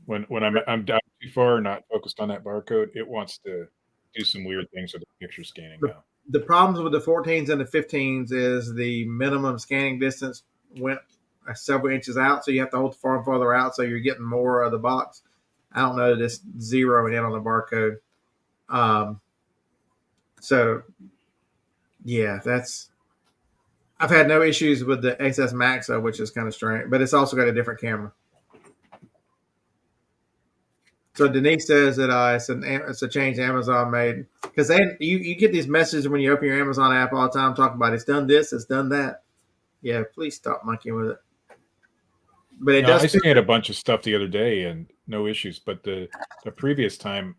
When I'm down too far, not focused on that barcode, it wants to do some weird things with the picture scanning now. The problems with the 14s and the 15s is the minimum scanning distance went several inches out, so you have to hold the farm farther out, so you're getting more of the box. I don't know, just zeroing in on the barcode. So, yeah, I've had no issues with the XS Max, though, which is kind of strange, but it's also got a different camera. So Denise says that it's a change Amazon made because you get these messages when you open your Amazon app all the time talking about it's done this, it's done that. Yeah, please stop monkeying with it. But it does. I scanned a bunch of stuff the other day and no issues. But the previous time,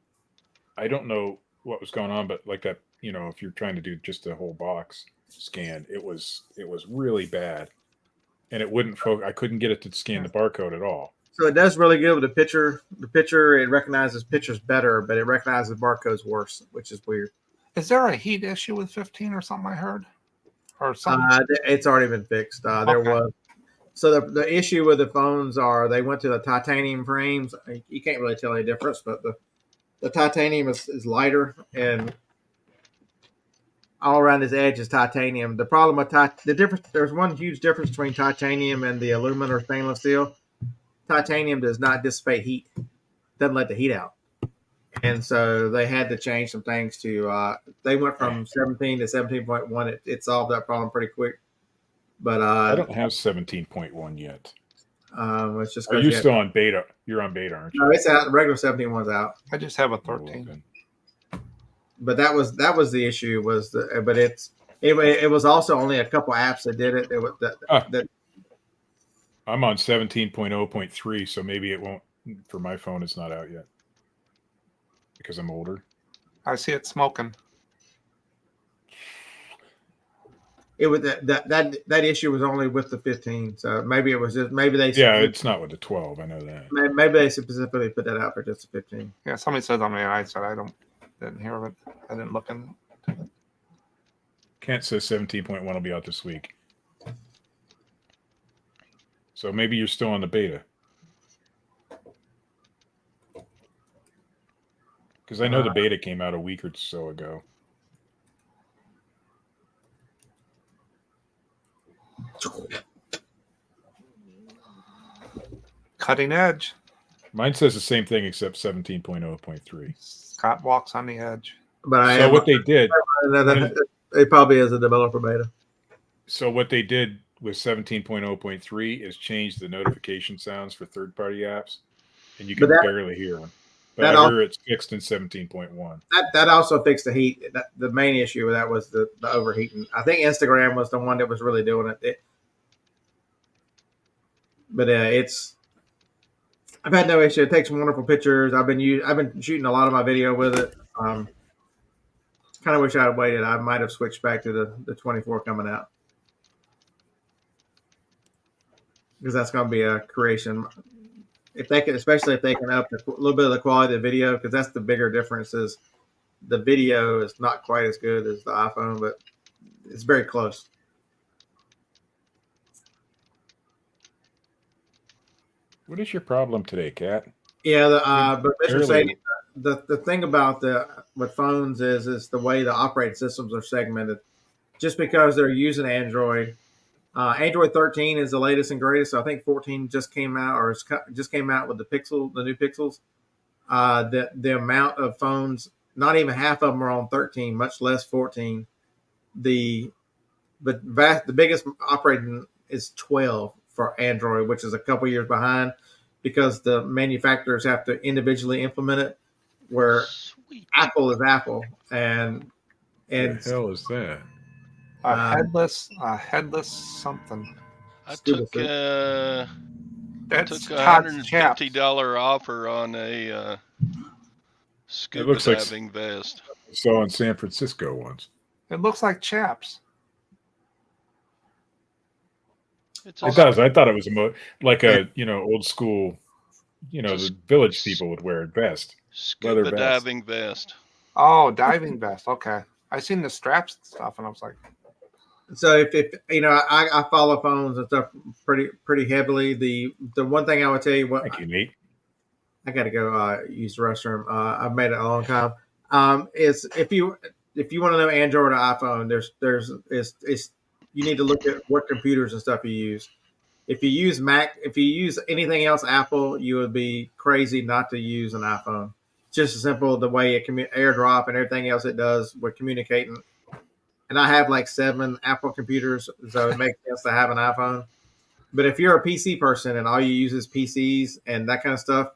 I don't know what was going on, but like that, if you're trying to do just a whole box scan, it was really bad, and it wouldn't focus. I couldn't get it to scan the barcode at all. So it does really good with the picture. The picture, it recognizes pictures better, but it recognizes barcodes worse, which is weird. Is there a heat issue with 15 or something I heard? Or something? It's already been fixed. There was. So the issue with the phones they went to the titanium frames. You can't really tell any difference, but the titanium is lighter and all around his edge is titanium. The problem with the difference, there's one huge difference between titanium and the aluminum or stainless steel. Titanium does not dissipate heat, doesn't let the heat out. And so they had to change some things they went from 17 to 17.1. It solved that problem pretty quick. But I don't have 17.1 yet. It's just. Are you still on beta? You're on beta, aren't you? No, it's out. The regular 17.1's out. I just have a 13. But that was the issue but it was also only a couple apps that did it. I'm on 17.0.3, so maybe it won't. For my phone, it's not out yet because I'm older. I see it smoking. It was that issue was only with the 15, so maybe it was just it's not with the 12. I know that. Maybe they specifically put that out for just the 15. Yeah, somebody said on me, and I said didn't hear of it. I didn't look into it. Kent says 17.1 will be out this week. So maybe you're still on the beta. Because I know the beta came out a week or so ago. Cutting edge. Mine says the same thing except 17.0.3. Scott walks on the edge. But what they did, it probably is a developer beta. So what they did with 17.0.3 is change the notification sounds for third-party apps, and you can barely hear them. But I hear it's fixed in 17.1. That also fixed the heat. The main issue with that was the overheating. I think Instagram was the one that was really doing it. I've had no issue. It takes wonderful pictures. I've been shooting a lot of my video with it. Kind of wish I had waited. I might have switched back to the 24 coming out. Because that's going to be a creation. Especially if they can up a little bit of the quality of the video, because that's the bigger difference. Is the video is not quite as good as the iPhone, but it's very close. What is your problem today, Kat? Yeah, but Mr. Sadie, the thing about with phones is the way the operating systems are segmented. Just because they're using Android, Android 13 is the latest and greatest. So I think 14 just came out, or just came out with the new Pixels. The amount of phones, not even half of them are on 13, much less 14. The biggest operating is 12 for Android, which is a couple years behind because the manufacturers have to individually implement it. Where Sweet. Apple is Apple, and The hell is that? A headless something. I stupid took thing. That's took Todd's $150 offer on a It scuba looks like diving vest. I saw in San Francisco once. It looks like chaps. It's It does. I thought it was like a old school, Just the village people would wear a vest. Leather scuba vest. diving vest. Oh, diving vest. Okay. I seen the straps and stuff, and I was like, So if I follow phones and stuff pretty heavily. The one thing I would tell you, what Thank you, Nate. I got to go use the restroom. I've made it a long time. Is if you want to know Android or iPhone, it's you need to look at what computers and stuff you use. If you use Mac, if you use anything else Apple, you would be crazy not to use an iPhone. Just as simple the way it AirDrop and everything else it does with communicating. And I have like 7 Apple computers, so it makes sense to have an iPhone. But if you're a PC person and all you use is PCs and that kind of stuff,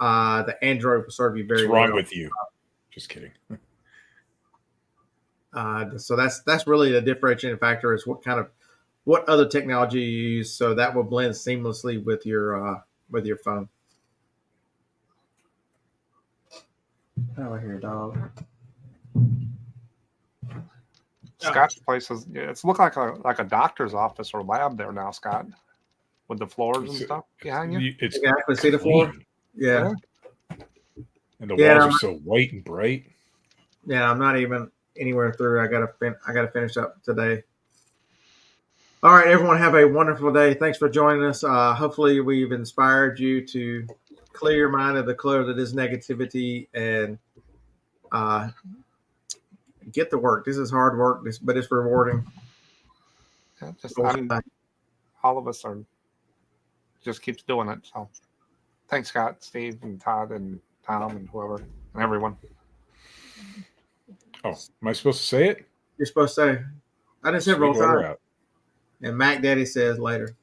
the Android will serve you What's very wrong well. with you? Just kidding. So that's really the differentiating factor is what other technology you use, so that will blend seamlessly with your phone. Oh, I hear a dog. Scott's place is. It's look like a doctor's office or lab there now, Scott, with the floors and stuff behind you. It's You can actually see the floor. clean. Yeah. And the Yeah, walls are so white and bright. Yeah, I'm not even anywhere through. I gotta finish up today. All right, everyone, have a wonderful day. Thanks for joining us. Hopefully, we've inspired you to clear your mind of the clutter that is negativity and get to work. This is hard work, but it's rewarding. Yeah, all of us are just keeps doing it. So, thanks, Scott, Steve, and Todd, and Tom, and whoever, and everyone. Oh, am I supposed to say it? You're supposed to say. I didn't say roll Sweetwater time. out. And Mac Daddy says later.